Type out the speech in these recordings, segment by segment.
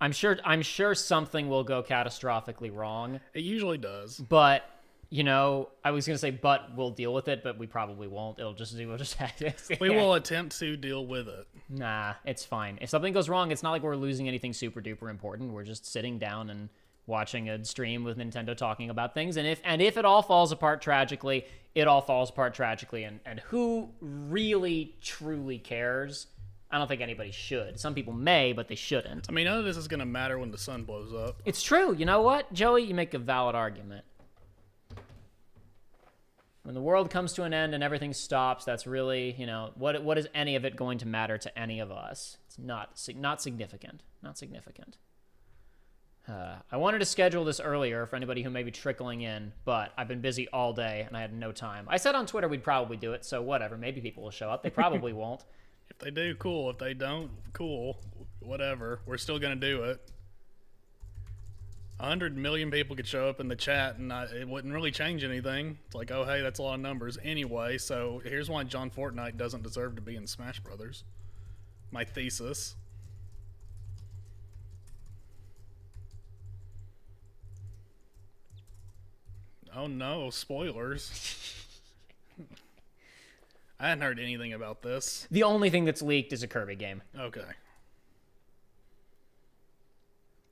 I'm sure something will go catastrophically wrong. It usually does. But, you know, I was going to say, but we'll deal with it, but we probably won't. We'll just We will attempt to deal with it. Nah, it's fine. If something goes wrong, it's not like we're losing anything super duper important. We're just sitting down and watching a stream with Nintendo talking about things. And if it all falls apart tragically, it all falls apart tragically. And who really, truly cares? I don't think anybody should. Some people may, but they shouldn't. I mean, none of this is going to matter when the sun blows up. It's true. You know what, Joey? You make a valid argument. When the world comes to an end and everything stops, that's really, you know, what is any of it going to matter to any of us? It's not significant. Not significant. I wanted to schedule this earlier for anybody who may be trickling in, but I've been busy all day and I had no time. I said on Twitter we'd probably do it, so whatever. Maybe people will show up. They probably won't. If they do, cool. If they don't, cool. Whatever. We're still going to do it. 100 million people could show up in the chat and it wouldn't really change anything. It's like, oh, hey, that's a lot of numbers. Anyway, so here's why John Fortnite doesn't deserve to be in Smash Brothers. My thesis. Oh no, spoilers. I hadn't heard anything about this. The only thing that's leaked is a Kirby game. Okay.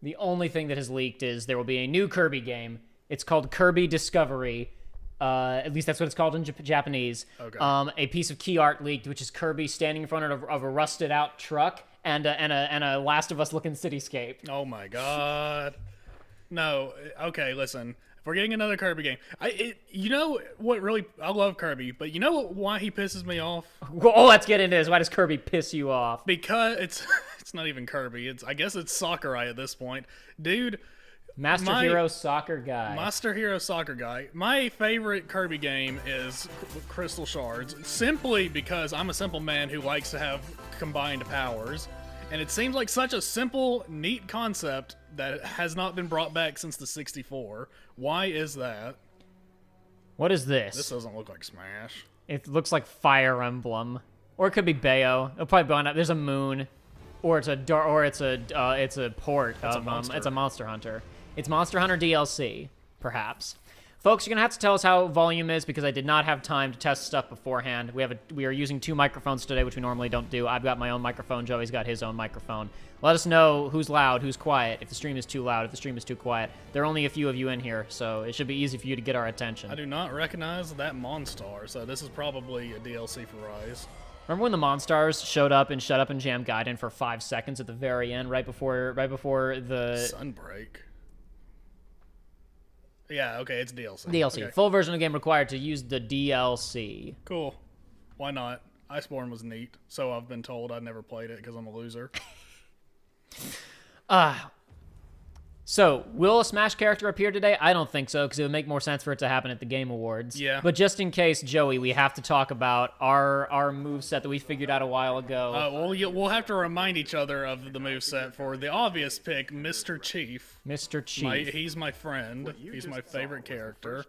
The only thing that has leaked is there will be a new Kirby game. It's called Kirby Discovery. At least that's what it's called in Japanese. Okay. A piece of key art leaked, which is Kirby standing in front of a rusted out truck and a Last of Us looking cityscape. Oh my god. No. Okay, listen. If we're getting another Kirby game, you know what really, I love Kirby, but you know why he pisses me off? Oh, let's get into this. Why does Kirby piss you off? Because it's not even Kirby. I guess it's Sakurai at this point. Dude. Master Hero Soccer Guy. Master Hero Soccer Guy. My favorite Kirby game is Crystal Shards, simply because I'm a simple man who likes to have combined powers. And it seems like such a simple, neat concept that has not been brought back since the 64. Why is that? What is this? This doesn't look like Smash. It looks like Fire Emblem, or it could be Bayo. It'll probably be on. There's a moon, or it's a port of it's a Monster Hunter. It's Monster Hunter DLC, perhaps. Folks, you're gonna have to tell us how volume is because I did not have time to test stuff beforehand. We are using 2 microphones today, which we normally don't do. I've got my own microphone. Joey's got his own microphone. Let us know who's loud, who's quiet. If the stream is too loud, if the stream is too quiet. There are only a few of you in here, so it should be easy for you to get our attention. I do not recognize that Monstar, so this is probably a DLC for Rise. Remember when the Monstars showed up and shut up and Jam Gaiden for 5 seconds at the very end, right before the Sunbreak. Yeah, okay, it's DLC. DLC. Okay. Full version of the game required to use the DLC. Cool. Why not? Iceborne was neat, so I've been told. I never played it because I'm a loser. So, will a Smash character appear today? I don't think so, because it would make more sense for it to happen at the Game Awards. Yeah. But just in case, Joey, we have to talk about our moveset that we figured out a while ago. Well, we'll have to remind each other of the moveset for the obvious pick, Mr. Chief. Mr. Chief. He's my friend. He's my favorite character.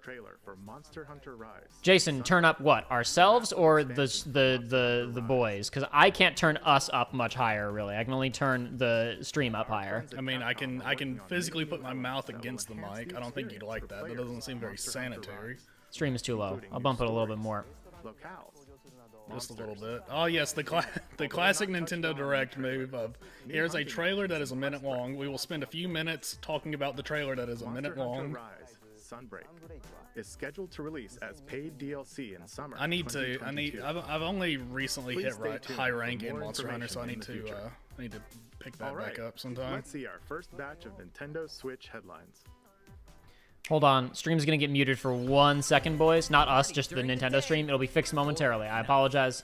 Jason, turn up what? Ourselves or the boys? Because I can't turn us up much higher, really. I can only turn the stream up higher. I mean, I can physically put my mouth against the mic. I don't think you'd like that. That doesn't seem very sanitary. Stream is too low. I'll bump it a little bit more. Just a little bit. Oh yes, the classic Nintendo Direct move of here's a trailer that is a minute long. We will spend a few minutes talking about the trailer that is a minute long. Sunbreak is scheduled to release as paid DLC in summer. I've only recently hit high rank in Monster Hunter, so I need to pick that back up sometime. Let's see our first batch of Nintendo Switch headlines. Hold on. Stream's going to get muted for 1 second, boys. Not us, just the Nintendo stream. It'll be fixed momentarily. I apologize.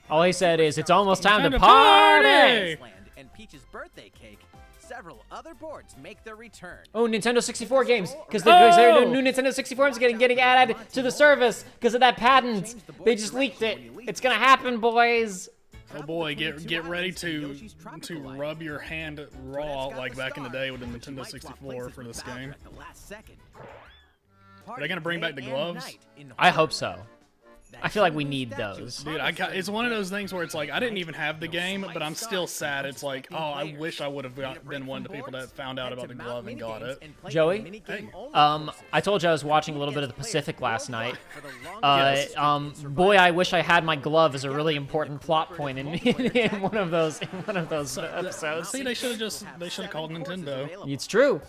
All he said is, it's almost time to party! And Peach's birthday cake. Several other boards make their return. Oh, Nintendo 64 games, because the new Nintendo 64 games getting added to the service because of that patent. They just leaked it. It's gonna happen, boys. Oh boy, get ready to rub your hand raw like back in the day with the Nintendo 64 for this game. Are they gonna bring back the gloves? I hope so. I feel like we need those. Dude, it's one of those things where it's like, I didn't even have the game, but I'm still sad. It's like, oh, I wish I would have been one of the people that found out about the glove and got it. Joey, I told you I was watching a little bit of the Pacific last night. Boy, I wish I had my glove as a really important plot point in one of those episodes. See, they should have called Nintendo. It's true.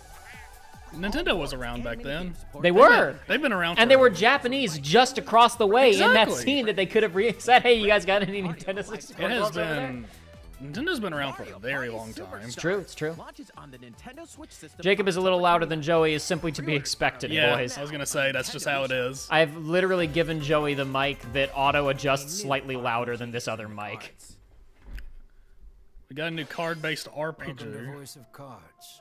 Nintendo was around back then. They were. They've been around. And they were Japanese just across the way in that Exactly. scene that they could have said, "Hey, you guys got any Nintendo 64 It has gloves over there?" been. Nintendo's been around for a very long time. It's true. It's true. Launches on the Nintendo Switch system Jacob on is a little October louder than Joey is simply to be expected, Yeah, boys. I was gonna say that's just how it is. I've literally given Joey the mic that auto-adjusts slightly louder than this other mic. We got a new card-based RPG. Voice of Cards.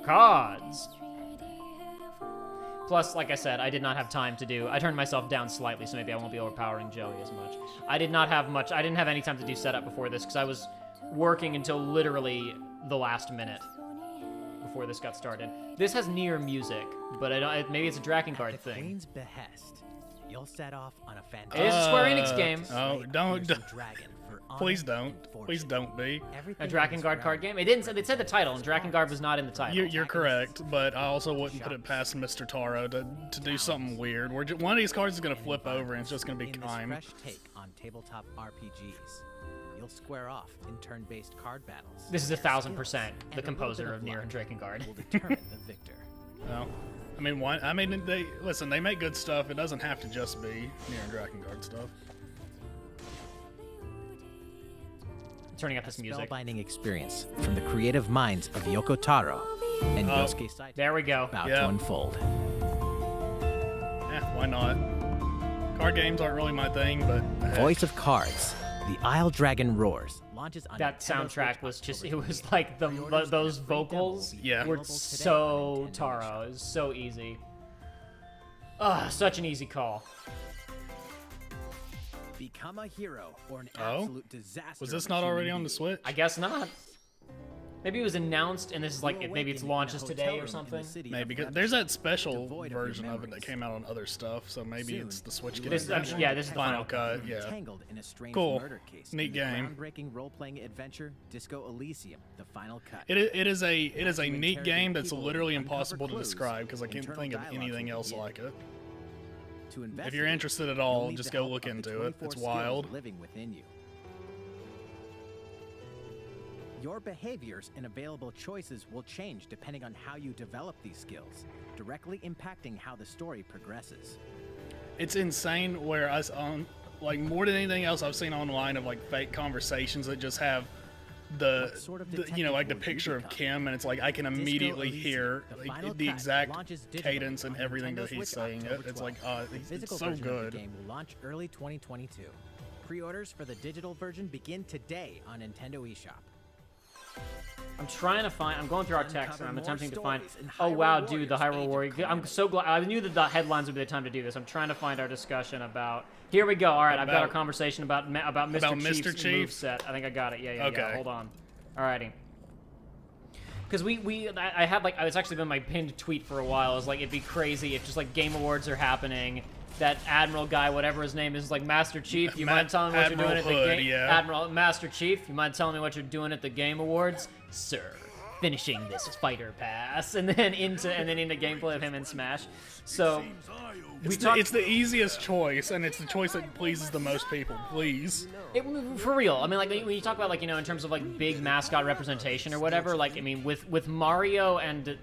Cards. Plus, like I said, I did not have time to do... I turned myself down slightly, so maybe I won't be overpowering Joey as much. I didn't have any time to do setup before this, because I was working until literally the last minute before this got started. This has near music, but maybe it's a Drakengard thing. Queen's behest. You'll set off on a It fantastic is a Square Enix game. Oh, don't. dragon for honor Please and don't. Please fortune. don't be. A Drakengard card game? It said the title, and Drakengard was not in the title. You're correct, but I also wouldn't put it past Mr. Taro to do something weird. One of these cards is gonna flip over and it's just gonna be In this time. fresh take on tabletop RPGs, you'll square off in turn-based card battles. This is Your 1000% skills the and a little composer bit of Nier and luck Drakengard. will determine the victor. No. I mean, why? I mean, they make good stuff. It doesn't have to just be Nier and Drakengard stuff. Turning up this music. Spellbinding experience from the creative minds of Yoko Taro and Yosuke Saito. There we go. About Yeah. to unfold. Why not? Card games aren't really my thing, but Voice of Cards, The Isle Dragon Roars, launches on That Nintendo soundtrack Switch was just, October it was 20th. like Pre-orders those and a free demo vocals will be Yeah. were available today so on Nintendo Taro. It was Switch. so easy. Ah, such an easy call. Become a hero or an Oh? absolute disaster. was this of a not human already on the being. Switch? I guess not. Maybe it was announced, and this is like, You'll maybe it's awaken in a launches hotel today room or in the something. city Maybe of because Lemnos, there's that special devoid of your version of it that memories. came out on other stuff, so maybe Soon, it's the Switch you getting will This- that. I'm- yeah, this is the Final final. Cut. Yeah. Entangled in a strange Cool. murder case. Neat in the game. Groundbreaking role-playing adventure Disco Elysium: The Final Cut. It is a As you neat interrogate game that's people, literally uncover impossible to clues, describe because I can't internal think of dialogues anything will else begin. like it. To If you're investigate, interested at you'll all, need just the go help look of the into it. 24 It's skills wild. living within you. Your behaviors and available choices will change depending on how you develop these skills, directly impacting how the story progresses. It's insane where us on like more than anything else I've seen online of like fake conversations that just have What sort of the detective like the will you picture of become? Kim, and it's like I can Disco immediately Elysium, hear The like, Final the Cut exact launches digitally cadence and on everything Nintendo that he's Switch saying. October It's like 12th. The it's physical so version of good. the game will launch early 2022. Pre-orders for the digital version begin today on Nintendo eShop. I'm trying to find. I'm going through our text, and I'm Uncover attempting to more find. stories in Oh wow, Hyrule dude, the Warriors Hyrule Age of Warrior. I'm Calamity. so glad. I knew that the headlines would be the time to do this. I'm trying to find our discussion about. Here we go. All right, I've got our About- conversation about Mr. about Mr. Chief's Chief? moveset. I think I got it. Yeah. Okay. Hold on. Alrighty. Because I had like, it's actually been my pinned tweet for a while. It was like, it'd be crazy if just like Game Awards are happening. That Admiral guy, whatever his name is like Master Chief. You mind telling me what Admiral you're doing Hood, at the game? yeah. Admiral Master Chief. You mind telling me what you're doing at the Game Awards, sir? Finishing this fighter pass, and then into gameplay of him in Smash. So It's the easiest choice, and it's the choice that pleases the most people. Please. For real. I mean, like when you talk about like in terms of like big mascot representation or whatever. Like I mean, with Mario and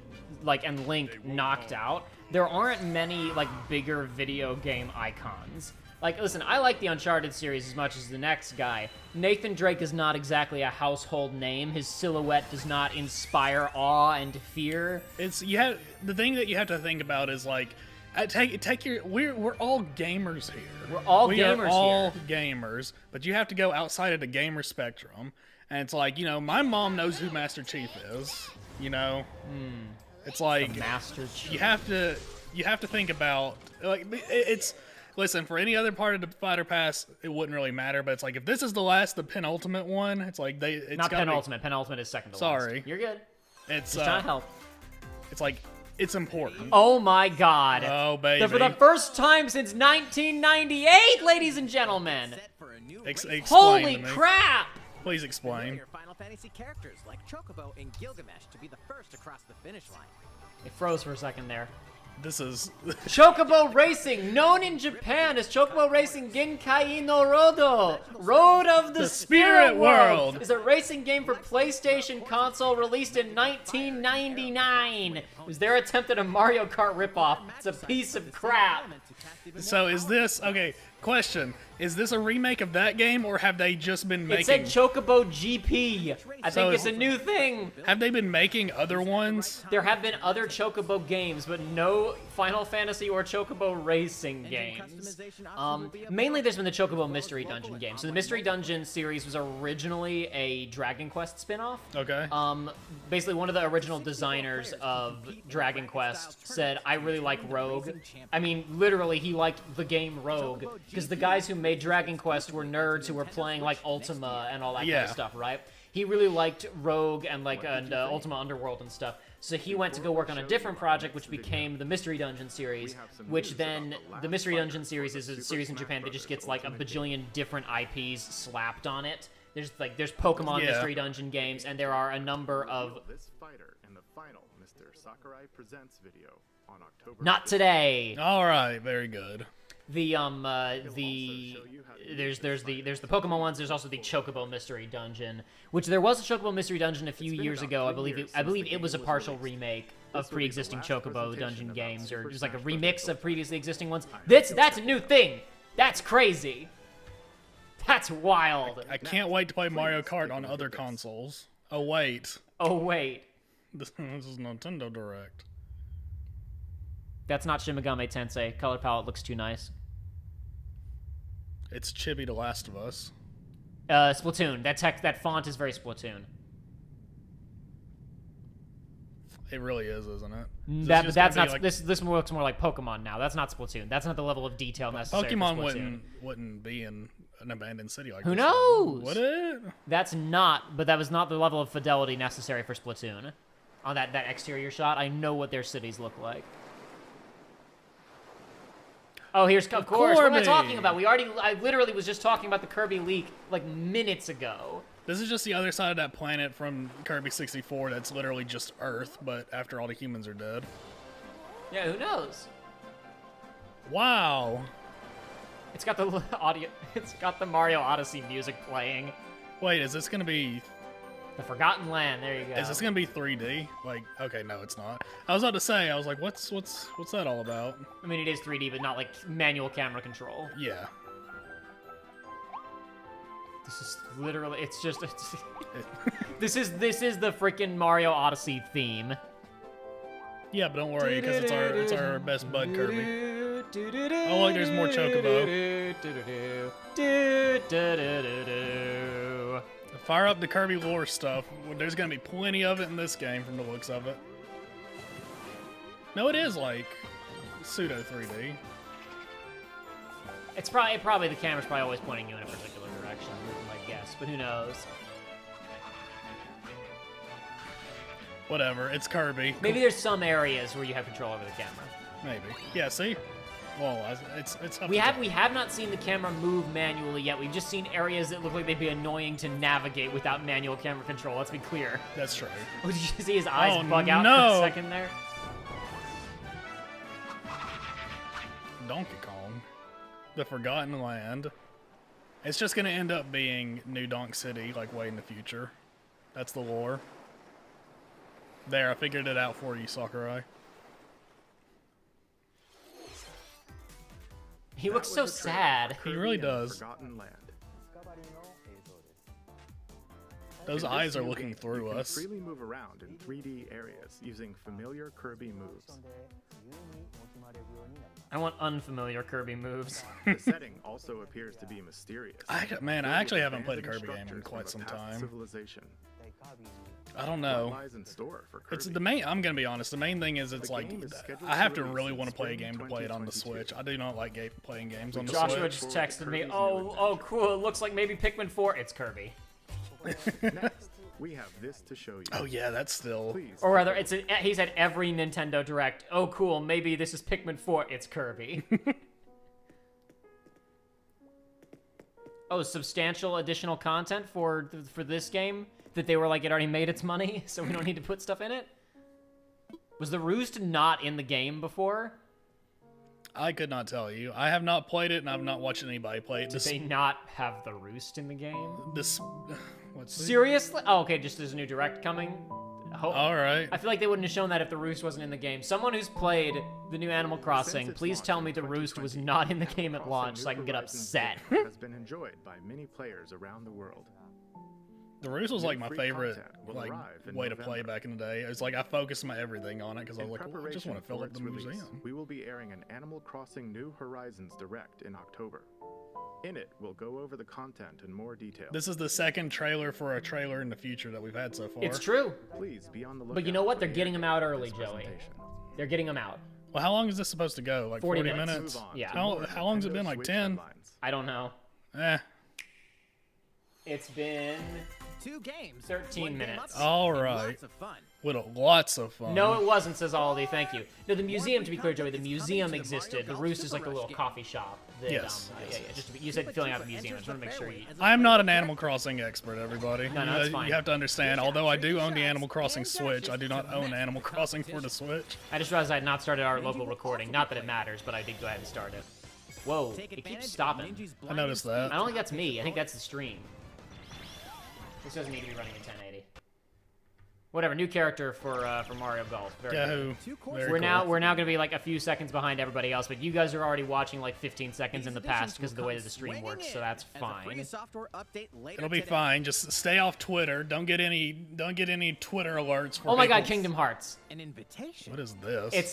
Link knocked out, there aren't many like bigger video game icons. Like, listen, I like the Uncharted series as much as the next guy. Nathan Drake is not exactly a household name. His silhouette does not inspire awe and fear. The thing that you have to think about is like, we're all gamers here. We're all we gamers are all here. gamers, but you have to go outside of the gamer spectrum, and it's like, my mom knows who Master Chief is. It's like Master Chief. you have to think about like it's. Listen, for any other part of the fighter pass, it wouldn't really matter. But it's like if this is the penultimate one, it's like it's Not gotta penultimate. Penultimate is second to last. Sorry. You're good. It's Just trying to help. It's like it's important. Oh my god. Oh, baby. For the first time since 1998, ladies and gentlemen. Set for a new Explain Holy to me. crap. Please explain. your Final Fantasy characters like Chocobo and Gilgamesh to be the first across the finish line. It froze for a second there. This is Chocobo Racing, known in Japan as Chocobo Racing Genkai no Rodo, Road of the Spirit World, is a racing game for PlayStation console released in 1999. It was their attempt at a Mario Kart ripoff. It's a piece of crap. so. Is this okay? Question: is this a remake of that game, or have they just been It said making? Chocobo GP. I So think it's is- a new thing. Have they been making other ones? There have been other Chocobo games, but no Final Fantasy or Chocobo Racing games. Mainly there's been the Chocobo Mystery Dungeon game. So the Mystery Dungeon series was originally a Dragon Quest spin-off. Okay. Basically, one of the original designers of Dragon Quest said, I really like Rogue. I mean, literally, he liked the game Rogue, because the guys who made Dragon Quest were nerds who were playing, like, Ultima and all that kind Yeah. of stuff, right? He really liked Rogue and, like, Ultima Underworld and stuff. So he went to go work on a different project, which became the Mystery Dungeon series, which then, the Mystery Dungeon series is a series in Japan that just gets, like, a bajillion different IPs slapped on it. There's Pokemon Yeah. Mystery Dungeon games, and there are a number of... This fighter in the final Mr. Sakurai Presents video on October. Not today! All right. Very good. There's the Pokemon ones. There's also the Chocobo Mystery Dungeon, which there was a Chocobo Mystery Dungeon a few years ago. I believe it was a partial remake of pre-existing Chocobo Dungeon games, or just like a remix of previously existing ones. That's a new thing. That's crazy. That's wild. I can't wait to play Mario Kart on other consoles. Oh wait, Oh wait, this is Nintendo Direct. that's not Shin Megami Tensei. Color palette looks too nice. It's Chibi to Last of Us. Splatoon. That font is very Splatoon. It really is, isn't it? But that's not. This looks more like Pokemon now. That's not Splatoon. That's not the level of detail necessary. Pokemon for Splatoon. wouldn't be in an abandoned city like Who this. knows? Would it? That's not. But that was not the level of fidelity necessary for Splatoon. On that exterior shot, I know what their cities look like. Oh, here's of course. What am I Kirby. talking about? I literally was just talking about the Kirby leak like minutes ago. This is just the other side of that planet from Kirby 64 that's literally just Earth, but after all the humans are dead. Yeah, who knows? Wow. It's got the audio. It's got the Mario Odyssey music playing. Wait, is this gonna be? The Forgotten Land. There you go. Is this gonna be 3D? Like, okay, no, it's not. I was about to say, I was like, what's that all about? I mean, it is 3D, but not like manual camera control. Yeah. This is literally. This is the freaking Mario Odyssey theme. Yeah, but don't worry, because it's our best bud Kirby. Oh look, there's more Chocobo. Fire up the Kirby lore stuff. There's gonna be plenty of it in this game from the looks of it. No, it is like pseudo 3D. It's probably the camera's probably always pointing you in a particular direction, would be my guess, but who knows? Whatever, it's Kirby. Maybe there's some areas where you have control over the camera. Maybe. Yeah, see? Well, it's tough We to have tell. we have not seen the camera move manually yet. We've just seen areas that look like they'd be annoying to navigate without manual camera control. Let's be clear. That's true. Oh, did you see his eyes Oh, bug out no. for a second there? Donkey Kong. The Forgotten Land. It's just gonna end up being New Donk City, like way in the future. That's the lore. There, I figured it out for you, Sakurai. He looks so sad. He really does. Forgotten Land. Those In this eyes are new looking game, through you can us. freely move around in 3D areas using familiar Kirby moves. I want unfamiliar Kirby moves. The setting also appears to be mysterious. I filled actually with haven't played a Kirby abandoned game in structures quite from some a past time. Civilization. I don't What know. lies in store for Kirby? It's the main. I'm gonna be honest. The main thing is it's The like game is scheduled I have to to release really in want to play a spring game to play it on the 2022. Switch. I do not like playing games on the Joshua Switch. just texted me, oh, cool, it looks like maybe Pikmin 4. It's Kirby. Next, We have this to show you. Oh yeah, that's still. Please. Or rather, he said every Nintendo Direct. Oh, cool. Maybe this is Pikmin 4. It's Kirby. Oh, substantial additional content for this game that they were like, it already made its money, so we don't need to put stuff in it. Was the Roost not in the game before? I could not tell you. I have not played it, and I've not watched anybody play it. Did they not have the Roost in the game? What's Seriously? Oh, okay, just there's a new Direct coming. All right. I feel like they wouldn't have shown that if the Roost wasn't in the game. Someone who's played the new Animal Crossing, please tell me the Roost was not in the game at launch so I can get upset. Has been enjoyed by many players around the world. The Roost was like my Free favorite content will like arrive in way to play November. back in the day. It's like I focused my everything on it because I was like, well, I just want to fill for up the its release, museum. we will be airing an Animal Crossing New Horizons Direct in October. In it, we'll go over the content in more detail. This is the second trailer for a trailer in the future that we've had so far. It's true. Please be on the lookout. But you know what? for They're the getting them out early, this Joey. presentation. They're getting them out. Well, how long is this supposed to go? Like 40 40 minutes. minutes? Move on Yeah. to more How long's it been? Nintendo Like Switch 10? headlines. I don't know. Eh. It's been 2 games. 13 one game minutes. update, All and right. Lots of fun. With lots of fun. No, it wasn't, says Aldi. Thank you. No, the museum, to be clear, Joey, the museum existed. The Roost is like a little coffee shop. That, Yes. Yeah. Just to be, you said filling out the museum. I just want to make sure you. I'm not an Animal Crossing expert, everybody. No, that's fine. You have to understand, although I do own the Animal Crossing Switch, I do not own Animal Crossing for the Switch. I just realized I had not started our local recording. Not that it matters, but I did go ahead and start it. Whoa, Take it advantage keeps of stopping. Ninja's I noticed that. I don't think that's me. I think that's the stream. This doesn't need to be running in 1080. Whatever, new character for Mario Golf. Very good. Yahoo. Very We're cool. now gonna be like a few seconds behind everybody else, but you guys are already watching like 15 seconds in the past because of the way that the stream works, so that's fine. It'll be fine. Just stay off Twitter. Don't get any Twitter alerts for Oh my God, people. Kingdom Hearts! An invitation. What is this?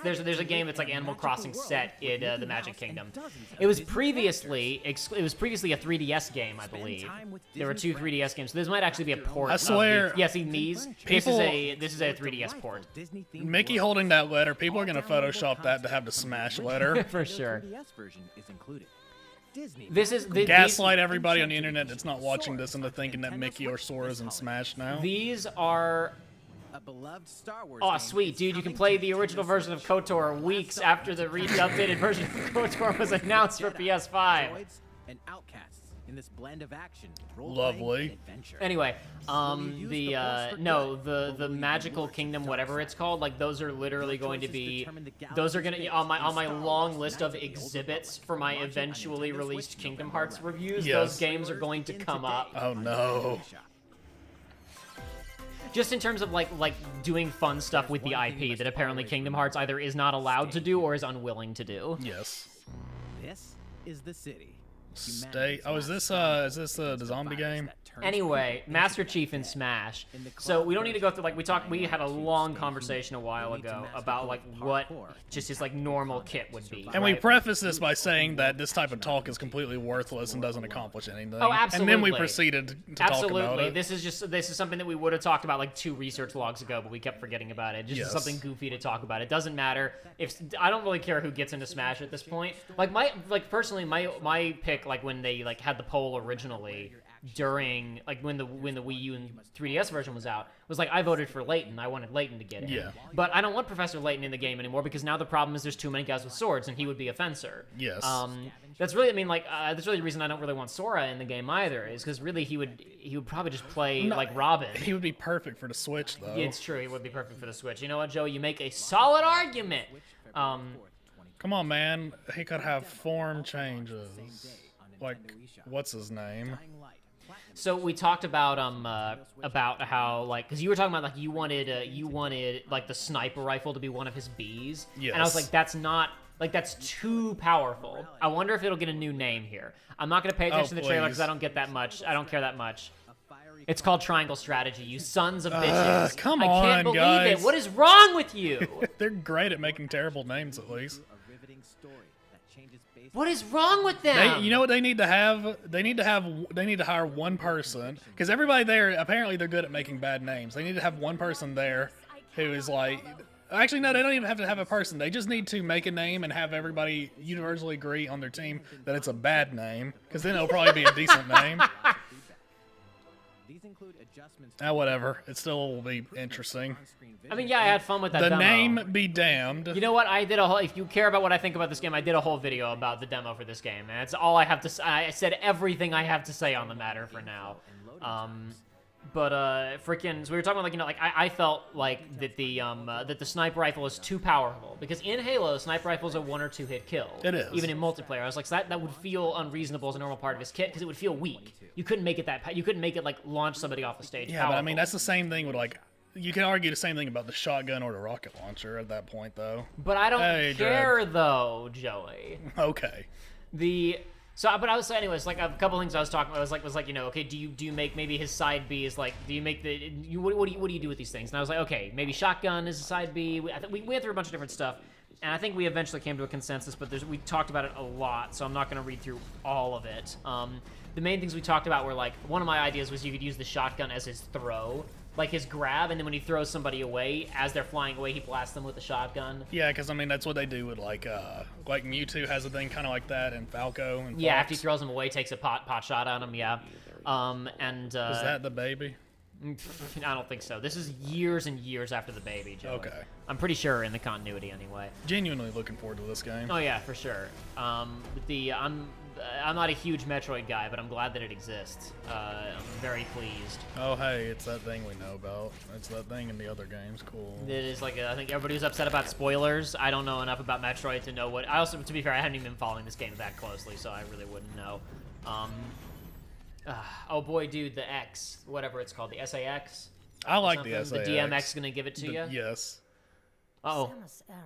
There's a game that's like Animal Crossing set in the Magic Kingdom. It was previously a 3DS game, I believe. There were 2 3DS games, so this might actually be a port. I swear- Yeah, see these. People- This is a 3DS port. Mickey holding that letter. People are gonna Photoshop that to have the Smash letter. For sure. 3DS version is included. Disney This is Gaslight everybody on the internet that's not watching this into thinking that Mickey or Sora's in Smash now. These are. a beloved Star Wars Oh, game sweet, is dude! You can coming play to the original version of KOTOR weeks after the updated version of KOTOR was announced for PS5. droids and outcasts in this blend of action, Lovely. role-playing, and adventure. Anyway, the magical kingdom, whatever it's called, like those are literally going to be, those are gonna on my long list of exhibits for my eventually released Kingdom Hearts reviews. Yes. Those games are going to come up. Oh no. Just in terms of like doing fun stuff with the IP that apparently Kingdom Hearts either is not allowed to do or is unwilling to do. Yes. This is the city. Stay. Oh, is this the zombie game? Anyway, Master Chief in Smash. So we don't need to go through we had a long conversation a while ago about like what just his like normal kit would be. And we right? preface this by saying that this type of talk is completely worthless and doesn't accomplish anything. Oh, And then we absolutely. proceeded to talk about Absolutely. it. This is something that we would have talked about like 2 research logs ago, but we kept forgetting about it. Just Yes. something goofy to talk about. It doesn't matter if I don't really care who gets into Smash at this point. Personally my pick when they had the poll originally during when the Wii U and 3DS version was out was I voted for Layton. I wanted Layton to get it. Yeah. But I don't want Professor Layton in the game anymore because now the problem is there's too many guys with swords and he would be a fencer. Yes. That's really that's really the reason I don't really want Sora in the game either is because really he would probably just play like Robin. He would be perfect for the Switch, though. It's true, he would be perfect for the Switch. You know what, Joe? You make a solid argument. Come on, man. He could have form changes. Like, what's his name? So we talked about how because you were talking about you wanted the sniper rifle to be one of his Bs, and I was Yes. like, that's not that's too powerful. I wonder if it'll get a new name here. I'm not gonna pay attention to the trailer because please. I don't get that much. I don't care that much. It's called Triangle Strategy. You sons of bitches! come I can't on, believe guys. it. What is wrong with you? They're great at making terrible names, at least. A riveting story that changes based What is wrong with them? You know what they need to have? They need to hire one person because everybody there apparently they're good at making bad names. They need to have one person there who is like. Actually, no, they don't even have to have a person. They just need to make a name and have everybody universally agree on their team that it's a bad name because then it'll probably be a decent name. These include adjustments. Whatever. It still will be interesting. I mean, yeah, I had fun with that The demo. name be damned. You know what? I did a whole. If you care about what I think about this game, I did a whole video about the demo for this game, and that's all I have to. I said everything I have to say on the matter for now. But freaking, so we were talking about, like, you know, like I felt like that the sniper rifle is too powerful, because in Halo, sniper rifle is a 1 or 2 hit kill. It is. Even in multiplayer, I was like, so that would feel unreasonable as a normal part of his kit, because it would feel weak. You couldn't make it you couldn't make it like launch somebody off the stage. Yeah, but I mean that's the same thing with, like, you can argue the same thing about the shotgun or the rocket launcher at that point, though. But I don't Hey, care Dread. though, Joey. Okay. But I was, anyways, like a couple things I was talking about was like, you know, okay, do you make maybe his side B is like, do you make what do you do with these things? And I was like, okay, maybe shotgun is a side B. We went through a bunch of different stuff, and I think we eventually came to a consensus, but we talked about it a lot, so I'm not going to read through all of it. The main things we talked about were, like, one of my ideas was you could use the shotgun as his throw, like his grab, and then when he throws somebody away, as they're flying away, he blasts them with the shotgun. Yeah, because I mean that's what they do with like Mewtwo has a thing kind of like that, and Falco and Yeah, Fox. after he throws them away, takes a pot shot on him. Yeah. Is that the baby? I don't think so. This is years and years after the baby, Joey. Okay. I'm pretty sure in the continuity anyway. Genuinely looking forward to this game. Oh yeah, for sure. I'm not a huge Metroid guy, but I'm glad that it exists. I'm very pleased. Oh hey, it's that thing we know about. It's that thing in the other games. Cool. It is like I think everybody was upset about spoilers. I don't know enough about Metroid to know what. I also, to be fair, I haven't even been following this game that closely, so I really wouldn't know. Oh boy, dude, the X, whatever it's called, the SAX. I like the something. SAX. The DMX is gonna give it to you. Yes. Uh-oh. Samus Aran,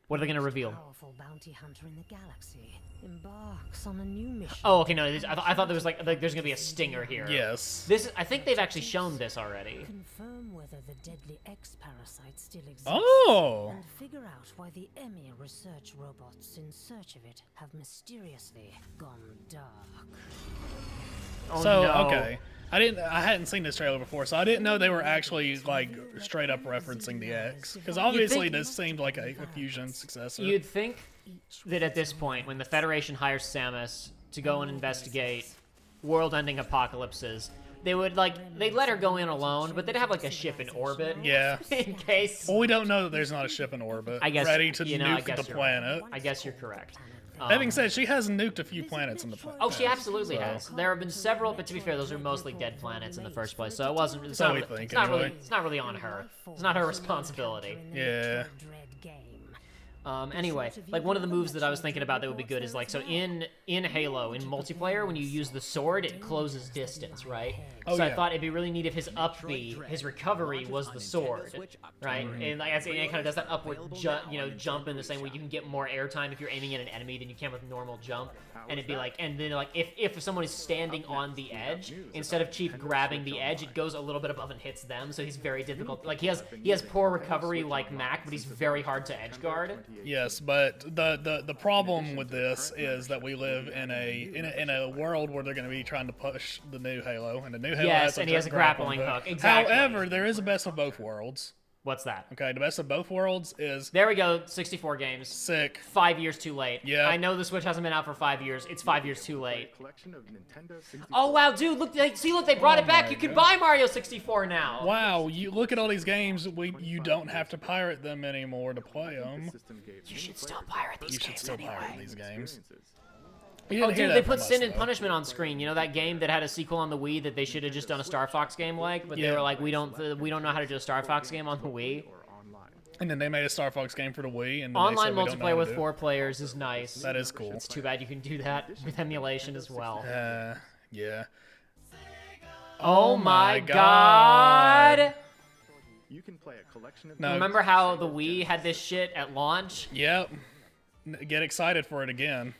What are they gonna reveal? powerful bounty hunter in the galaxy, embarks on a new mission. Oh, okay, no, I thought there was like there's gonna be a stinger here. Yes. I think they've actually shown this already. Confirm whether the deadly X parasite still exists. Oh. And figure out why the Emir research robots in search of it have mysteriously gone dark. Oh, So no. okay, I hadn't seen this trailer before, so I didn't know they were actually like straight up referencing the X, because obviously this seemed like a fusion successor. You'd think that at this point, when the Federation hires Samus to go and investigate world-ending apocalypses, they'd let her go in alone, but they'd have like a ship in orbit. Yeah. In case. Well, we don't know that there's not a ship in orbit I guess ready to I nuke guess the you're planet. right. I guess you're correct. That being said, she has nuked a few planets in the past. Oh, she absolutely so- has. There have been several, but to be fair, those are mostly dead planets in the first place, so it wasn't. It's So not, we really, think, it's not anyway. really. It's not really on her. It's not her responsibility. Yeah. Anyway, like one of the moves that I was thinking about that would be good is like, so in Halo, in multiplayer, when you use the sword, it closes distance, right? Oh, so I yeah. thought it'd be really neat if his up B, his recovery was the sword, right? And like, it kind of does that upward jump in the same way. You can get more airtime if you're aiming at an enemy than you can with normal jump. And it'd be like, and then like if someone is standing on the edge, instead of Chief grabbing the edge, it goes a little bit above and hits them. So he's very difficult. Like he has poor recovery like Mac, but he's very hard to edge guard. Yes, but the problem with this is that we live in a world where they're going to be trying to push the new Halo, and the new Halo Yes, has and he has a grappling hook. Exactly. However, there is a best of both worlds. What's that? Okay, the best of both worlds is There we go. 64 games. sick. 5 years too late. Yeah. I know the Switch hasn't been out for 5 years. It's 5 years too late. Collection of Nintendo 64 Oh wow, dude! Look, they brought it back. my You can God. buy Mario 64 now. Wow, you look at all these games. You don't have to pirate them anymore to play them. system gave You should many still players pirate these You should games still anyway. pirate these games. experiences. You didn't Oh, hear dude, that they from put us, Sin and though. Punishment on screen. You know that game that had a sequel on the Wii that they should have just done a Star Fox game like, but they Yeah. were like, we don't know how to do a Star Fox game on the Wii. Or online. And then they made a Star Fox game for the Wii, and then Online they said, "We don't know multiplayer how with to do 4 players is nice. That is cool. It's too bad you can do that with emulation as well. Yeah. Oh my god! You can play a collection of No. Remember how the Wii had this shit at launch? Yep. Get excited for it again.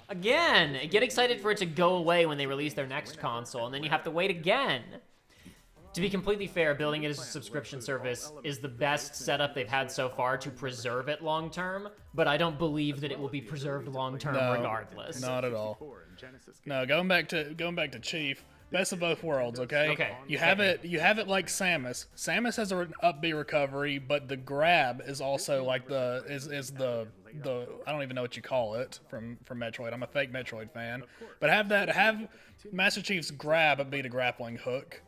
Again, get excited for it to go away when they release their next console, and then you have to wait again. To be completely fair, building it as a subscription service is the best setup they've had so far to preserve it long term, but I don't believe that it will be preserved long term No, regardless. Not at all. 64 and Genesis games. No, going back to Chief. Best of both worlds, okay? Okay. You have it like Samus. Samus has an up B recovery, but the grab is also like the I don't even know what you call it from Metroid. I'm a fake Metroid fan. But have Master Chief's grab be the grappling hook.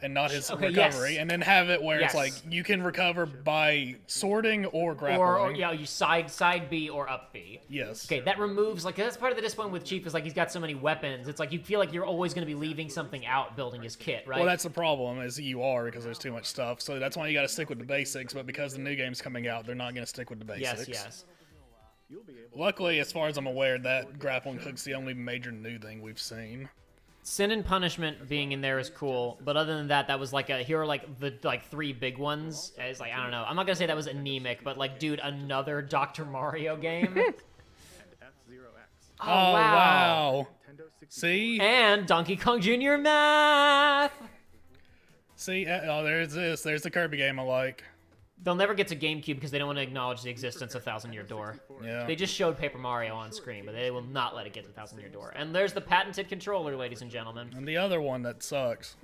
and not his Okay, recovery, yes. and then have it where Yes. it's like you can recover by sorting or grappling. Or yeah, you side B or up B. Yes. Okay, that removes, like, that's part of the disappointment with Chief is, like, he's got so many weapons. It's like you feel like you're always going to be leaving something out building his kit, right? Well, that's the problem, is you are, because there's too much stuff. So that's why you got to stick with the basics, but because the new game's coming out, they're not going to stick with the basics. Yes. Luckily, as far as I'm aware, that grappling hook's the only major new thing we've seen. Sin and Punishment being in there is cool, but other than that, that was like here are like the three big ones. It's like, I don't know. I'm not gonna say that was anemic, but like, dude, another Dr. Mario game. F-Zero-X. Oh, wow. Nintendo 64. See? And Donkey Kong Jr. Math. See? Oh, there's this. There's the Kirby game I like. They'll never get to GameCube because they don't want to acknowledge the existence of Thousand Year Door. Yeah. They just showed Paper Mario on screen, but they will not let it get to Thousand Year Door. And there's the patented controller, ladies and gentlemen. And the other one that sucks.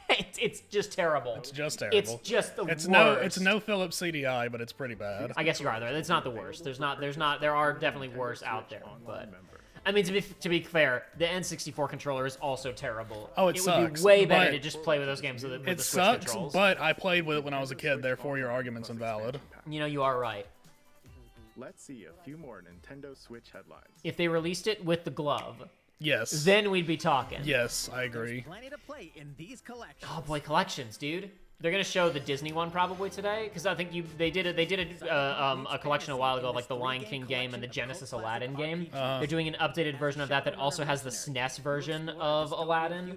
It's just terrible. It's just terrible. It's just the It's worst. no Philips CDI, but it's pretty bad. I guess you are there. It's not the worst. There are definitely worse out there, but I mean, to be fair, the N64 controller is also terrible. Oh, it would sucks, be way better but to just play with those games with the It Switch sucks, controls. but I played with it when I was a kid, therefore your argument's invalid. You know, you are right. Let's see a few more Nintendo Switch headlines. If they released it with the glove, Yes. then we'd be talking. Yes, I agree. Plenty to play in these collections. Oh boy, collections, dude. They're gonna show the Disney one probably today, because I think they did a collection a while ago, like the Lion King game and the Genesis Aladdin game. They're doing an updated version of that also has the SNES version of Aladdin,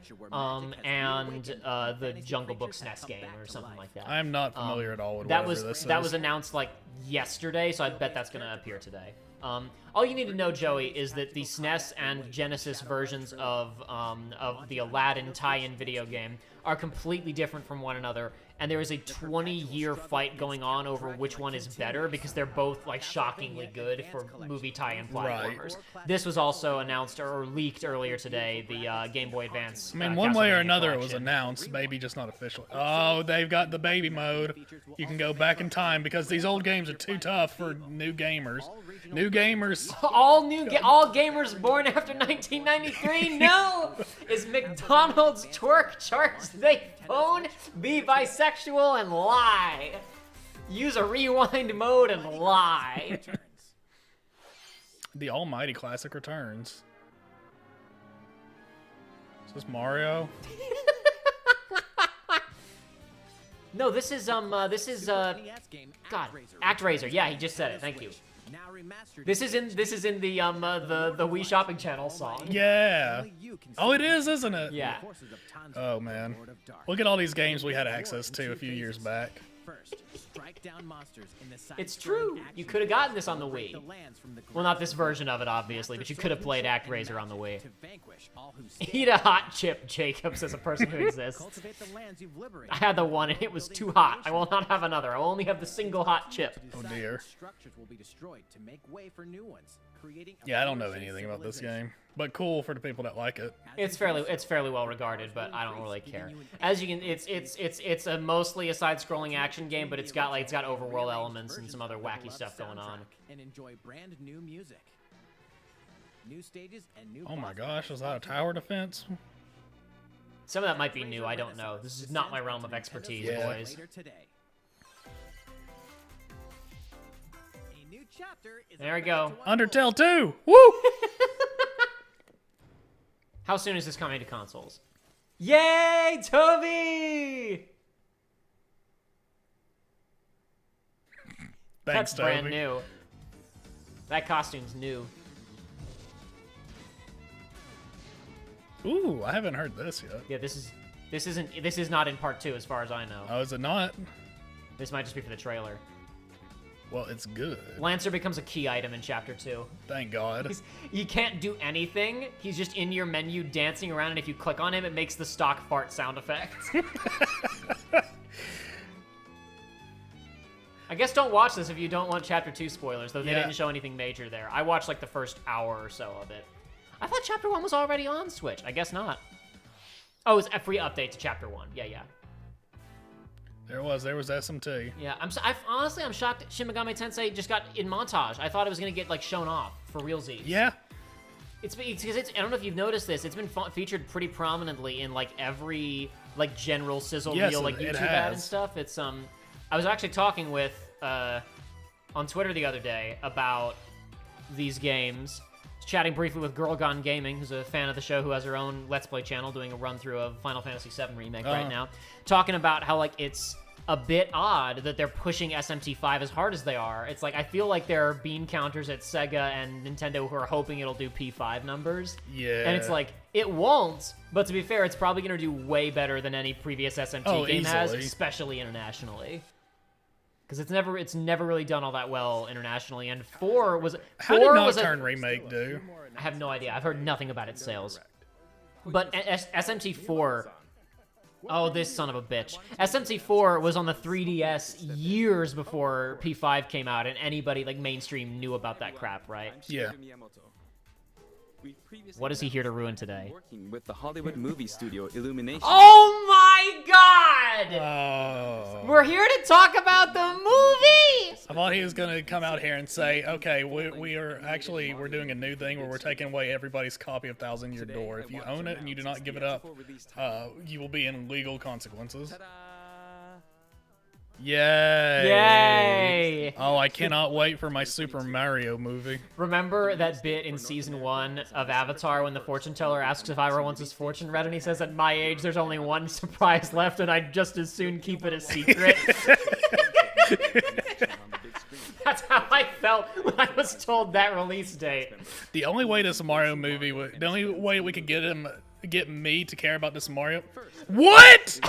and the Jungle Book SNES game or something like that. I'm not familiar at all with That whatever this that is. was announced like yesterday, so I bet that's gonna appear today. All you need to know, Joey, is that the SNES and Genesis versions of the Aladdin tie-in video game are completely different from one another, and there is a 20-year fight going on over which one is better because they're both like shockingly good for movie tie-in platformers. This was also announced or leaked earlier today. The Game Boy Advance. I mean, one way or Castlevania another, it was collection. announced, maybe just not official. Oh, they've got the baby mode. You can go back in time because these old games are too tough for new gamers. New gamers. All gamers born after 1993. No, is McDonald's twerk charts they phone, be bisexual and lie. Use a rewind mode and lie. The almighty classic returns. Is this Mario? No, this is God, ActRaiser. Yeah, he just said it. Thank you. This is in the Wii Shopping Channel song. Yeah. Oh, it is, isn't it? Yeah. Oh, man. Look at all these games we had access to a few years back. It's true. You could have gotten this on the Wii. Well, not this version of it, obviously, but you could have played ActRaiser on the Wii. Eat a hot chip, Jacob, says a person who exists. I had the one and it was too hot. I will not have another. I will only have the single hot chip. Oh, dear. Structures will be destroyed to make way for new ones, creating a Yeah, I don't know flourishing anything about this civilization. game. But cool for the people that like it. It's fairly well regarded, but I don't really care. As you can, it's a mostly a side-scrolling action game, but it's got overworld elements and some other wacky stuff going on. And enjoy brand new music. New stages and new Oh my boss gosh, is battles that a all tower defense? Some of that might be new. I don't know. This is not my realm of expertise, Yeah. boys. later today. A new chapter is There we about go. to unfold. Undertale 2! Woo! How soon is this coming to consoles? Yay, Toby! Thanks, That's brand Toby. new. That costume's new. Ooh, I haven't heard this yet. Yeah, this is not in part 2 as far as I know. Oh, is it not? This might just be for the trailer. Well, it's good. Lancer becomes a key item in chapter 2. Thank God. He can't do anything. He's just in your menu dancing around, and if you click on him, it makes the stock fart sound effect. I guess don't watch this if you don't want chapter 2 spoilers, though they Yeah. didn't show anything major there. I watched like the first hour or so of it. I thought chapter 1 was already on Switch. I guess not. Oh, it's a free update to chapter 1. Yeah. There was SMT. Yeah, honestly, I'm shocked Shin Megami Tensei just got in montage. I thought it was gonna get like shown off for realsies. Yeah. It's because I don't know if you've noticed this. It's been featured pretty prominently in like every like general sizzle Yes, reel, like it YouTube ad and has. stuff. It's I was actually talking with on Twitter the other day about these games. Chatting briefly with Girl Gone Gaming, who's a fan of the show, who has her own Let's Play channel doing a run-through of Final Fantasy VII Remake right now. Talking about how, like, it's a bit odd that they're pushing SMT5 as hard as they are. It's like, I feel like there are bean counters at Sega and Nintendo who are hoping it'll do P5 numbers. Yeah. And it's like, it won't, but to be fair, it's probably going to do way better than any previous SMT game has, easily. especially internationally. Because it's never really done all that well internationally, and 4 was... How did 4 was Nocturne Remake do? I have no idea. I've heard nothing about its sales. But SMT4... Oh, this son of a bitch. SMT4 was on the 3DS years before P5 came out, and anybody, like, mainstream knew about that crap, right? Yeah. What is he here to ruin today? Working with the Hollywood movie studio Illumination. Oh my god! Oh. We're here to talk about the movie! I thought he was going to come out here and say, okay, we're doing a new thing where we're taking away everybody's copy of Thousand Year Door. If you own it and you do not give it up, you will be in legal consequences. Yay! Yay! Oh, I cannot wait for my Super Mario movie. Remember that bit in Season 1 of Avatar when the fortune teller asks if Ira wants his fortune read, and he says, at my age, there's only one surprise left, and I'd just as soon keep it a secret? That's how I felt when I was told that release date. The only way this Mario movie the only way we could get me to care about this Mario. What?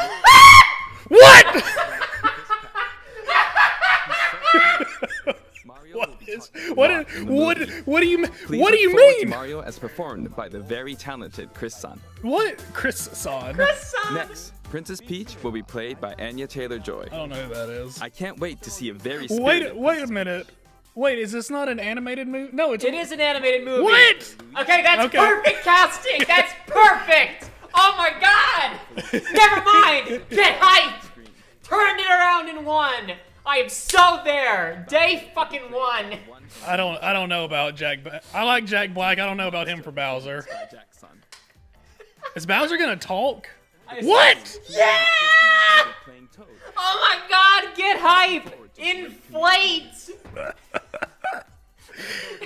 What? What do you mean? Mario as performed by the very talented Chris-san. What? Chris-san? Next, Princess Peach will be played by Anya Taylor-Joy. I don't know who that is. I can't wait to see a very Wait a minute. Wait, is this not an animated movie? No, It is an animated movie. What? Okay, that's Okay. perfect casting. That's perfect. Oh my god. Never mind. Get hyped. Turned it around in 1. I am so there. Day fucking 1. I don't know about Jack. I like Jack Black. I don't know about him for Bowser. Is Bowser gonna talk? What? Yeah! Oh my god, get hype! Inflate!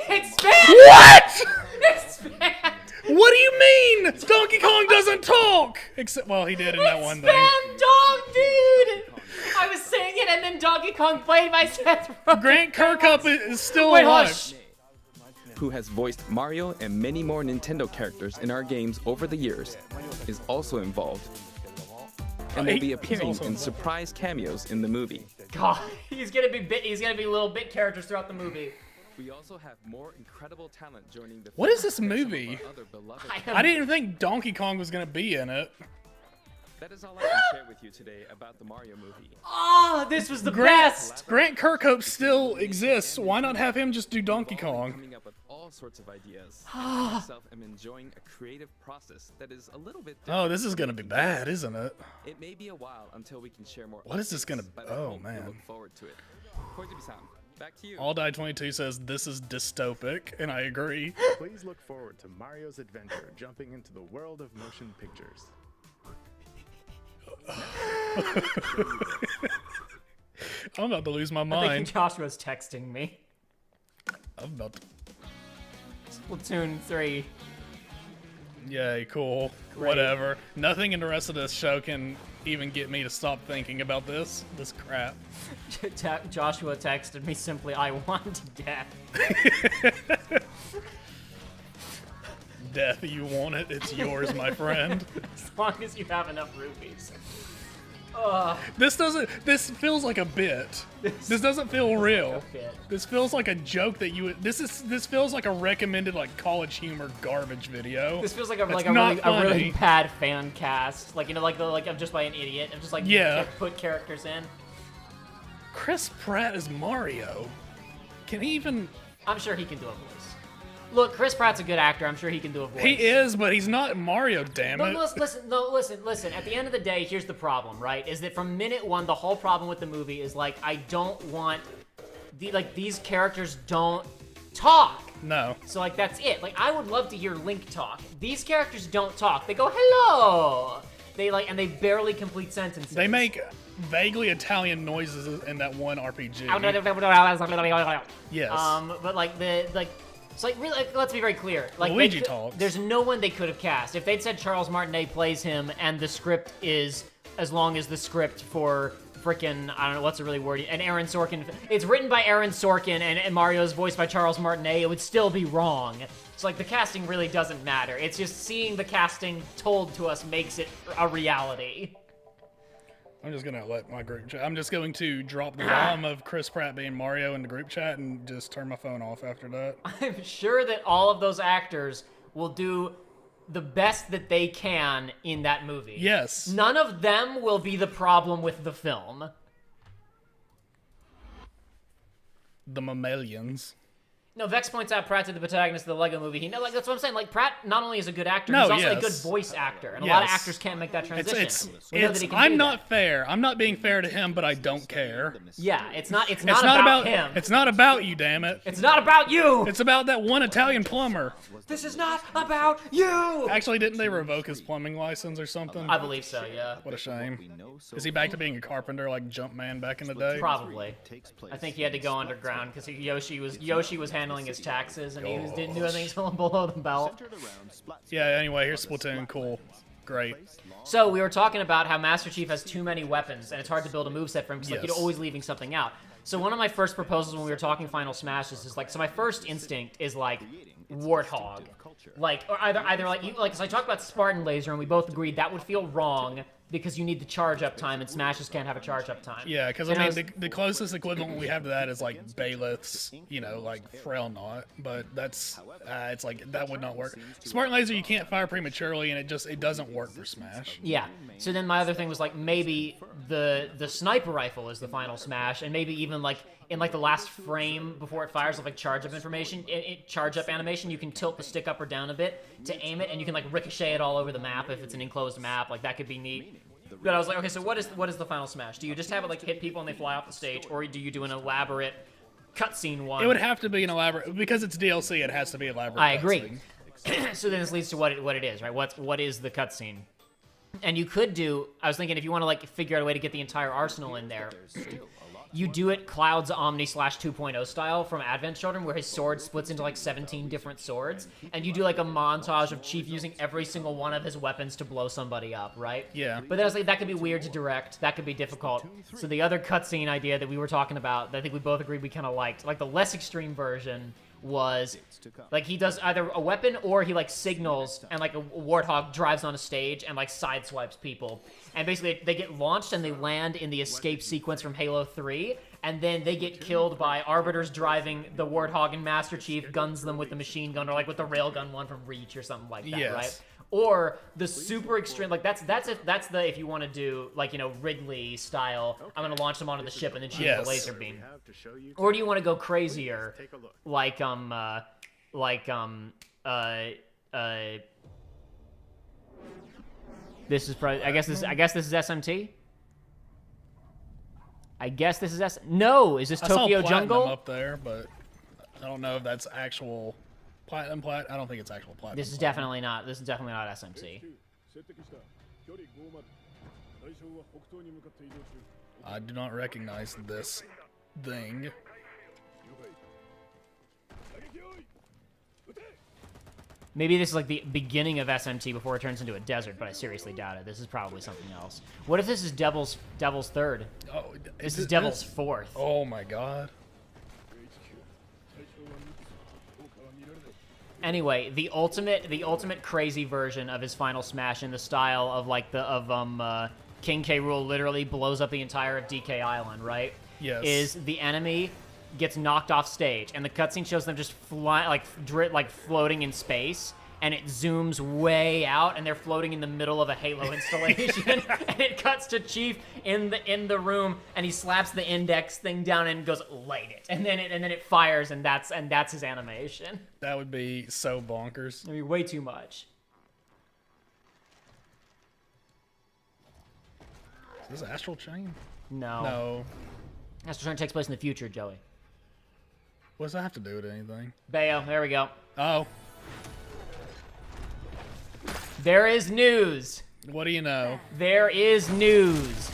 Expand! What? Expand! What do you mean? Donkey Kong doesn't talk! Except, well, he did in that one thing. Expand dog, dude! I was saying it and then Donkey Kong played by Seth Rogen. Grant Kirkhope is still Wait, alive. hush! Who has voiced Mario and many more Nintendo characters in our games over the years, is also involved and will be He's appearing also in involved. surprise cameos in the movie. God, he's gonna be little bit characters throughout the movie. We also have more incredible talent joining the What is this film of some of movie? our other beloved I didn't even think Donkey Kong was gonna be in it. That is all I can share with you today about the Mario movie. Oh, this was the best! Grant Kirkhope still exists. Why not have him just do Donkey Kong? Coming up with all sorts of ideas. I myself am enjoying a creative process that is a little bit different. Oh, this is gonna be bad, isn't it? It may be a while until we can share more. What is this gonna- updates, but I oh, hope you man. Look forward to it. Koizubi-san, back to you. All Die 22 says this is dystopic, and I agree. Please look forward to Mario's adventure jumping into the world of motion pictures. I'm about to lose my I think mind. Joshua's texting me. I'm about to... Splatoon 3. Yay, cool. Whatever. Nothing in the rest of this show can even get me to stop thinking about this crap. Joshua texted me simply, I want death. Death, you want it? It's yours, my friend. As long as you have enough rupees. This feels like a bit. This doesn't feel real. bit. This feels like a joke that you would. This feels like a recommended like college humor garbage video. This feels like That's a not really funny. bad fan cast. Like, you know, like I'm just by an idiot. I'm just like, Yeah. put characters in. Chris Pratt is Mario. Can he even? I'm sure he can do a voice. Look, Chris Pratt's a good actor. I'm sure he can do a voice. He is, but he's not Mario. Damn No, it. listen. At the end of the day, here's the problem, right? Is that from minute 1, the whole problem with the movie is like I don't want these characters don't talk. No. So like that's it. Like I would love to hear Link talk. These characters don't talk. They go hello. they barely complete sentences. They make vaguely Italian noises in that one RPG. Yes. But like it's like really, let's be very clear. Like Luigi talks. There's no one they could have cast if they'd said Charles Martinet plays him, and the script is as long as the script for frickin' I don't know what's a really wordy, and Aaron Sorkin. It's written by Aaron Sorkin, and Mario's voiced by Charles Martinet. It would still be wrong. So like the casting really doesn't matter. It's just seeing the casting told to us makes it a reality. I'm just gonna let my group chat. I'm just going to drop the bomb of Chris Pratt being Mario in the group chat and just turn my phone off after that. I'm sure that all of those actors will do the best that they can in that movie. Yes. None of them will be the problem with the film. The mammalians. No, Vex points out Pratt to the protagonist of the Lego movie. Like that's what I'm saying. Like Pratt not only is a good actor, No, he's also a yes. good voice actor, and a lot of Yes. actors can't make that transition. It's I'm not fair. I'm not being fair to him, but I don't care. Yeah, it's not It's about him. It's not about you, damn it. It's not about you. It's about that one Italian plumber. This is not about you. Actually, didn't they revoke his plumbing license or something? I believe so. Yeah. What a shame. Is he back to being a carpenter like Jumpman back in the day? Probably. I think he had to go underground because Yoshi was handling his taxes, and he didn't do anything below the belt. Yeah. Anyway, here's Splatoon. Cool. Great. So we were talking about how Master Chief has too many weapons, and it's hard to build a moveset for him because like, Yes. you're always leaving something out. So one of my first proposals when we were talking Final Smashes is like, so my first instinct is like Warthog, like or either like you like. So I talked about Spartan Laser, and we both agreed that would feel wrong because you need the charge up time, and Smashes can't have a charge up time. Yeah, because I mean, the closest equivalent we have to that is like Bailiff's, like Frail Knot, but that's it's like that would not work. Spartan Laser you can't fire prematurely, and it doesn't work for Smash. Yeah. So then my other thing was like maybe the sniper rifle is the final smash, and maybe even like in like the last frame before it fires with like charge up information, charge up animation, you can tilt the stick up or down a bit to aim it, and you can like ricochet it all over the map if it's an enclosed map. Like that could be neat. But I was like, okay, so what is the final smash? Do you just have it like hit people and they fly off the stage, or do you do an elaborate cutscene one? It would have to be an elaborate because it's DLC. It has to be elaborate. I agree. So then this leads to what it is, right? What is the cutscene? And you could do. I was thinking if you want to like figure out a way to get the entire arsenal in there, you do it Cloud's Omni / 2.0 style from Advent Children, where his sword splits into like 17 different swords, and you do like a montage of Chief using every single one of his weapons to blow somebody up, right? Yeah. But then I was like, that could be weird to direct. That could be difficult. So the other cutscene idea that we were talking about, that I think we both agreed we kind of liked, like the less extreme version, was like he does either a weapon or he like signals and like a warthog drives on a stage and like sideswipes people, and basically they get launched and they land in the escape sequence from Halo 3, and then they get killed by arbiters driving the warthog, and Master Chief guns them with the machine gun or like with the railgun one from Reach or something like that. Yes. Right? Or the super extreme, like that's the if you want to do like Ridley style, I'm gonna launch them onto the ship and then shoot with a laser beam. Or do you want to go crazier, like this is probably I guess this is SMT. I guess this is No, is this Tokyo I saw Jungle? Platinum up there, but I don't know if that's actual Platinum. I don't think it's actual Platinum. This is definitely not SMC. I do not recognize this thing. Maybe this is like the beginning of SMT before it turns into a desert, but I seriously doubt it. This is probably something else. What if this is Devil's third? Oh, This is Devil's fourth. Oh my god. Anyway, the ultimate crazy version of his final smash in the style of like King K. Rool literally blows up the entire of DK Island, right? Yes. Is the enemy gets knocked off stage, and the cutscene shows them just flying, like floating in space, and it zooms way out, and they're floating in the middle of a Halo installation, and it cuts to Chief in the room, and he slaps the index thing down and goes, "Light it," and then it fires, and that's his animation. That would be so bonkers. I mean, way too much. Is this Astral Chain? No. No. Astral Chain takes place in the future, Joey. What does that have to do with anything? Bayo, there we go. Oh. There is news. What do you know? There is news.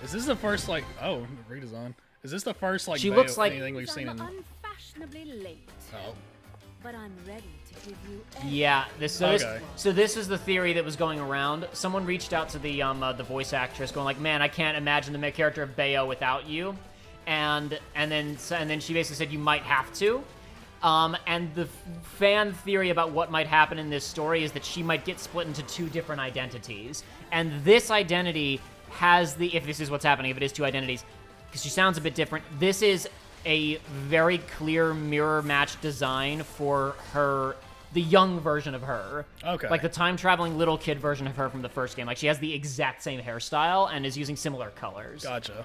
Is this the first, like... Oh, Rita's on. Is this the first, like, She looks like- anything we've seen in... unfashionably late, Oh. but I'm ready to give you Yeah, Okay. so this is the theory that was going around. Someone reached out to the voice actress, going like, "Man, I can't imagine the character of Bayo without you," and then she basically said you might have to. And the fan theory about what might happen in this story is that she might get split into 2 different identities, and this identity has if this is what's happening, if it is 2 identities, because she sounds a bit different. This is a very clear mirror match design for her, the young version of her. Okay. Like the time-traveling little kid version of her from the first game. Like, she has the exact same hairstyle and is using similar colors. Gotcha.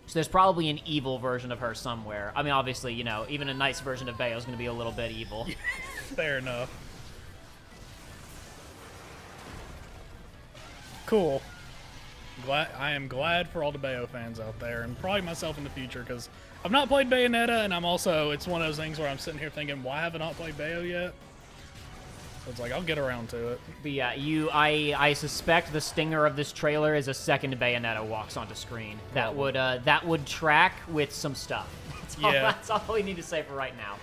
So there's probably an evil version of her somewhere. I mean, obviously, you know, even a nice version of Bayo is going to be a little bit evil. Fair enough. Cool. I am glad for all the Bayo fans out there, and probably myself in the future, because I've not played Bayonetta, and it's one of those things where I'm sitting here thinking, why have I not played Bayo yet? So it's like, I'll get around to it. But yeah, I suspect the stinger of this trailer is a second Bayonetta walks onto screen. That would track with some stuff. That's all we need to say for right now.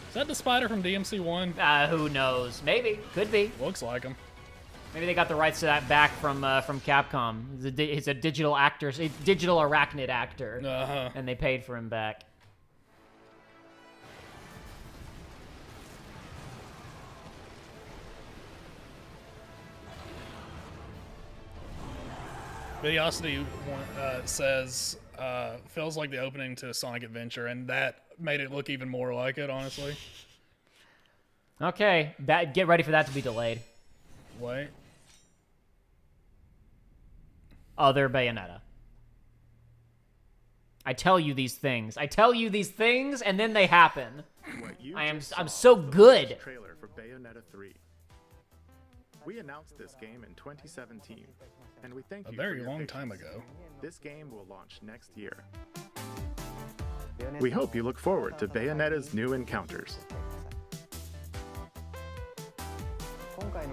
Is that the spider from DMC1? Who knows? Maybe. Could be. Looks like him. Maybe they got the rights to that back from Capcom. He's a digital actor, a digital arachnid actor, and they paid for him back. Videosity says, feels like the opening to Sonic Adventure, and that made it look even more like it, honestly. Okay, get ready for that to be delayed. Wait. Other Bayonetta. I tell you these things. And then they happen. I'm so good. Trailer for Bayonetta 3. We announced this game in 2017, and we thank you A very for your long patience. time ago. This game will launch next year. We hope you look forward to Bayonetta's new encounters.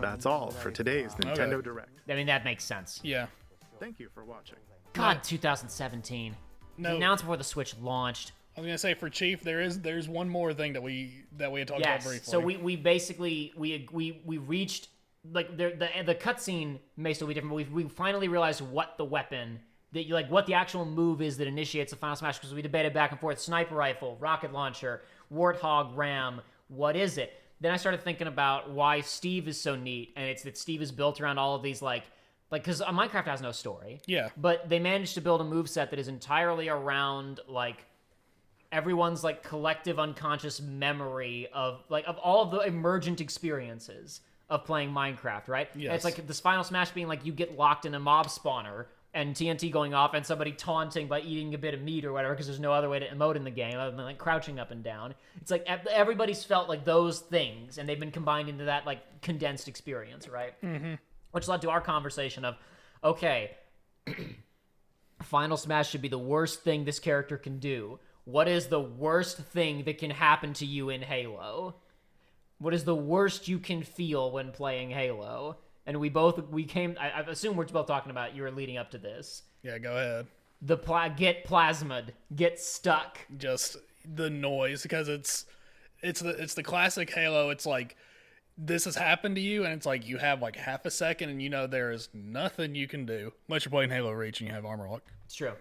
That's all for today's Nintendo Direct. I mean, that makes sense. Yeah. Thank you for watching. God, 2017. No. Announced before the Switch launched. I was gonna say for Chief, there's one more thing that we had talked about briefly. So we basically we reached, like, the cutscene may still be different, but we finally realized what the weapon what the actual move is that initiates the Final Smash, because we debated back and forth: sniper rifle, rocket launcher, warthog, ram. What is it? Then I started thinking about why Steve is so neat, and it's that Steve is built around all of these because Minecraft has no story. Yeah. But they managed to build a moveset that is entirely around everyone's collective unconscious memory of all of the emergent experiences of playing Minecraft, right? Yes. And it's like this Final Smash being you get locked in a mob spawner and TNT going off and somebody taunting by eating a bit of meat or whatever, because there's no other way to emote in the game other than crouching up and down. It's everybody's felt those things, and they've been combined into that condensed experience, right? Mm-hmm. Which led to our conversation of, okay, Final Smash should be the worst thing this character can do. What is the worst thing that can happen to you in Halo? What is the worst you can feel when playing Halo? And we came, I assume we're both talking about, you were leading up to this. Yeah, go ahead. Get plasmid, get stuck. Just the noise, because it's the classic Halo. It's this has happened to you, and it's you have half a second, and there is nothing you can do unless you're playing Halo Reach and you have armor lock. It's true.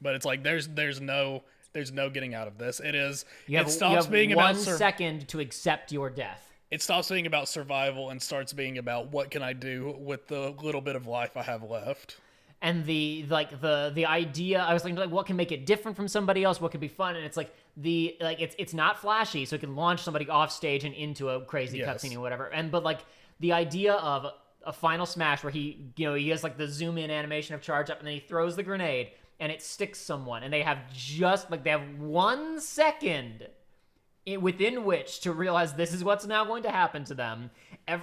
But it's there's no getting out of this. You have being 1 about second to accept your death. It stops being about survival and starts being about what can I do with the little bit of life I have left. And the idea, I was thinking what can make it different from somebody else, what could be fun, and it's it's not flashy, so it can launch somebody off stage and into a crazy cutscene or whatever. but the idea of a Final Smash where he has the zoom in animation of charge up, and then he throws the grenade and it sticks someone, and they have they have 1 second within which to realize this is what's now going to happen to them,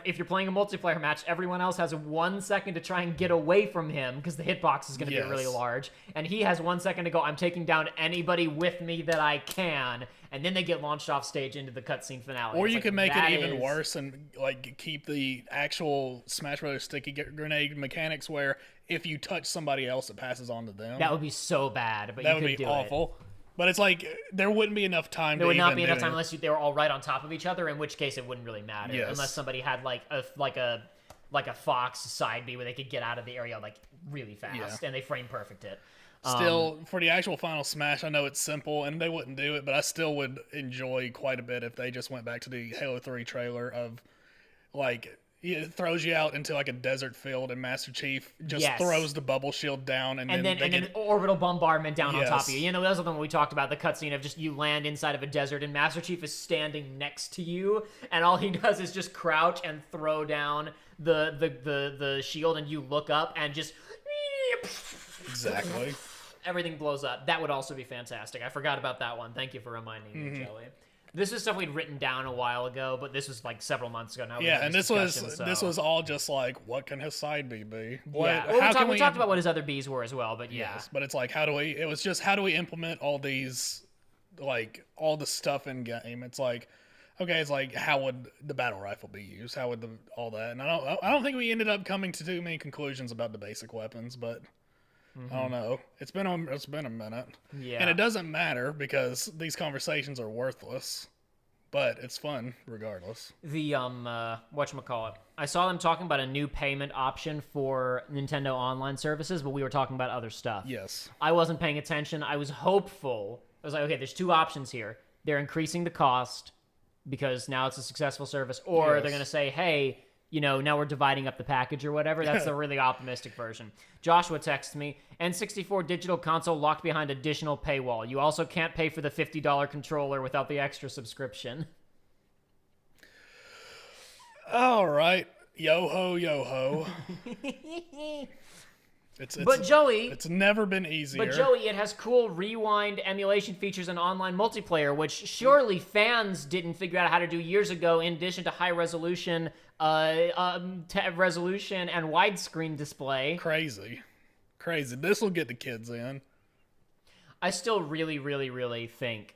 if you're playing a multiplayer match, everyone else has 1 second to try and get away from him because the hitbox is going to be really large. And he has 1 second to go, I'm taking down anybody with me that I can. And then they get launched off stage into the cutscene finale. Or you could make it even worse and like keep the actual Smash Bros. Sticky grenade mechanics where if you touch somebody else, it passes on to them. That would be so bad, but that you would could be awful. But it's like there wouldn't be enough time. There would not be enough time unless they were all right on top of each other. In which case, it wouldn't really matter unless somebody had like a Fox side B where they could get out of the area like really fast and they frame perfect it. Still, for the actual final Smash, I know it's simple and they wouldn't do it, but I still would enjoy quite a bit if they just went back to the Halo 3 trailer of like. It throws you out into like a desert field, and Master Chief just throws the bubble shield down, and then orbital bombardment down on top of you. You know, that was the one we talked about, the cutscene of just you land inside of a desert, and Master Chief is standing next to you, and all he does is just crouch and throw down the shield, and you look up and just exactly everything blows up. That would also be fantastic. I forgot about that one. Thank you for reminding me, Joey. This is stuff we'd written down a while ago, but this was like several months ago now. And this was all just like, what can his side B be? We talked about what his other Bs were as well, but Yes, but it's like, how do we implement all these, like, all the stuff in game? It's like, okay, it's like, how would the battle rifle be used? How would all that? And I don't think we ended up coming to too many conclusions about the basic weapons, but I don't know. It's been a minute. Yeah. And it doesn't matter because these conversations are worthless. But it's fun regardless. The whatchamacallit. I saw them talking about a new payment option for Nintendo Online services, but we were talking about other stuff. Yes. I wasn't paying attention. I was hopeful. I was like, okay, there's two options here. They're increasing the cost because now it's a successful service, or they're going to say, hey, you know, now we're dividing up the package or whatever. That's the really optimistic version. Joshua texts me, N64 digital console locked behind additional paywall. You also can't pay for the $50 controller without the extra subscription. All right. Yo-ho, yo-ho. Joey... It's never been easier. But Joey, it has cool rewind emulation features and online multiplayer, which surely fans didn't figure out how to do years ago, in addition to high resolution resolution and widescreen display. Crazy. This will get the kids in. I still really, really, really think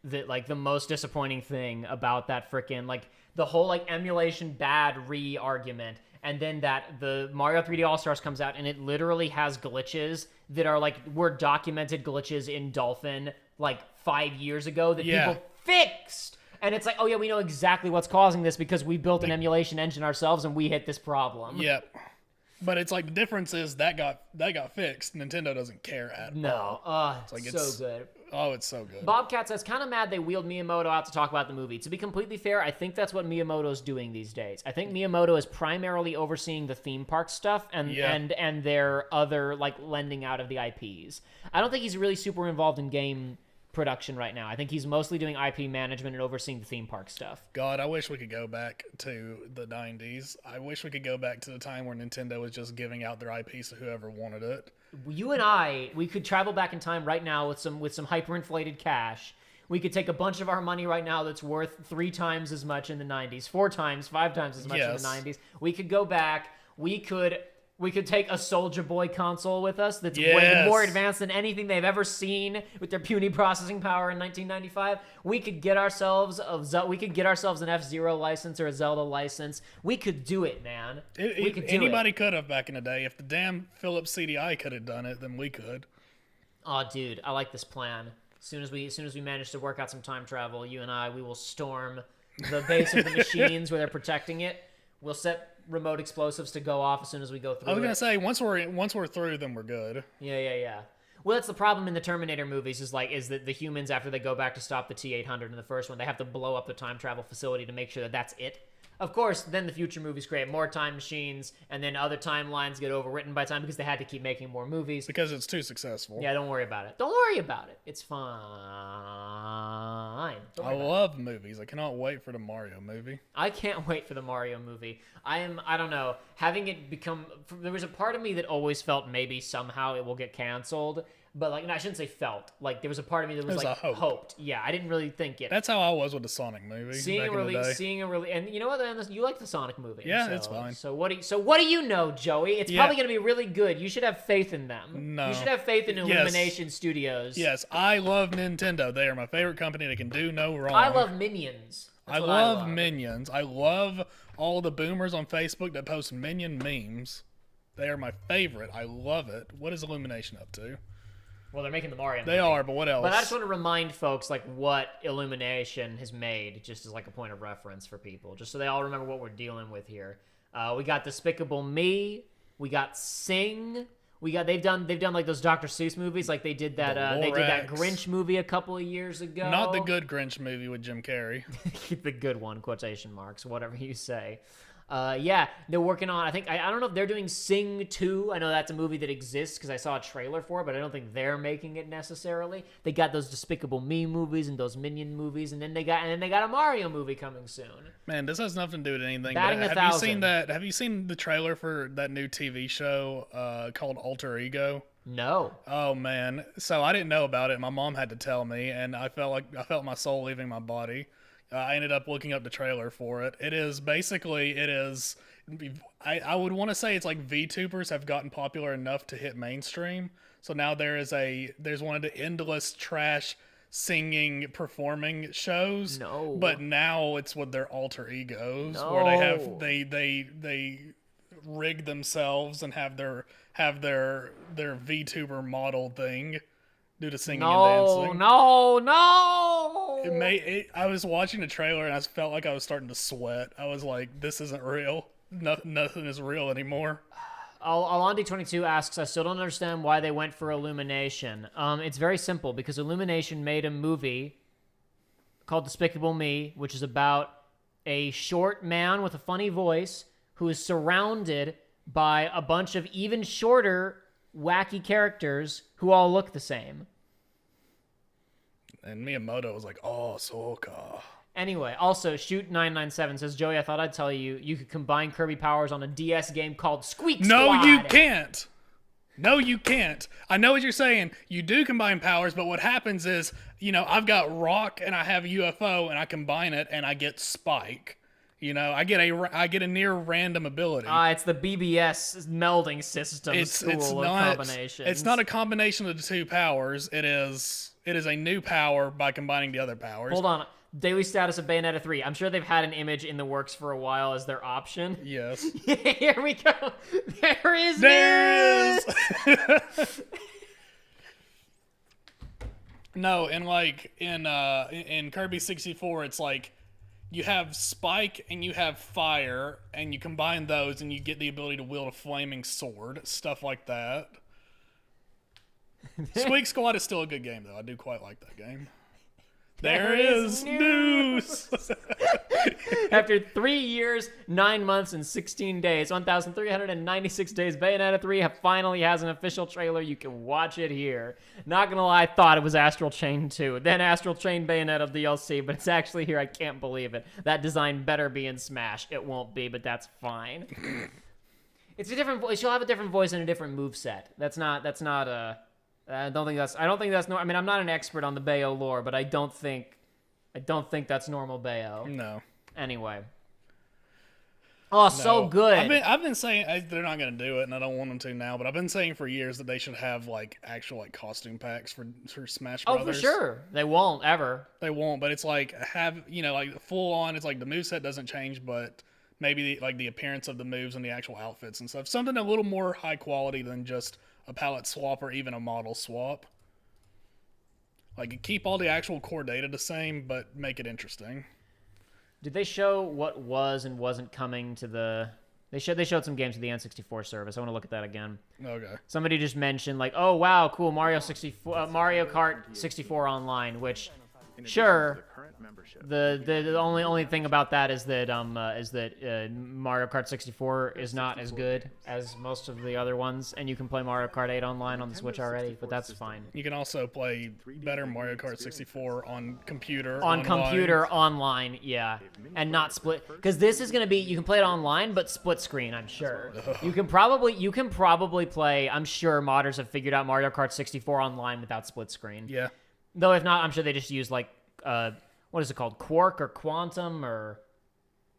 that, like, the most disappointing thing about that frickin', like, the whole, like, emulation bad argument, and then that the Mario 3D All-Stars comes out, and it literally has glitches that are, like, were documented glitches in Dolphin, like, 5 years ago that people fixed. And it's like, oh yeah, we know exactly what's causing this because we built an emulation engine ourselves and we hit this problem. Yep. But it's like the difference is that got fixed. Nintendo doesn't care at all. It's so good. Oh, it's so good. Bobcat says, kind of mad they wheeled Miyamoto out to talk about the movie. To be completely fair, I think that's what Miyamoto's doing these days. I think Miyamoto is primarily overseeing the theme park stuff and their other, like, lending out of the IPs. I don't think he's really super involved in game production right now. I think he's mostly doing IP management and overseeing the theme park stuff. God, I wish we could go back to the 90s. I wish we could go back to the time where Nintendo was just giving out their IPs to whoever wanted it. You and we could travel back in time right now with some hyperinflated cash. We could take a bunch of our money right now that's worth 3 times as much in the 90s, 4 times, 5 times as much in the 90s. We could go back. We could take a Soulja Boy console with us that's way more advanced than anything they've ever seen with their puny processing power in 1995. We could get ourselves an F-Zero license or a Zelda license. We could do it, man. Anybody could have back in the day. If the damn Philips CDI could have done it, then we could. Oh, dude, I like this plan. As soon as we manage to work out some time travel, you and we will storm the base of the machines where they're protecting it. We'll set remote explosives to go off as soon as we go through. I was gonna say once we're through, then we're good. Yeah. Well, that's the problem in the Terminator movies is that the humans, after they go back to stop the T-800 in the first one, they have to blow up the time travel facility to make sure that that's it. Of course, then the future movies create more time machines, and then other timelines get overwritten by time because they had to keep making more movies. Because it's too successful. Yeah, don't worry about it. It's fine. I love movies. I cannot wait for the Mario movie. I can't wait for the Mario movie. I don't know, having it become... There was a part of me that always felt maybe somehow it will get canceled. But like, no, I shouldn't say felt. Like there was a part of me that was There's like a hope. hoped. Yeah, I didn't really think it. That's how I was with the Sonic movie. Seeing back a in the really, day. seeing a really, and you know what? You like the Sonic movie. Yeah, so, it's fine. So what do you know, Joey? It's probably gonna be really good. You should have faith in them. No. You should have faith in Illumination Studios. Yes, I love Nintendo. They are my favorite company that can do no wrong. I love Minions. I love Minions. I love all the boomers on Facebook that post Minion memes. They are my favorite. I love it. What is Illumination up to? Well, they're making the Mario They movie. are, but what else? But I just want to remind folks like what Illumination has made, just as like a point of reference for people, just so they all remember what we're dealing with here. We got Despicable Me, we got Sing, they've done like those Dr. Seuss movies, like they did that Grinch movie a couple of years ago. Not the good Grinch movie with Jim Carrey. The good one, quotation marks, whatever you say. Yeah, they're working on, I don't know if they're doing Sing 2. I know that's a movie that exists because I saw a trailer for it, but I don't think they're making it necessarily. They got those Despicable Me movies and those Minion movies, and then they got a Mario movie coming soon. Man, this has nothing to do with anything. Batting but 1,000. Have you seen the trailer for that new TV show called Alter Ego? No. Oh man, so I didn't know about it. My mom had to tell me, and I felt my soul leaving my body. I ended up looking up the trailer for it. It is I would want to say it's like VTubers have gotten popular enough to hit mainstream. So now there's one of the endless trash singing performing shows. No. But now it's with their alter egos No. where they rig themselves and have their VTuber model thing. Do the singing and dancing. No. I was watching the trailer and I felt like I was starting to sweat. I was like, this isn't real. Nothing is real anymore. Alandi22 asks, I still don't understand why they went for Illumination. It's very simple, because Illumination made a movie called Despicable Me, which is about a short man with a funny voice who is surrounded by a bunch of even shorter, wacky characters who all look the same. And Miyamoto was like, oh, Soka. Anyway, also, Shoot997 says, Joey, I thought I'd tell you, you could combine Kirby powers on a DS game called Squeak Squad. No, you can't. No, you can't. I know what you're saying. You do combine powers, but what happens is, I've got Rock and I have UFO, and I combine it, and I get Spike. I get a near random ability. It's the BBS melding system of combinations. It's not a combination of the two powers. It is a new power by combining the other powers. Hold on. Daily status of Bayonetta 3. I'm sure they've had an image in the works for a while as their option. Yes. Here we go. There is No, and like in Kirby 64, it's like you have Spike and you have Fire, and you combine those and you get the ability to wield a flaming sword, stuff like that. Squeak Squad is still a good game, though. I do quite like that game. There is news! After 3 years, 9 months, and 16 days, 1,396 days, Bayonetta 3 finally has an official trailer. You can watch it here. Not gonna lie, I thought it was Astral Chain 2, then Astral Chain Bayonetta DLC, but it's actually here. I can't believe it. That design better be in Smash. It won't be, but that's fine. It's a different voice. She'll have a different voice and a different moveset. That's not I don't think that's normal. I mean, I'm not an expert on the Bayo lore, but I don't think that's normal Bayo. No. Anyway. Oh, so good. I've been saying they're not going to do it, and I don't want them to now, but I've been saying for years that they should have like actual costume packs for Smash Brothers. Oh, for sure. They won't ever. They won't, but it's like full on. It's like the moveset doesn't change, but maybe the appearance of the moves and the actual outfits and stuff. Something a little more high quality than just a palette swap or even a model swap. Like, keep all the actual core data the same, but make it interesting. Did they show what was and wasn't coming to the... They showed some games to the N64 service. I want to look at that again. Okay. Somebody just mentioned, like, oh, wow, cool, Mario Kart 64 Online, which In addition to Sure. the current membership, The only thing about that is that Mario Kart 64 is not as good as most of the other ones, and you can play Mario Kart 8 online on the Switch already, but that's fine. You can also play better Mario Kart 64 on computer. On online. computer online, yeah, and not split, because this is gonna be, you can play it online, but split screen. I'm sure you can probably play. I'm sure modders have figured out Mario Kart 64 online without split screen. Yeah. Though if not, I'm sure they just use like what is it called, Quark or Quantum or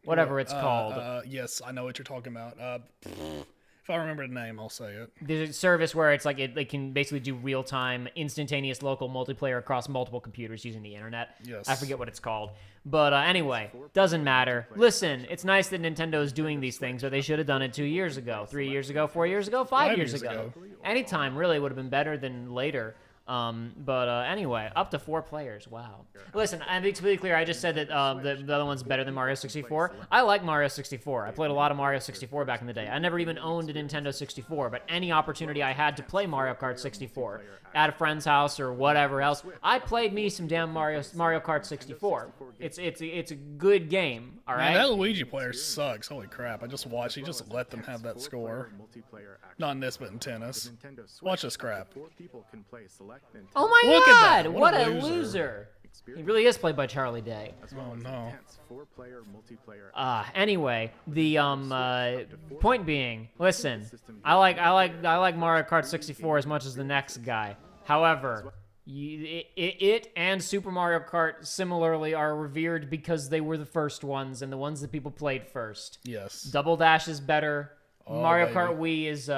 whatever it's called. Yes, I know what you're talking about. If I remember the name, I'll say it. There's a service where it's like they can basically do real-time, instantaneous local multiplayer across multiple computers using the internet. Yes. I forget what it's called. But anyway, doesn't matter. Listen, it's nice that Nintendo is doing these things, but they should have done it 2 years ago, 3 years ago, 4 years ago, 5 years ago. Anytime really would have been better than later. Anyway, up to 4 players. Wow. Listen, and to be clear, I just said that the other one's better than Mario 64. I like Mario 64. I played a lot of Mario 64 back in the day. I never even owned a Nintendo 64, but any opportunity I had to play Mario Kart 64 at a friend's house or whatever else, I played me some damn Mario Kart 64. It's a good game. All right. Man, that Luigi player sucks. Holy crap! I just watched. He just let them have that score. Not in this, but in tennis. Watch this crap. Oh my Look at God! that. What a loser. loser! He really is played by Charlie Day. Oh no. Anyway, the point being, listen, I like Mario Kart 64 as much as the next guy. However, it and Super Mario Kart similarly are revered because they were the first ones and the ones that people played first. Yes. Double Dash is better. Mario Kart Wii is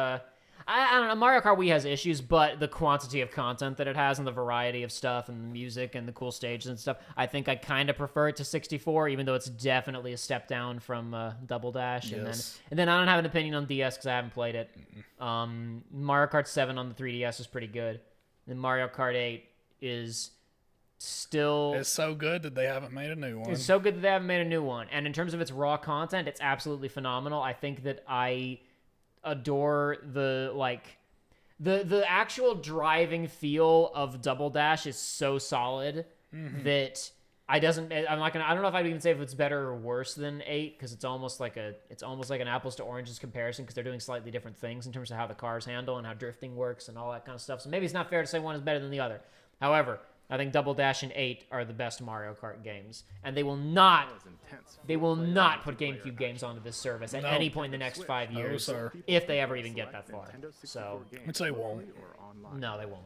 I don't know. Mario Kart Wii has issues, but the quantity of content that it has and the variety of stuff and the music and the cool stages and stuff, I think I kind of prefer it to 64, even though it's definitely a step down from Double Dash. Yes. And then I don't have an opinion on DS because I haven't played it. Mario Kart 7 on the 3DS is pretty good. And Mario Kart 8 is still... It's so good that they haven't made a new one. It's so good that they haven't made a new one. And in terms of its raw content, it's absolutely phenomenal. I think that I adore the actual driving feel of Double Dash is so solid that I don't know if I'd even say if it's better or worse than 8, because it's almost like an apples to oranges comparison, because they're doing slightly different things in terms of how the cars handle and how drifting works and all that kind of stuff. So maybe it's not fair to say one is better than the other. However, I think Double Dash and 8 are the best Mario Kart games, and they will not put GameCube games onto this service at any point in the next 5 years, sir. if they ever even get that far. So, Which they won't. no, they won't.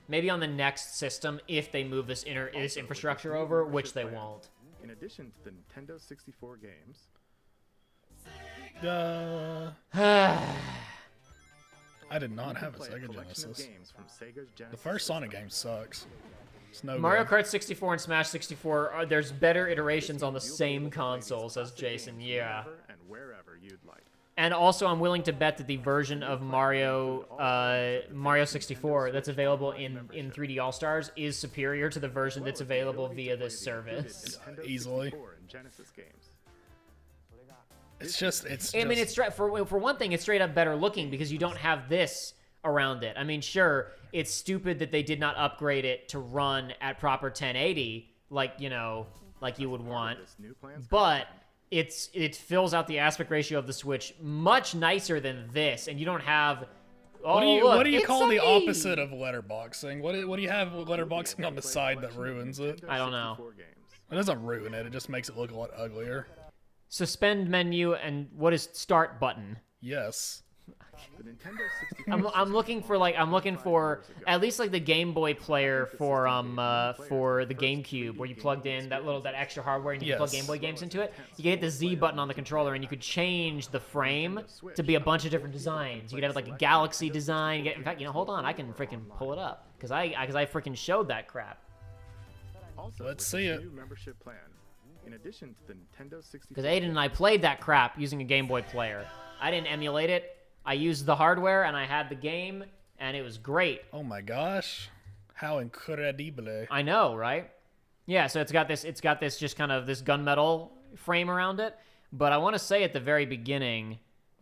Maybe on the next system, if they move this infrastructure over, which they won't. In addition to the Nintendo 64 games, I did not have a Sega Genesis. The first Sonic game sucks. It's no Mario good. Kart 64 and Smash 64, there's better iterations on the same console, says Jason. Yeah. and wherever you'd like. And also, I'm willing to bet that the version of Mario 64 that's available in 3D All-Stars is superior to the version that's available via this service. Easily. For one thing, it's straight up better looking because you don't have this around it. I mean, sure, it's stupid that they did not upgrade it to run at proper 1080, like you would want, but it fills out the aspect ratio of the Switch much nicer than this, and you don't have. What do you call the opposite of letterboxing? What do you have letterboxing on the side that ruins it? I don't know. It doesn't ruin it. It just makes it look a lot uglier. Suspend menu and what is start button? Yes. I'm looking for at least like the Game Boy player for the GameCube, where you plugged in that extra hardware and you could plug Game Boy games into it. You could hit the Z button on the controller and you could change the frame to be a bunch of different designs. You could have like a galaxy design. In fact, hold on, I can freaking pull it up because I freaking showed that crap. Let's see it. In addition to the Nintendo 64, Because Aiden and I played that crap using a Game Boy player. I didn't emulate it. I used the hardware and I had the game, and it was great. Oh my gosh, how incredible! I know, right? Yeah, so it's got this just kind of this gunmetal frame around it. But I want to say at the very beginning,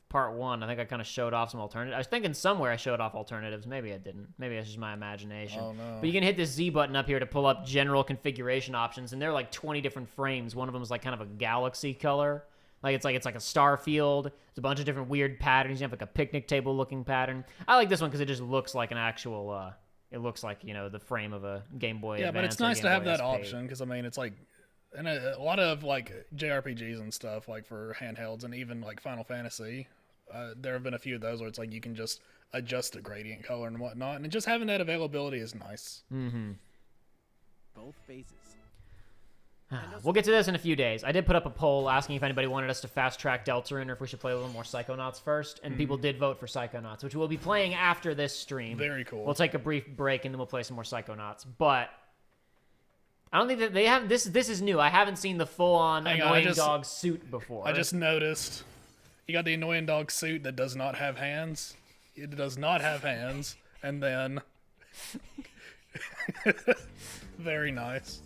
part 1. I think I kind of showed off some alternatives. I was thinking somewhere I showed off alternatives. Maybe I didn't. Maybe it's just my imagination. Oh, no. But you can hit this Z button up here to pull up general configuration options, and there are like 20 different frames. One of them is like kind of a galaxy color. It's like a star field. There's a bunch of different weird patterns. You have like a picnic table looking pattern. I like this one because it just looks like an actual. It looks like the frame of a Game Boy. Yeah, Advance but it's or nice Game to have Boy that SP. option because I mean it's like, and a lot of like JRPGs and stuff like for handhelds and even like Final Fantasy, there have been a few of those where it's like you can just adjust the gradient color and whatnot, and just having that availability is nice. Mm-hmm. Both phases. We'll get to this in a few days. I did put up a poll asking if anybody wanted us to fast-track Deltarune or if we should play a little more Psychonauts first, and people did vote for Psychonauts, which we'll be playing after this stream. Very cool. We'll take a brief break, and then we'll play some more Psychonauts. But I don't think that they have... This is new. I haven't seen the full-on annoying dog suit before. I just noticed you got the annoying dog suit that does not have hands. It does not have hands, and then... Very nice.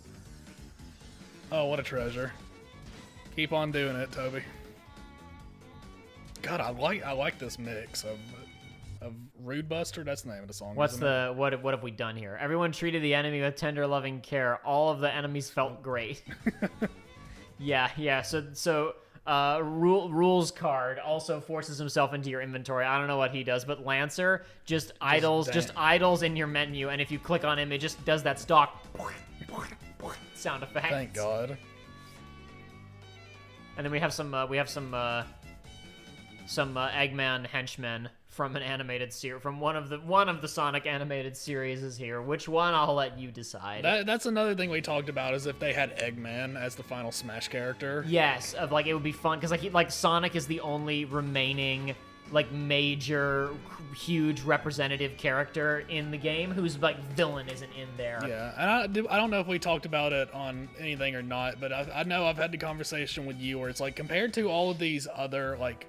Oh, what a treasure. Keep on doing it, Toby. God, I like this mix of Rude Buster. That's the name of the song. What isn't have we done here? Everyone treated the enemy with tender, loving care. All of the enemies felt great. Yeah. So Rules card also forces himself into your inventory. I don't know what he does, but Lancer just idles in your menu, and if you click on him, it just does that stock sound effect. Thank God. And then we have some Eggman henchmen from an animated series, from one of the Sonic animated series is here. Which one? I'll let you decide. That's another thing we talked about is if they had Eggman as the final Smash character. Yes, of like it would be fun because like Sonic is the only remaining like major huge representative character in the game whose like villain isn't in there. Yeah, and I don't know if we talked about it on anything or not, but I know I've had the conversation with you where it's like compared to all of these other like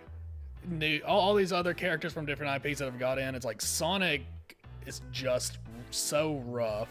all these other characters from different IPs that have got in, it's like Sonic is just so rough.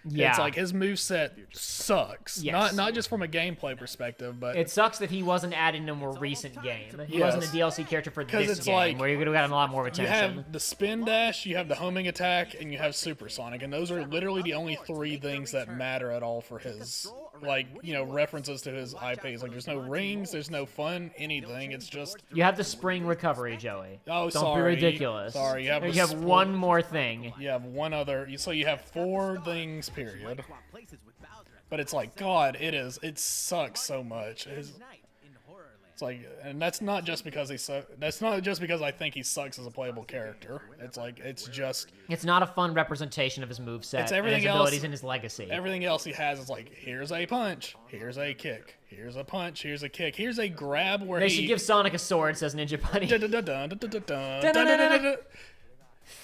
Yeah. It's like his moveset sucks. Yes. Not just from a gameplay perspective, but it sucks that he wasn't added in a more recent game. He wasn't a DLC character for this it's game, like, where you're going to get a lot more attention. you have the spin dash, you have the homing attack, and you have Super Sonic, and those are literally the only three things that matter at all for his, like, references to his IPs. Like, there's no rings, there's no fun, anything. It's just... You have the spring recovery, Joey. Oh, Don't be ridiculous. Sorry, you have one more thing. You have one other... So you have four things, period. But it's like, God, it sucks so much. It's like, and that's not just because that's not just because I think he sucks as a playable character. It's like, it's not a fun representation of his moveset, it's everything his else, abilities, and his legacy. Everything else he has is like, here's a punch, here's a kick, here's a punch, here's a kick, here's a grab where they should give Sonic a sword, says Ninja Buddy.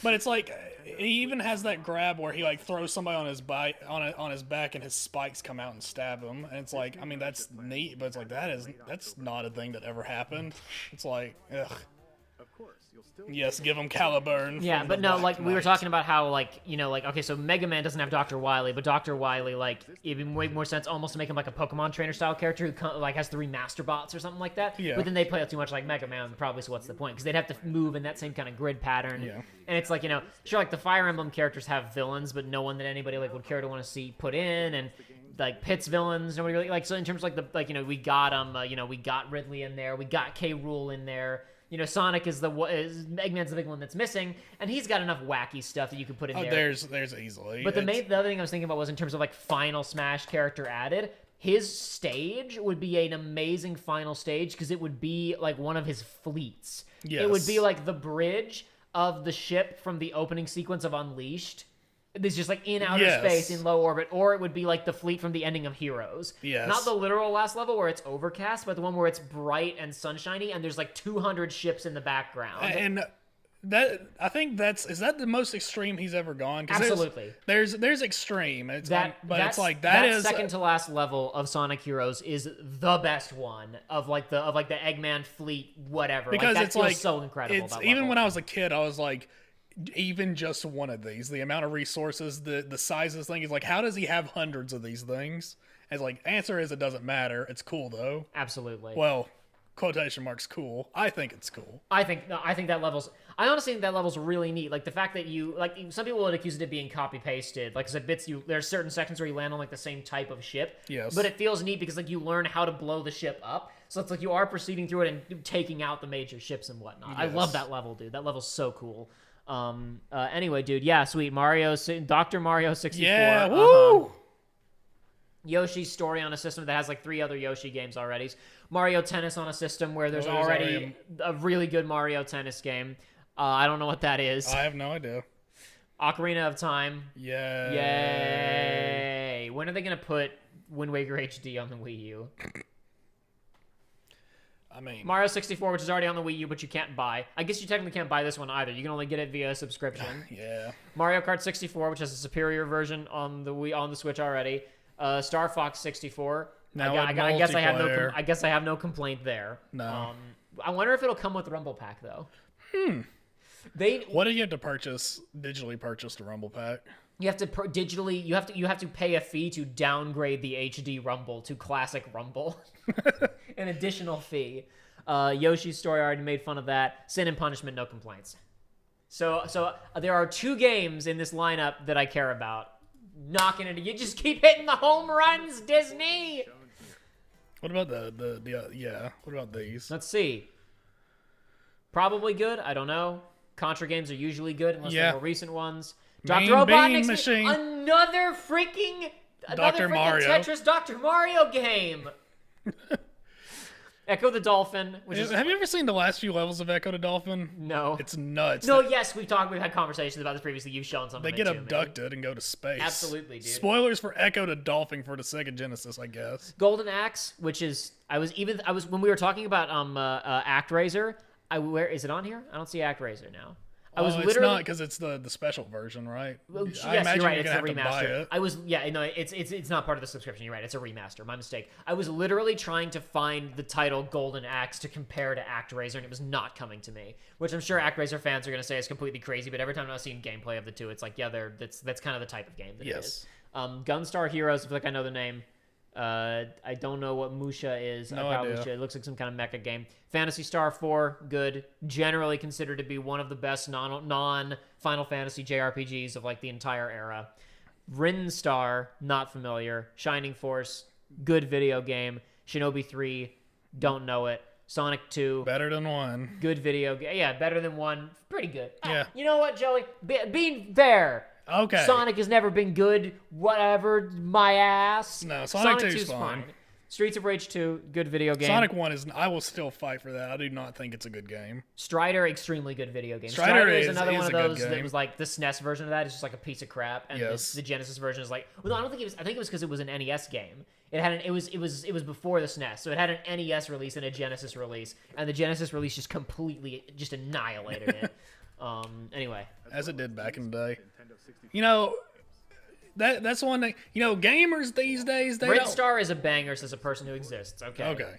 But it's like, he even has that grab where he like throws somebody on his back and his spikes come out and stab him, and it's like, I mean, that's neat, but it's like that's not a thing that ever happened. It's like, ugh. Of course, you'll still Yes, give him Caliburn. Yeah, from but the no, Black like we were Knight. talking about how okay, so Mega Man doesn't have Dr. Wily, but Dr. Wily it'd make more sense almost to make him like a Pokemon trainer style character who like has 3 Master Bots or something like that. Yeah. But then they play it too much like Mega Man, probably. So what's the point? Because they'd have to move in that same kind of grid pattern. Yeah. And it's like sure, like the Fire Emblem characters have villains, but no one that anybody like would care to want to see put in, and like Pit's villains, nobody really like. So in terms of like we got we got Ridley in there, we got K. Rool in there. Sonic is Eggman's the big one that's missing, and he's got enough wacky stuff that you could put in there. There's easily. But the other thing I was thinking about was in terms of like final Smash character added, his stage would be an amazing final stage because it would be like one of his fleets. Yes. It would be like the bridge of the ship from the opening sequence of Unleashed. It's just like in outer space in low orbit, or it would be like the fleet from the ending of Heroes. Yes. Not the literal last level where it's overcast, but the one where it's bright and sunshiny and there's like 200 ships in the background. And that I think is that the most extreme he's ever gone? 'Cause Absolutely. There's extreme. It's that is second to last level of Sonic Heroes is the best one of like the Eggman fleet whatever. Because that it's feels like so incredible. It's that even level. when I was a kid, I was like, even just one of these, the amount of resources, the size of this thing is like, how does he have hundreds of these things? And it's like, answer is it doesn't matter. It's cool though. Absolutely. Well, quotation marks cool. I think it's cool. I honestly think that level's really neat. Like the fact that you, like, some people would accuse it of being copy pasted. Like, 'cause it bits you. There's certain sections where you land on like the same type of ship. Yes. But it feels neat because like you learn how to blow the ship up. So it's like you are proceeding through it and taking out the major ships and whatnot. I love that level, dude. That level's so cool. Anyway, dude, yeah, sweet. Dr. Mario 64. Yeah, woo! Yoshi's Story on a system that has like 3 other Yoshi games already. Mario Tennis on a system where there's already a really good Mario Tennis game. I don't know what that is. I have no idea. Ocarina of Time. Yay. Yay. When are they going to put Wind Waker HD on the Wii U? I mean, Mario 64, which is already on the Wii U, but you can't buy. I guess you technically can't buy this one either. You can only get it via subscription. Yeah. Mario Kart 64, which has a superior version on the Switch already. Star Fox 64. Now I guess I have no complaint there. No. I wonder if it'll come with Rumble Pack though. What do you have to digitally purchase the Rumble Pack? You have to digitally. You have to pay a fee to downgrade the HD Rumble to Classic Rumble. An additional fee. Yoshi's Story already made fun of that. Sin and Punishment, no complaints. So there are 2 games in this lineup that I care about. Knocking it. You just keep hitting the home runs, Disney. What about what about these? Let's see. Probably good. I don't know. Contra games are usually good unless they're more recent ones. Dr. Robotnik's Machine. Another freaking Mario. Tetris Dr. Mario game. Echo the Dolphin, which is... Have you ever seen the last few levels of Echo the Dolphin? No. It's nuts. No, yes, we've had conversations about this previously. You've shown something. They get abducted and go to space. Absolutely, dude. Spoilers for Echo the Dolphin for the Sega Genesis, I guess. Golden Axe, which is... I was when we were talking about ActRaiser, is it on here? I don't see ActRaiser now. It's not because it's the special version, right? Well, I yes, imagine you're right. you're It's a gonna have to buy remaster. it. It's not part of the subscription. You're right. It's a remaster. My mistake. I was literally trying to find the title Golden Axe to compare to ActRaiser, and it was not coming to me. Which I'm sure ActRaiser fans are going to say is completely crazy. But every time I've seen gameplay of the two, it's like, yeah, that's kind of the type of game that it is. Gunstar Heroes. I feel like I know the name. I don't know what Musha is. No I probably idea. should. It looks like some kind of mecha game. Phantasy Star 4, good. Generally considered to be one of the best non-Final Fantasy JRPGs of like the entire era. Rin Star, not familiar. Shining Force, good video game. Shinobi 3, don't know it. Sonic 2, Better than 1. good video game. Yeah, better than 1. Pretty good. Yeah. You know what, Joey? Being fair. Okay. Sonic has never been good. Whatever, my ass. No, Sonic 2's 2's fine. Streets of Rage 2, good video game. Sonic 1 is... I will still fight for that. I do not think it's a good game. Strider, extremely good video game. Strider is is another one a of good those that game. was like the SNES version of that is just like a piece of crap, and Yes. the Genesis version is like. Well, no, I don't think it was. I think it was because it was an NES game. It was before the SNES, so it had an NES release and a Genesis release, and the Genesis release just completely just annihilated it. Anyway, As it did back in the day. You know... That's one thing. You know, gamers these days, they Red don't... Star is a banger as a person who exists. Okay.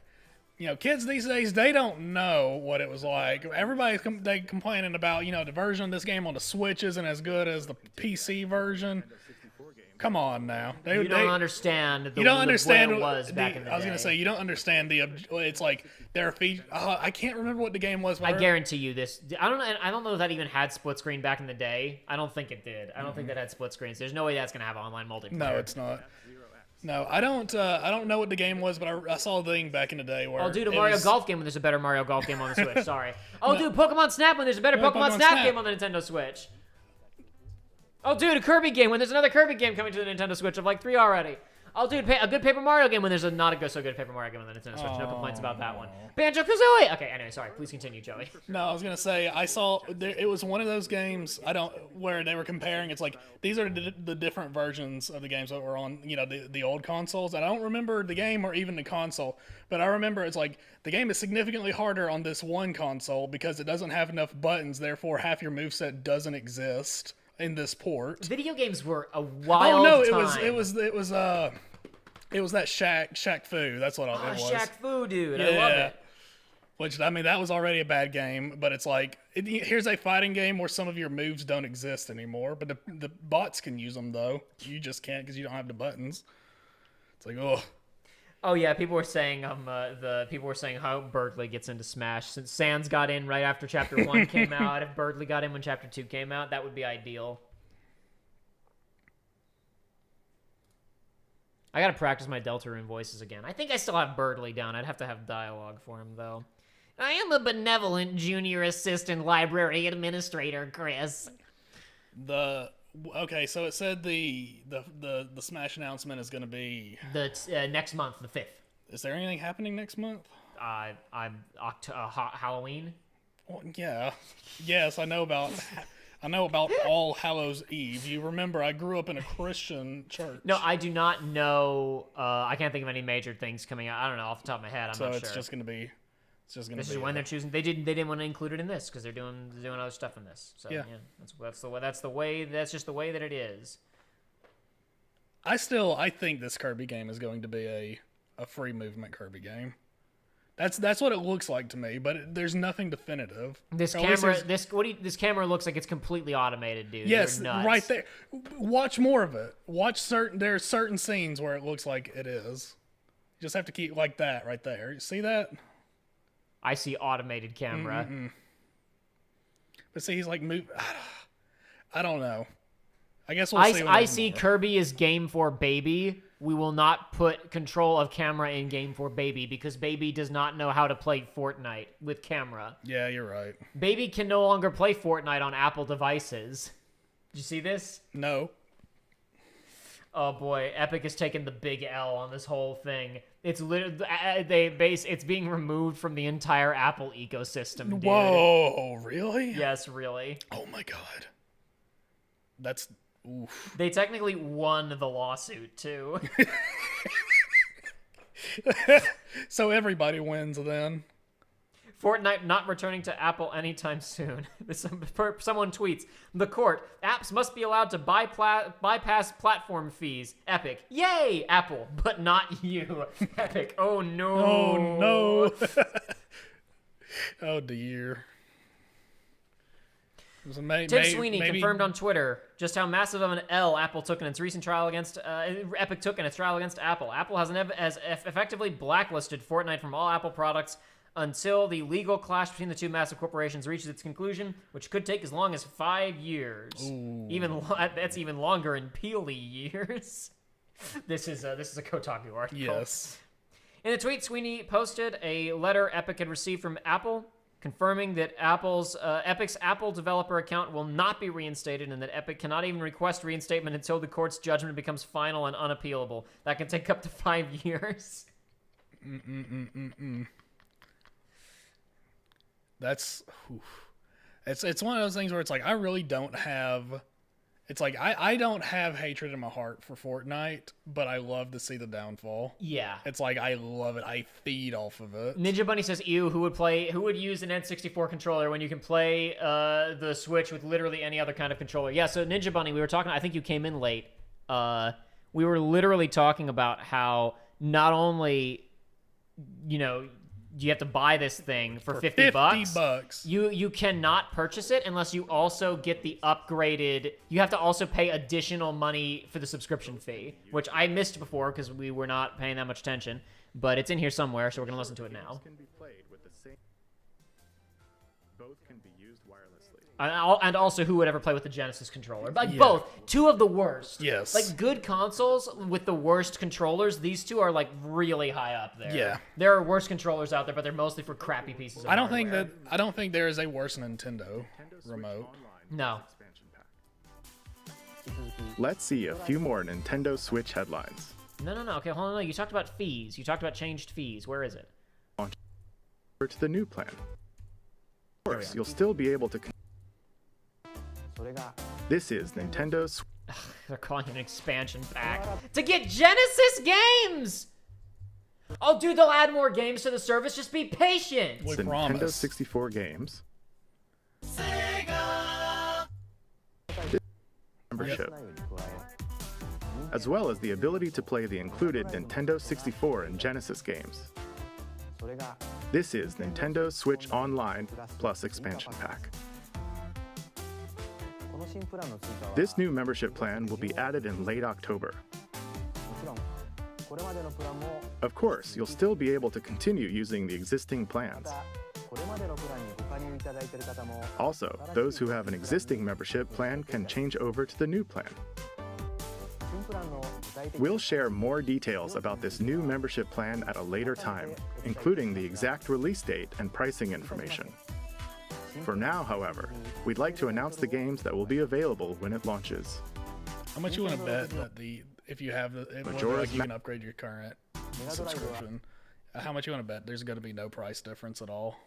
You know, kids these days, they don't know what it was like. Everybody's they complaining about, you know, the version of this game on the Switch isn't as good as the PC version. Come on now. You don't understand you don't understand what it was back in the day. I was going to say, you don't understand it's like their feature. I can't remember what the game was. I guarantee you this. I don't know if that even had split screen back in the day. I don't think it did. I don't think that had split screens. There's no way that's gonna have online multiplayer. No, it's not. No, I don't know what the game was, but I saw a thing back in the day where... Oh, dude, a Mario Golf game when there's a better Mario Golf game on the Switch. Sorry. Oh, dude, Pokemon Snap when there's a better Pokemon Snap game on the Nintendo Switch. Oh, dude, a Kirby game when there's another Kirby game coming to the Nintendo Switch of like 3 already. Oh, dude, a good Paper Mario game when there's a not a so good Paper Mario game on the Nintendo Switch. No complaints about that one. Banjo-Kazooie! Okay, anyway, sorry. Please continue, Joey. No, I was gonna say I saw it was one of those games where they were comparing. It's like these are the different versions of the games that were on the old consoles. And I don't remember the game or even the console, but I remember it's like the game is significantly harder on this one console because it doesn't have enough buttons. Therefore, half your moveset doesn't exist in this port. Video games were a wild time. It was that Shaq Fu. That's what it was. Shaq Fu, dude. I love it. Which, I mean, that was already a bad game, but it's like, here's a fighting game where some of your moves don't exist anymore, but the bots can use them, though. You just can't because you don't have the buttons. It's like, oh. Oh yeah, people were saying how Berdley gets into Smash since Sans got in right after Chapter 1 came out. If Berdley got in when Chapter 2 came out, that would be ideal. I gotta practice my Deltarune voices again. I think I still have Berdley down. I'd have to have dialogue for him though. I am a benevolent junior assistant library administrator, Chris. Okay, so it said the Smash announcement is going to be The next month, the 5th. Is there anything happening next month? Halloween. Well, yeah, yes, I know about All Hallows Eve. You remember I grew up in a Christian church. No, I do not know. I can't think of any major things coming out. I don't know off the top of my head. I'm not sure. So it's just going to be. This is when they're choosing. They didn't want to include it in this because they're doing other stuff in this. So yeah, that's the way. That's just the way that it is. I think this Kirby game is going to be a free movement Kirby game. That's what it looks like to me, but there's nothing definitive. This camera looks like it's completely automated, dude. Yes, You're nuts. right there. Watch more of it. There are certain scenes where it looks like it is. You just have to keep like that right there. You see that? I see automated camera. Mm-mm. But see, he's like move. I don't know. I guess we'll see. I see more. Kirby is Game for Baby. We will not put control of camera in Game for Baby because Baby does not know how to play Fortnite with camera. Yeah, you're right. Baby can no longer play Fortnite on Apple devices. Did you see this? No. Oh boy, Epic has taken the big L on this whole thing. It's literally it's being removed from the entire Apple ecosystem, dude. Whoa, really? Yes, really. Oh my god. That's oof. They technically won the lawsuit too. So everybody wins then. Fortnite not returning to Apple anytime soon. Someone tweets, the court, apps must be allowed to bypass platform fees. Epic, yay, Apple, but not you. Epic, oh no. Oh no. Oh dear. Tim Sweeney confirmed on Twitter just how massive of an L Apple took in its recent trial against Epic took in its trial against Apple. Apple has effectively blacklisted Fortnite from all Apple products until the legal clash between the two massive corporations reaches its conclusion, which could take as long as 5 years. Ooh. That's even longer in Peely years. This is a Kotaku article. Yes. In the tweet, Sweeney posted a letter Epic had received from Apple, confirming that Epic's Apple developer account will not be reinstated, and that Epic cannot even request reinstatement until the court's judgment becomes final and unappealable. That can take up to 5 years. That's it's one of those things where it's like I really don't have it's like I don't have hatred in my heart for Fortnite, but I love to see the downfall. Yeah. It's like I love it. I feed off of it. Ninja Bunny says, ew, who would use an N64 controller when you can play the Switch with literally any other kind of controller? Yeah, so Ninja Bunny, we were talking, I think you came in late. We were literally talking about how not only, you have to buy this thing for 50 bucks. You cannot purchase it unless you also get the upgraded. You have to also pay additional money for the subscription fee, which I missed before because we were not paying that much attention. But it's in here somewhere, so we're gonna listen to it now. Both can be used wirelessly. And also, who would ever play with the Genesis controller? Like, yeah. Both. Two of the worst. Yes. Like, good consoles with the worst controllers, these two are, like, really high up there. Yeah. There are worse controllers out there, but they're mostly for crappy pieces of I don't hardware. think there is a worse Nintendo remote. No. Let's see a few more Nintendo Switch headlines. No. Okay, hold on. No. You talked about fees. You talked about changed fees. Where is it? To the new plan. Of course, you'll still be able to. This is Nintendo Switch. They're calling it an expansion pack. To get Genesis games! Oh, dude, they'll add more games to the service. Just be patient. We Nintendo promise. 64 games. Membership. As well as the ability to play the included Nintendo 64 and Genesis games. This is Nintendo Switch Online plus expansion pack. This new membership plan will be added in late October. Of course, you'll still be able to continue using the existing plans. Also, those who have an existing membership plan can change over to the new plan. We'll share more details about this new membership plan at a later time, including the exact release date and pricing information. For now, however, we'd like to announce the games that will be available when it launches. How much you want to bet that if you have the like you can upgrade your current subscription? How much you want to bet there's going to be no price difference at all?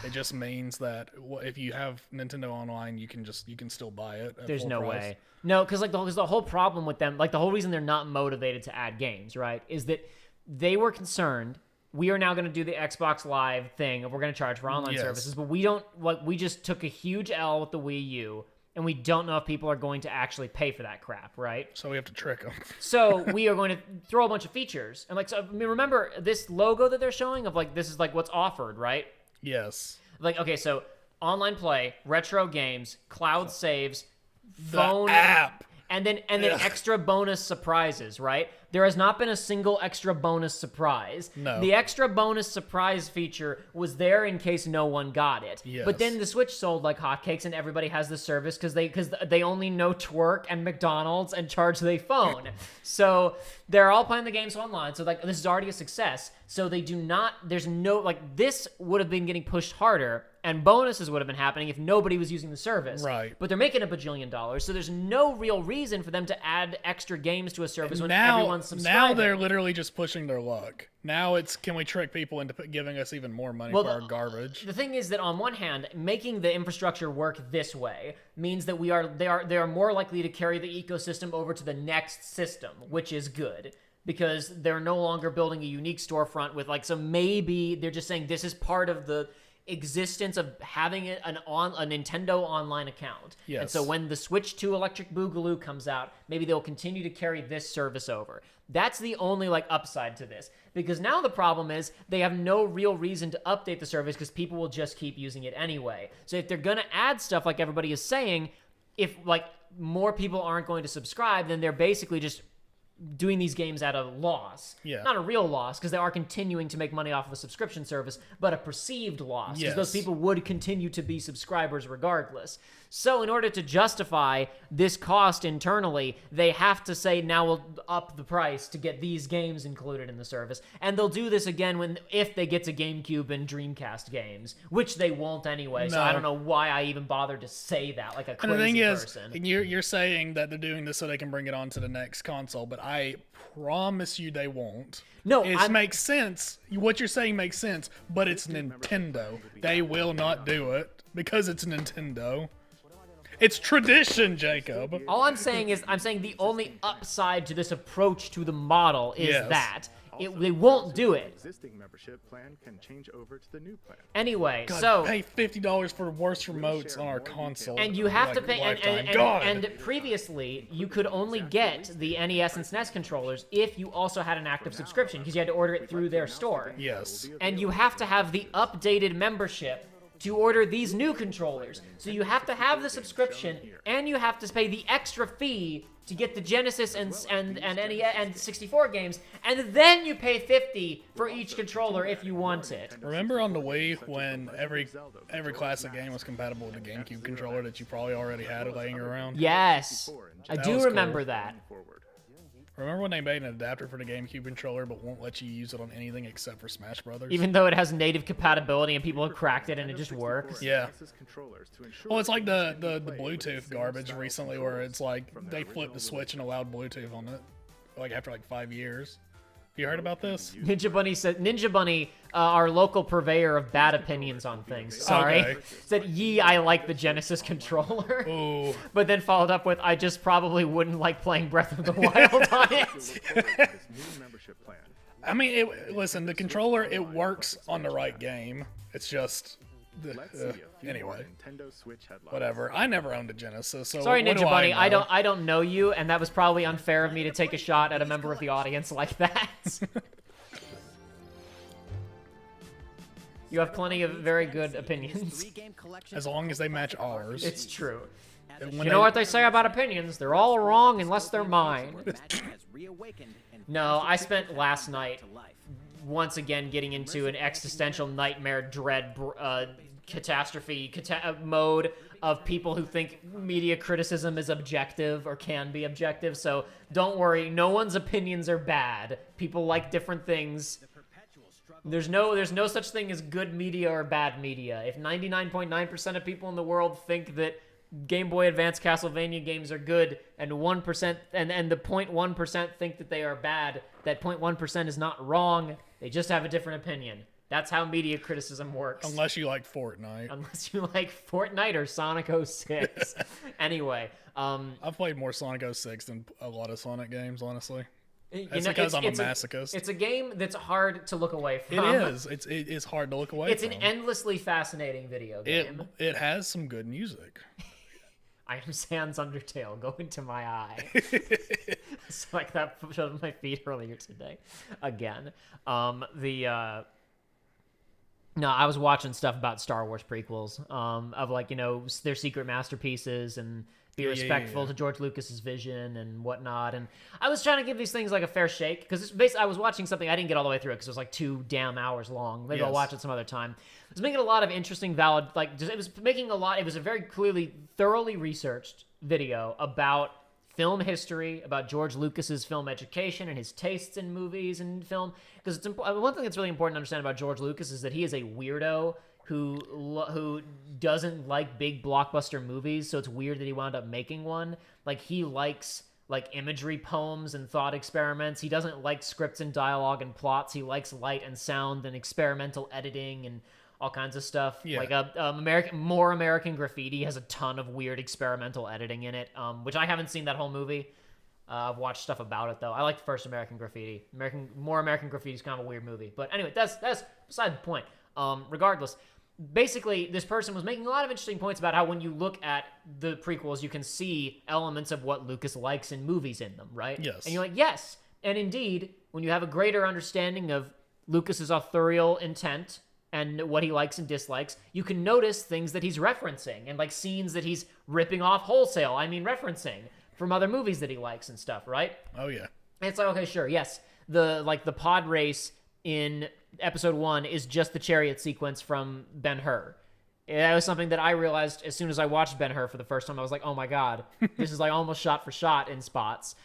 It just means that if you have Nintendo Online, you can still buy it. There's no price. way. No, because the whole problem with them, like the whole reason they're not motivated to add games, right, is that they were concerned. We are now going to do the Xbox Live thing, and we're going to charge for online services, but we just took a huge L with the Wii U. And we don't know if people are going to actually pay for that crap, right? So we have to trick them. So we are going to throw a bunch of features. And so I mean, remember this logo that they're showing of this is what's offered, right? Yes. Okay, so online play, retro games, cloud saves, phone the app. And then extra bonus surprises, right? There has not been a single extra bonus surprise. No. The extra bonus surprise feature was there in case no one got it. Yes. But then the Switch sold like hotcakes, and everybody has the service because they only know Twerk and McDonald's and charge their phone. So they're all playing the games online. So this is already a success. So they do not. There's no this would have been getting pushed harder. And bonuses would have been happening if nobody was using the service. Right. But they're making $1 bajillion, so there's no real reason for them to add extra games to a service when everyone's subscribing. Now they're literally just pushing their luck. Now it's, can we trick people into giving us even more money for our garbage? The thing is that on one hand, making the infrastructure work this way means that they are more likely to carry the ecosystem over to the next system, which is good. Because they're no longer building a unique storefront with so maybe they're just saying this is part of the existence of having a Nintendo Online account. Yes. And so when the Switch 2 Electric Boogaloo comes out, maybe they'll continue to carry this service over. That's the only upside to this. Because now the problem is they have no real reason to update the service because people will just keep using it anyway. So if they're going to add stuff like everybody is saying, if more people aren't going to subscribe, then they're basically just doing these games at a loss. Yeah. Not a real loss, because they are continuing to make money off of a subscription service, but a perceived loss, because those people would continue to be subscribers regardless. So in order to justify this cost internally, they have to say, now we'll up the price to get these games included in the service. And they'll do this again if they get to GameCube and Dreamcast games, which they won't anyway. No. So I don't know why I even bothered to say that like a crazy person. And the thing is, you're saying that they're doing this so they can bring it on to the next console, but I promise you they won't. No, it makes sense. What you're saying makes sense, but it's Nintendo. They will not do it because it's Nintendo. It's tradition, Jacob. All I'm saying is, the only upside to this approach to the model is that they won't do it. Existing membership plan can change over to the new plan. Anyway, God, so pay $50 for worse remotes on our console, and you have to pay. And previously, you could only get the NES and SNES controllers if you also had an active subscription because you had to order it through their store. Yes. And you have to have the updated membership to order these new controllers. So you have to have the subscription, and you have to pay the extra fee to get the Genesis and 64 games, and then you pay $50 for each controller if you want it. Remember on the Wii when every classic game was compatible with the GameCube controller that you probably already had laying around? Yes, I do remember that. Remember when they made an adapter for the GameCube controller but won't let you use it on anything except for Smash Brothers? Even though it has native compatibility and people have cracked it and it just works? Yeah. Well, it's like the Bluetooth garbage recently where it's like they flipped the Switch and allowed Bluetooth on it after 5 years. You heard about this? Ninja Bunny, our local purveyor of bad opinions on things, said, I like the Genesis controller. Ooh. But then followed up with, I just probably wouldn't like playing Breath of the Wild on it. I mean, listen, the controller, it works on the right game. It's just... anyway, whatever. I never owned a Genesis, so sorry, Ninja Bunny. I don't know you, and that was probably unfair of me to take a shot at a member of the audience like that. You have plenty of very good opinions. As long as they match ours. It's true. You know what they say about opinions? They're all wrong unless they're mine. No, I spent last night once again getting into an existential nightmare dread catastrophe mode of people who think media criticism is objective or can be objective. So don't worry, no one's opinions are bad. People like different things. There's no such thing as good media or bad media. If 99.9% of people in the world think that Game Boy Advance Castlevania games are good, and 1% and the 0.1% think that they are bad, that 0.1% is not wrong. They just have a different opinion. That's how media criticism works. Unless you like Fortnite. Unless you like Fortnite or Sonic 06. Anyway, I've played more Sonic 06 than a lot of Sonic games, honestly. It's because I'm a masochist. It's a game that's hard to look away from. It is. It is hard to look away from. It's an endlessly fascinating video game. It has some good music. I am Sans Undertale. Go into my eye. It's like that showed on my feed earlier today. Again. No, I was watching stuff about Star Wars prequels, of like, you know, their secret masterpieces and be respectful to George Lucas's vision and whatnot. And I was trying to give these things like a fair shake because basically I was watching something I didn't get all the way through because it was like 2 damn hours long. Maybe I'll watch it some other time. It was making a lot of interesting, valid, like it was making a lot. It was a very clearly, thoroughly researched video about film history, about George Lucas's film education and his tastes in movies and film. Because it's one thing that's really important to understand about George Lucas is that he is a weirdo who doesn't like big blockbuster movies, so it's weird that he wound up making one. Like, he likes like imagery poems and thought experiments. He doesn't like scripts and dialogue and plots. He likes light and sound and experimental editing and all kinds of stuff. Yeah. Like More American Graffiti has a ton of weird experimental editing in it, which I haven't seen that whole movie. I've watched stuff about it though. I like the first American Graffiti. More American Graffiti is kind of a weird movie, but anyway, that's beside the point. Regardless, basically, this person was making a lot of interesting points about how when you look at the prequels, you can see elements of what Lucas likes in movies in them, right? Yes. And you're like, yes. And indeed, when you have a greater understanding of Lucas's authorial intent and what he likes and dislikes, you can notice things that he's referencing and like scenes that he's ripping off wholesale. I mean, referencing from other movies that he likes and stuff, right? Oh yeah. And it's like, okay, sure, yes. The pod race in episode 1 is just the chariot sequence from Ben-Hur. That was something that I realized as soon as I watched Ben-Hur for the first time. I was like, oh my god, this is like almost shot for shot in spots.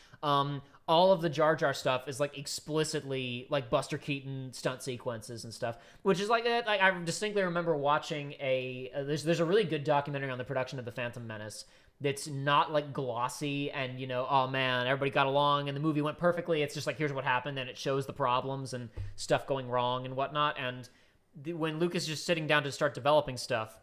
All of the Jar Jar stuff is like explicitly like Buster Keaton stunt sequences and stuff, which is like I distinctly remember watching there's a really good documentary on the production of The Phantom Menace that's not like glossy and, you know, oh man, everybody got along and the movie went perfectly. It's just like, here's what happened, and it shows the problems and stuff going wrong and whatnot. And when Lucas is just sitting down to start developing stuff,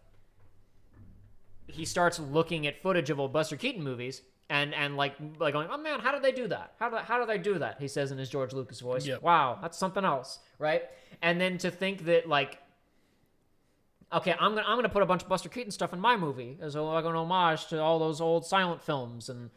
he starts looking at footage of old Buster Keaton movies and like going, oh man, how did they do that? How did they do that? He says in his George Lucas voice. Yep. Wow, that's something else, right? And then to think that like, okay, I'm gonna put a bunch of Buster Keaton stuff in my movie as like an homage to all those old silent films and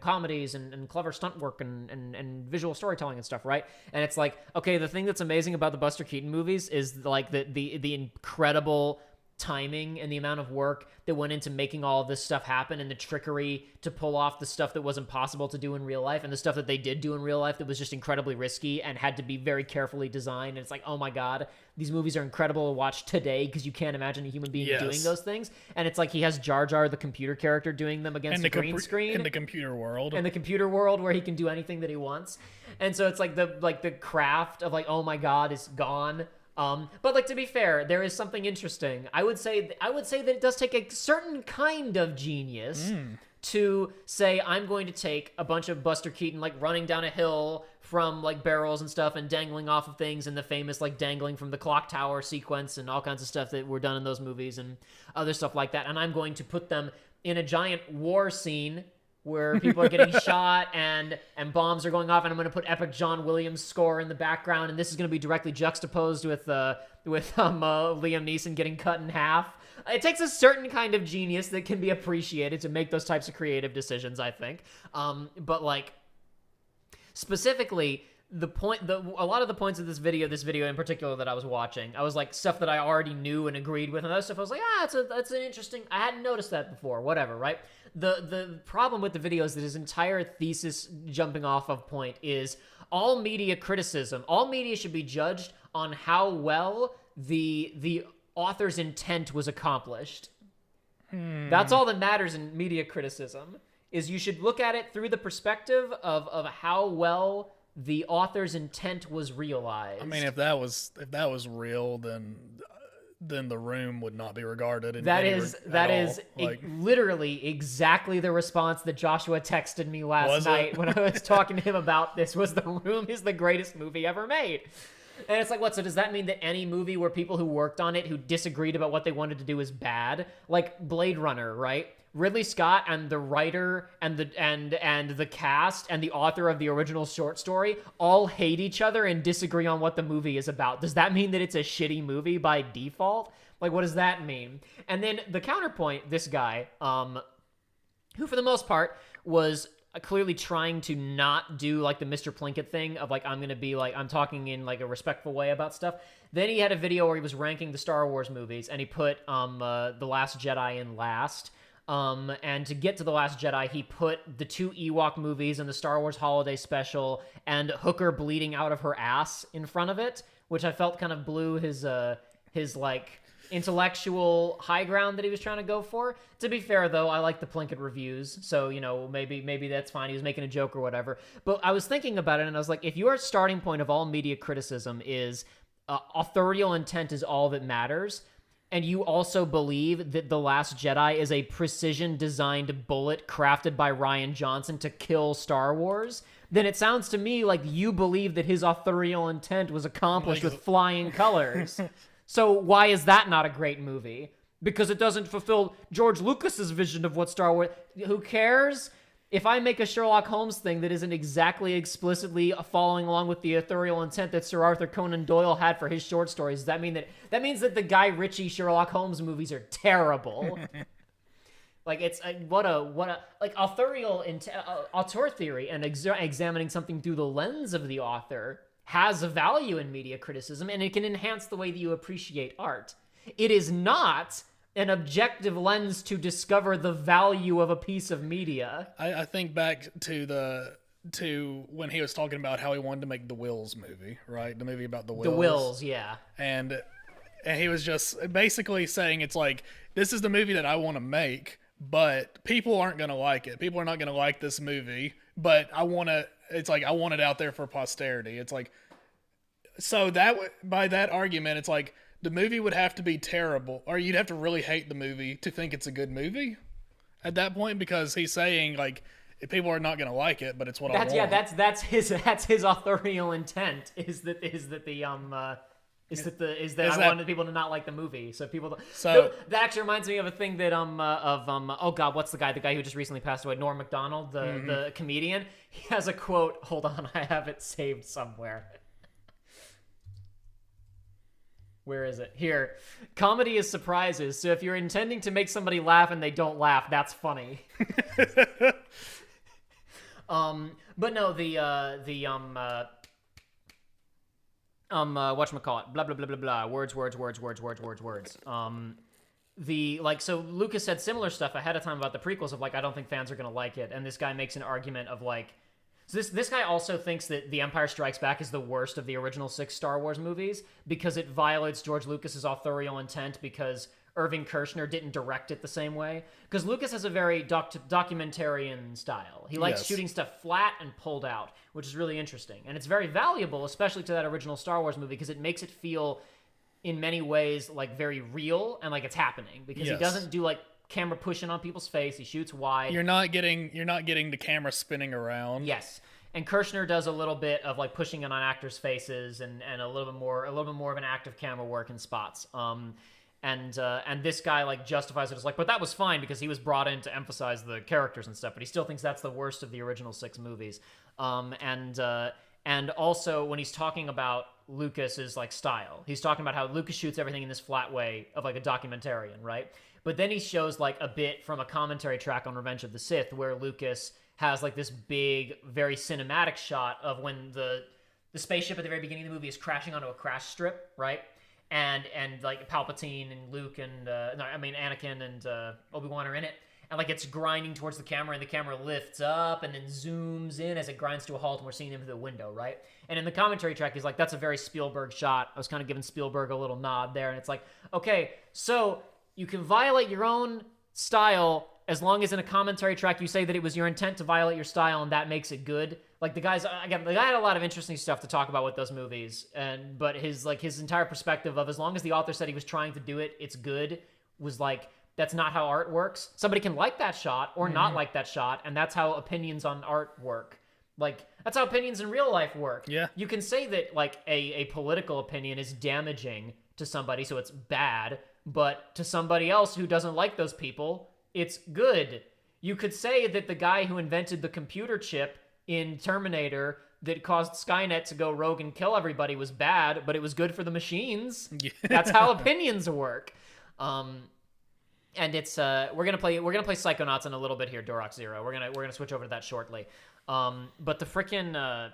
comedies and clever stunt work and visual storytelling and stuff, right? And it's like, okay, the thing that's amazing about the Buster Keaton movies is like the incredible timing and the amount of work that went into making all of this stuff happen and the trickery to pull off the stuff that wasn't possible to do in real life and the stuff that they did do in real life that was just incredibly risky and had to be very carefully designed. And it's like, oh my god, these movies are incredible to watch today because you can't imagine a human being doing those things. And it's like he has Jar Jar, the computer character, doing them against a green screen in the computer world. In the computer world where he can do anything that he wants. And so it's like the craft of like, oh my god, is gone. But like, to be fair, there is something interesting. I would say that it does take a certain kind of genius to say, I'm going to take a bunch of Buster Keaton like running down a hill from like barrels and stuff and dangling off of things, and the famous like dangling from the clock tower sequence and all kinds of stuff that were done in those movies and other stuff like that. And I'm going to put them in a giant war scene where people are getting shot and bombs are going off, and I'm going to put epic John Williams score in the background, and this is going to be directly juxtaposed with Liam Neeson getting cut in half. It takes a certain kind of genius that can be appreciated to make those types of creative decisions, I think. But like, specifically, a lot of the points of this video in particular that I was watching, I was like stuff that I already knew and agreed with, and other stuff I was like, that's an interesting, I hadn't noticed that before, whatever, right? The problem with the video is that his entire thesis jumping off of point is all media should be judged on how well the author's intent was accomplished. That's all that matters in media criticism, is you should look at it through the perspective of how well the author's intent was realized. I mean, if that was real, then The Room would not be regarded in that is literally exactly the response that Joshua texted me last night when I was talking to him about this. Was The Room is the greatest movie ever made. And it's like, what? So does that mean that any movie where people who worked on it who disagreed about what they wanted to do is bad? Like Blade Runner, right? Ridley Scott and the writer and the cast and the author of the original short story all hate each other and disagree on what the movie is about. Does that mean that it's a shitty movie by default? Like, what does that mean? And then the counterpoint, this guy, who for the most part was clearly trying to not do like the Mr. Plinkett thing of like, I'm going to be like, I'm talking in like a respectful way about stuff. Then he had a video where he was ranking the Star Wars movies, and he put The Last Jedi in last. And to get to The Last Jedi, he put the 2 Ewok movies and the Star Wars Holiday Special and Hooker bleeding out of her ass in front of it, which I felt kind of blew his like intellectual high ground that he was trying to go for. To be fair, though, I like the Plinkett reviews, so, you know, maybe that's fine. He was making a joke or whatever. But I was thinking about it, and I was like, if your starting point of all media criticism is authorial intent is all that matters, and you also believe that The Last Jedi is a precision-designed bullet crafted by Rian Johnson to kill Star Wars, then it sounds to me like you believe that his authorial intent was accomplished with flying colors. So why is that not a great movie? Because it doesn't fulfill George Lucas's vision of what Star Wars... Who cares? If I make a Sherlock Holmes thing that isn't exactly explicitly following along with the authorial intent that Sir Arthur Conan Doyle had for his short stories, does that mean that means that the Guy Ritchie Sherlock Holmes movies are terrible? Like, it's what a like auteur theory and examining something through the lens of the author has a value in media criticism, and it can enhance the way that you appreciate art. It is not an objective lens to discover the value of a piece of media. I think back to when he was talking about how he wanted to make the Wills movie, right? The movie about the Wills. The Wills, yeah. And he was just basically saying, it's like, this is the movie that I want to make, but people aren't going to like it. People are not going to like this movie, but I want it out there for posterity. It's like, so that by that argument, it's like, the movie would have to be terrible, or you'd have to really hate the movie to think it's a good movie at that point, because he's saying, like, if people are not going to like it, but it's what I want. Yeah, that's his authorial intent is that I wanted people to not like the movie, so people. So that actually reminds me of a thing that oh god, what's the guy who just recently passed away? Norm Macdonald, the comedian. He has a quote. Hold on, I have it saved somewhere. Where is it? Here. Comedy is surprises, so if you're intending to make somebody laugh and they don't laugh, that's funny. But no, whatchamacallit, blah, blah, blah, blah, blah, words. So Lucas said similar stuff ahead of time about the prequels of, like, I don't think fans are going to like it, and this guy makes an argument of, like, so this guy also thinks that The Empire Strikes Back is the worst of the original 6 Star Wars movies because it violates George Lucas's authorial intent because Irving Kershner didn't direct it the same way. Because Lucas has a very documentarian style. He likes shooting stuff flat and pulled out, which is really interesting. And it's very valuable, especially to that original Star Wars movie, because it makes it feel, in many ways, like very real and like it's happening. Because he doesn't do like camera pushing on people's face. He shoots wide. You're not getting the camera spinning around. Yes. And Kershner does a little bit of like pushing it on actors' faces and a little bit more of an active camera work in spots. And this guy like justifies it as like, but that was fine because he was brought in to emphasize the characters and stuff. But he still thinks that's the worst of the original 6 movies. And also when he's talking about Lucas's like style, he's talking about how Lucas shoots everything in this flat way of like a documentarian, right? But then he shows like a bit from a commentary track on Revenge of the Sith where Lucas has like this big, very cinematic shot of when the spaceship at the very beginning of the movie is crashing onto a crash strip, right? And like Palpatine and Luke and Anakin and Obi-Wan are in it, and like it's grinding towards the camera, and the camera lifts up and then zooms in as it grinds to a halt, and we're seeing him through the window, right? And in the commentary track, he's like, "That's a very Spielberg shot." I was kind of giving Spielberg a little nod there, and it's like, okay, so you can violate your own style as long as in a commentary track you say that it was your intent to violate your style, and that makes it good. Like the guy had a lot of interesting stuff to talk about with those movies, but his entire perspective of as long as the author said he was trying to do it, it's good, was like, that's not how art works. Somebody can like that shot or not like that shot, and that's how opinions on art work. Like, that's how opinions in real life work. Yeah. You can say that, like, a political opinion is damaging to somebody, so it's bad, but to somebody else who doesn't like those people, it's good. You could say that the guy who invented the computer chip in Terminator that caused Skynet to go rogue and kill everybody was bad, but it was good for the machines. Yeah. That's how opinions work. And it's we're gonna play Psychonauts in a little bit here, Dorok Zero. We're gonna switch over to that shortly. But the frickin'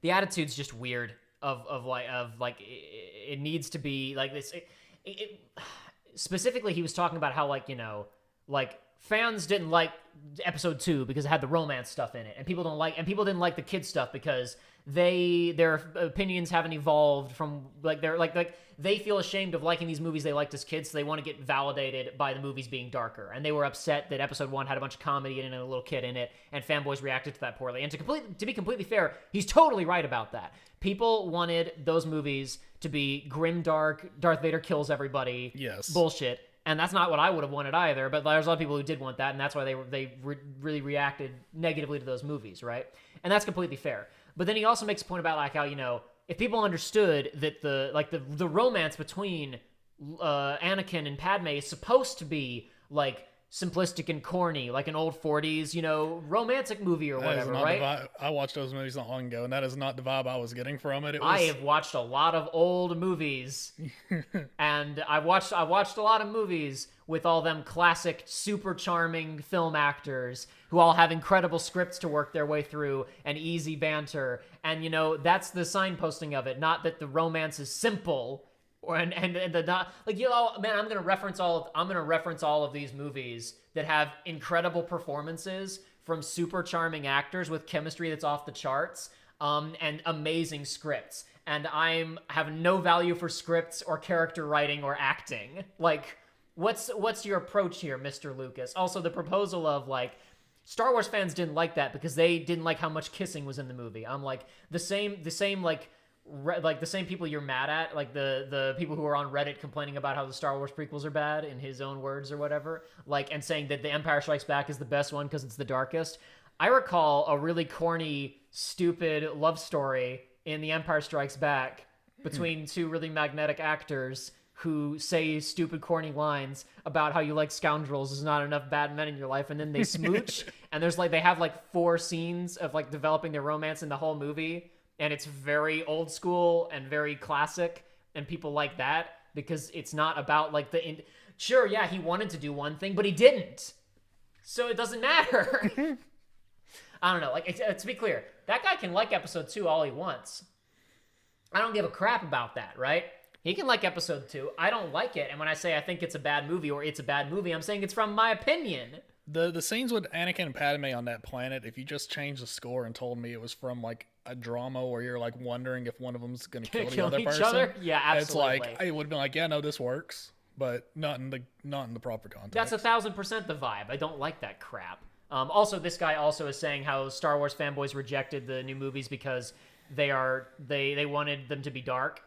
the attitude's just weird. Of like it needs to be like this. Specifically, he was talking about how like fans didn't like episode 2 because it had the romance stuff in it, and people didn't like the kid stuff because their opinions haven't evolved from like they feel ashamed of liking these movies they liked as kids, so they want to get validated by the movies being darker, and they were upset that episode 1 had a bunch of comedy in it and a little kid in it, and fanboys reacted to that poorly. And to be completely fair, he's totally right about that. People wanted those movies to be grim, dark, Darth Vader kills everybody, bullshit. And that's not what I would have wanted either, but there's a lot of people who did want that, and that's why they really reacted negatively to those movies, right? And that's completely fair. But then he also makes a point about like how, if people understood that the romance between Anakin and Padme is supposed to be like simplistic and corny, like an old 40s, romantic movie or whatever, right? I watched those movies not long ago, and that is not the vibe I was getting from it. I have watched a lot of old movies, and I watched a lot of movies with all them classic, super charming film actors who all have incredible scripts to work their way through and easy banter, and that's the signposting of it. Not that the romance is simple. And the not like man, I'm gonna reference all of these movies that have incredible performances from super charming actors with chemistry that's off the charts, and amazing scripts. And have no value for scripts or character writing or acting. Like, what's your approach here, Mr. Lucas? Also, the proposal of like Star Wars fans didn't like that because they didn't like how much kissing was in the movie. I'm like the same like the same people you're mad at, like the people who are on Reddit complaining about how the Star Wars prequels are bad in his own words or whatever, like, and saying that The Empire Strikes Back is the best one because it's the darkest. I recall a really corny, stupid love story in The Empire Strikes Back between two really magnetic actors who say stupid, corny lines about how you like scoundrels, there's not enough bad men in your life, and then they smooch, and they have like 4 scenes of like developing their romance in the whole movie. And it's very old school and very classic, and people like that because it's not about like sure, yeah, he wanted to do one thing, but he didn't, so it doesn't matter. I don't know. Like, to be clear, that guy can like episode 2 all he wants. I don't give a crap about that, right? He can like episode 2. I don't like it, and when I say I think it's a bad movie or it's a bad movie, I'm saying it's from my opinion. The scenes with Anakin and Padme on that planet, if you just changed the score and told me it was from like a drama where you're like wondering if one of them's going to kill the other person, other? Yeah, absolutely. It's like, it would have been like, yeah, no, this works, but not in the proper context. That's 1,000% the vibe. I don't like that crap. Also, this guy also is saying how Star Wars fanboys rejected the new movies because they wanted them to be dark,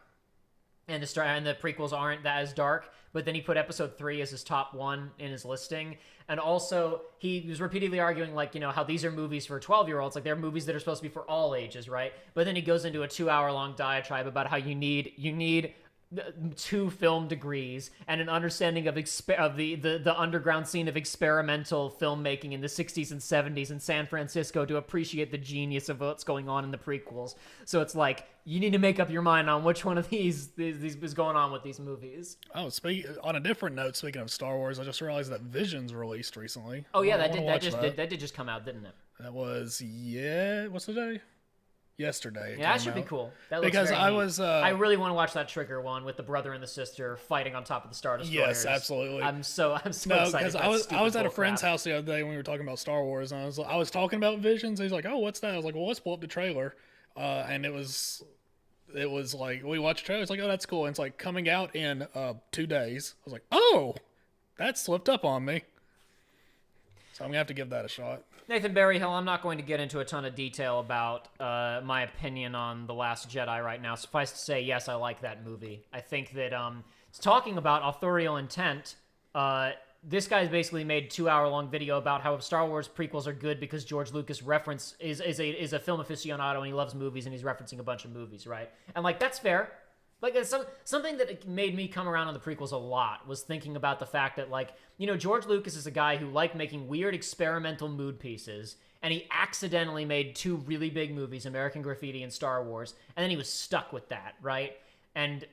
and the prequels aren't that as dark. But then he put episode 3 as his top 1 in his listing. And also, he was repeatedly arguing, like, how these are movies for 12-year-olds. Like, they're movies that are supposed to be for all ages, right? But then he goes into a 2-hour-long diatribe about how you need 2 film degrees and an understanding of the underground scene of experimental filmmaking in the 60s and 70s in San Francisco to appreciate the genius of what's going on in the prequels. So it's like, you need to make up your mind on which one of these is going on with these movies. Oh, on a different note, speaking of Star Wars, I just realized that Visions released recently. Oh yeah, that did just come out, didn't it? That was, what's the day? yesterday. Yeah, that should be cool. That looks because very I neat. was I really want to watch that Trigger one with the brother and the sister fighting on top of the Star Destroyers. Yes, absolutely. I'm so no, excited. because I was at a friend's house the other day when we were talking about Star Wars, and I was talking about Visions. He's like, "Oh, what's that?" I was like, "Well, let's pull up the trailer," and it was like we watched the trailer. It's like, "Oh, that's cool." And it's like coming out in 2 days. I was like, "Oh, that slipped up on me." So I'm gonna have to give that a shot. Nathan Berryhill, I'm not going to get into a ton of detail about my opinion on The Last Jedi right now. Suffice to say, yes, I like that movie. I think that talking about authorial intent, this guy's basically made a 2-hour-long video about how Star Wars prequels are good because George Lucas is a film aficionado and he loves movies and he's referencing a bunch of movies, right? And like that's fair. Like something that made me come around on the prequels a lot was thinking about the fact that, like, you know, George Lucas is a guy who liked making weird experimental mood pieces, and he accidentally made 2 really big movies, American Graffiti and Star Wars, and then he was stuck with that, right? And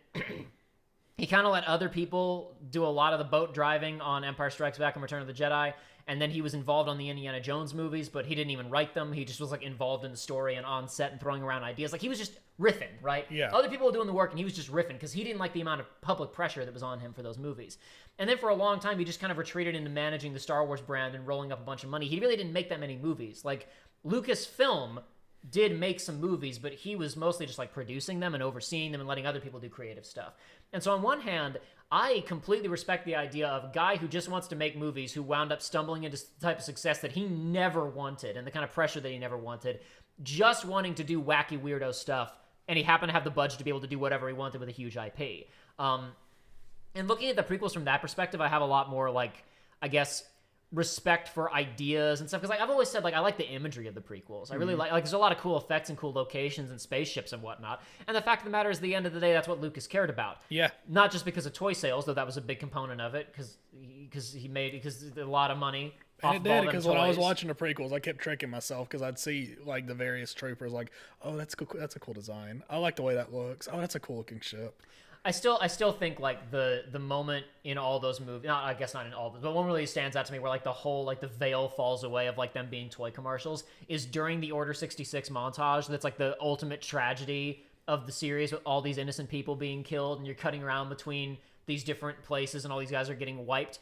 he kind of let other people do a lot of the boat driving on Empire Strikes Back and Return of the Jedi, and then he was involved on the Indiana Jones movies, but he didn't even write them. He just was like involved in the story and on set and throwing around ideas. Like he was just riffing, right? Yeah. Other people were doing the work and he was just riffing because he didn't like the amount of public pressure that was on him for those movies. And then for a long time, he just kind of retreated into managing the Star Wars brand and rolling up a bunch of money. He really didn't make that many movies. Like Lucasfilm did make some movies, but he was mostly just like producing them and overseeing them and letting other people do creative stuff. And so on one hand, I completely respect the idea of a guy who just wants to make movies who wound up stumbling into the type of success that he never wanted and the kind of pressure that he never wanted, just wanting to do wacky, weirdo stuff, and he happened to have the budget to be able to do whatever he wanted with a huge IP. And looking at the prequels from that perspective, I have a lot more, like, I guess, respect for ideas and stuff, because like I've always said, like, I like the imagery of the prequels. I really like there's a lot of cool effects and cool locations and spaceships and whatnot, and the fact of the matter is, at the end of the day, that's what Lucas cared about. Yeah. Not just because of toy sales, though that was a big component of it, because he made a lot of money. And it did, because when I was watching the prequels, I kept tricking myself because I'd see like the various troopers, like, oh, that's cool, that's a cool design. I like the way that looks. Oh, that's a cool looking ship. I still think like the moment in all those movies, I guess not in all, but one really stands out to me where like the whole, like the veil falls away of like them being toy commercials is during the Order 66 montage. That's like the ultimate tragedy of the series, with all these innocent people being killed and you're cutting around between these different places and all these guys are getting wiped.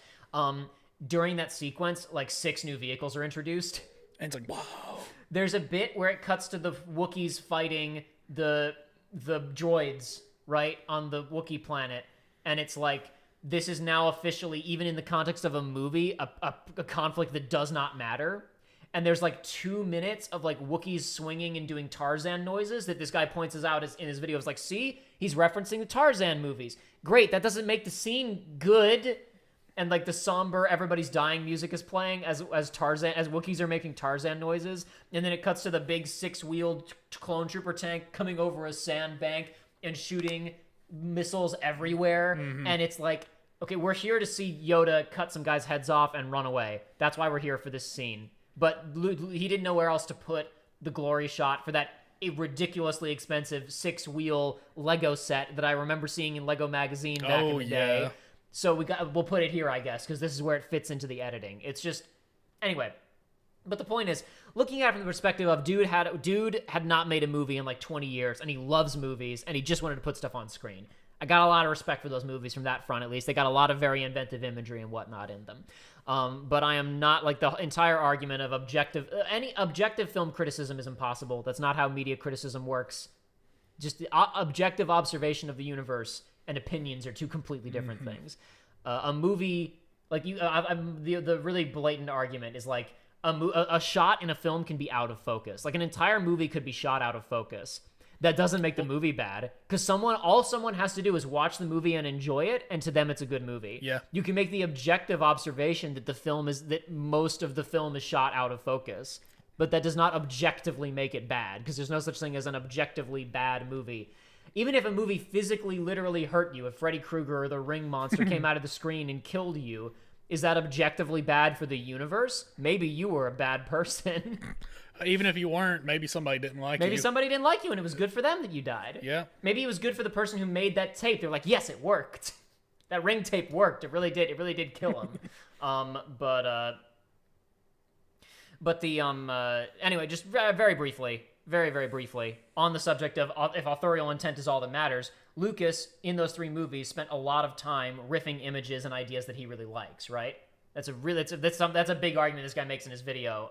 During that sequence, like 6 new vehicles are introduced. And it's like, wow. There's a bit where it cuts to the Wookiees fighting the droids, right, on the Wookiee planet, and it's like, this is now officially, even in the context of a movie, a conflict that does not matter. And there's like 2 minutes of like Wookiees swinging and doing Tarzan noises that this guy points out in his video. It's like, see, he's referencing the Tarzan movies. Great, that doesn't make the scene good. And like the somber everybody's dying music is playing as Wookiees are making Tarzan noises, and then it cuts to the big 6-wheeled clone trooper tank coming over a sandbank and shooting missiles everywhere. And it's like, okay, we're here to see Yoda cut some guys' heads off and run away. That's why we're here for this scene. But he didn't know where else to put the glory shot for that ridiculously expensive 6-wheel Lego set that I remember seeing in Lego Magazine back in the day. So we'll put it here, I guess, because this is where it fits into the editing. It's just, anyway. But the point is, looking at it from the perspective of dude had not made a movie in like 20 years, and he loves movies, and he just wanted to put stuff on screen. I got a lot of respect for those movies from that front, at least. They got a lot of very inventive imagery and whatnot in them. But I am not, like, the entire argument of any objective film criticism is impossible. That's not how media criticism works. Just the objective observation of the universe and opinions are 2 completely different things. A movie, like the really blatant argument is like a shot in a film can be out of focus. Like an entire movie could be shot out of focus. That doesn't make the movie bad, because all someone has to do is watch the movie and enjoy it, and to them it's a good movie. Yeah. You can make the objective observation that most of the film is shot out of focus, but that does not objectively make it bad, because there's no such thing as an objectively bad movie. Even if a movie physically, literally hurt you, if Freddy Krueger or the Ring Monster came out of the screen and killed you, is that objectively bad for the universe? Maybe you were a bad person. Even if you weren't, maybe somebody didn't like you. Maybe somebody didn't like you and it was good for them that you died. Yeah. Maybe it was good for the person who made that tape. They're like, yes, it worked. That Ring tape worked. It really did. It really did kill him. Anyway, just very briefly, very, very briefly, on the subject of if authorial intent is all that matters, Lucas, in those 3 movies, spent a lot of time riffing images and ideas that he really likes, right? That's a big argument this guy makes in his video.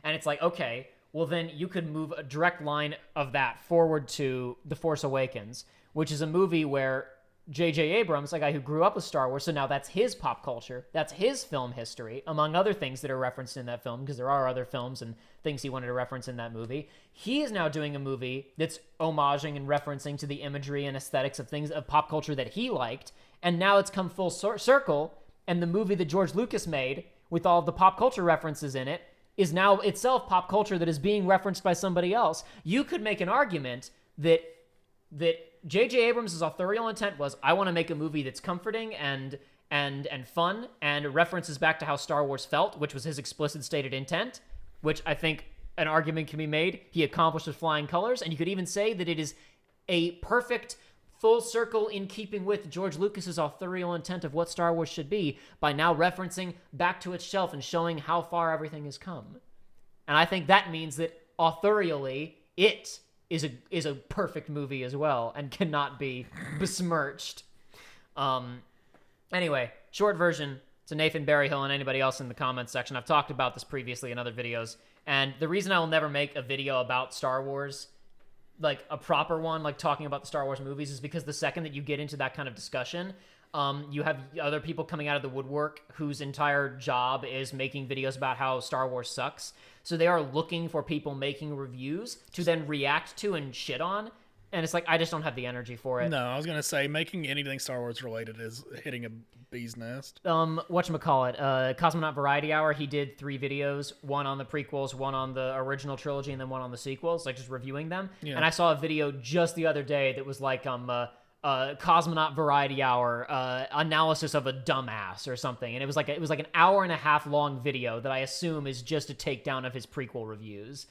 And it's like, okay, well then you could move a direct line of that forward to The Force Awakens, which is a movie where J.J. Abrams, a guy who grew up with Star Wars, so now that's his pop culture, that's his film history, among other things that are referenced in that film, because there are other films and things he wanted to reference in that movie. He is now doing a movie that's homaging and referencing to the imagery and aesthetics of things of pop culture that he liked, and now it's come full circle, and the movie that George Lucas made, with all of the pop culture references in it, is now itself pop culture that is being referenced by somebody else. You could make an argument that J.J. Abrams' authorial intent was, I want to make a movie that's comforting and fun and references back to how Star Wars felt, which was his explicit stated intent, which I think an argument can be made he accomplished with flying colors. And you could even say that it is a perfect full circle in keeping with George Lucas's authorial intent of what Star Wars should be by now referencing back to itself and showing how far everything has come. And I think that means that authorially it is a perfect movie as well and cannot be besmirched. Anyway, short version to Nathan Berryhill and anybody else in the comments section. I've talked about this previously in other videos, and the reason I will never make a video about Star Wars, like a proper one, like talking about the Star Wars movies, is because the second that you get into that kind of discussion, you have other people coming out of the woodwork whose entire job is making videos about how Star Wars sucks. So they are looking for people making reviews to then react to and shit on. And it's like, I just don't have the energy for it. No, I was going to say, making anything Star Wars related is hitting a bee's nest. Whatchamacallit, Cosmonaut Variety Hour, he did 3 videos, one on the prequels, one on the original trilogy, and then one on the sequels, like just reviewing them. Yeah. And I saw a video just the other day that was like, Cosmonaut Variety Hour analysis of a dumbass or something, and it was like an hour and a half long video that I assume is just a takedown of his prequel reviews.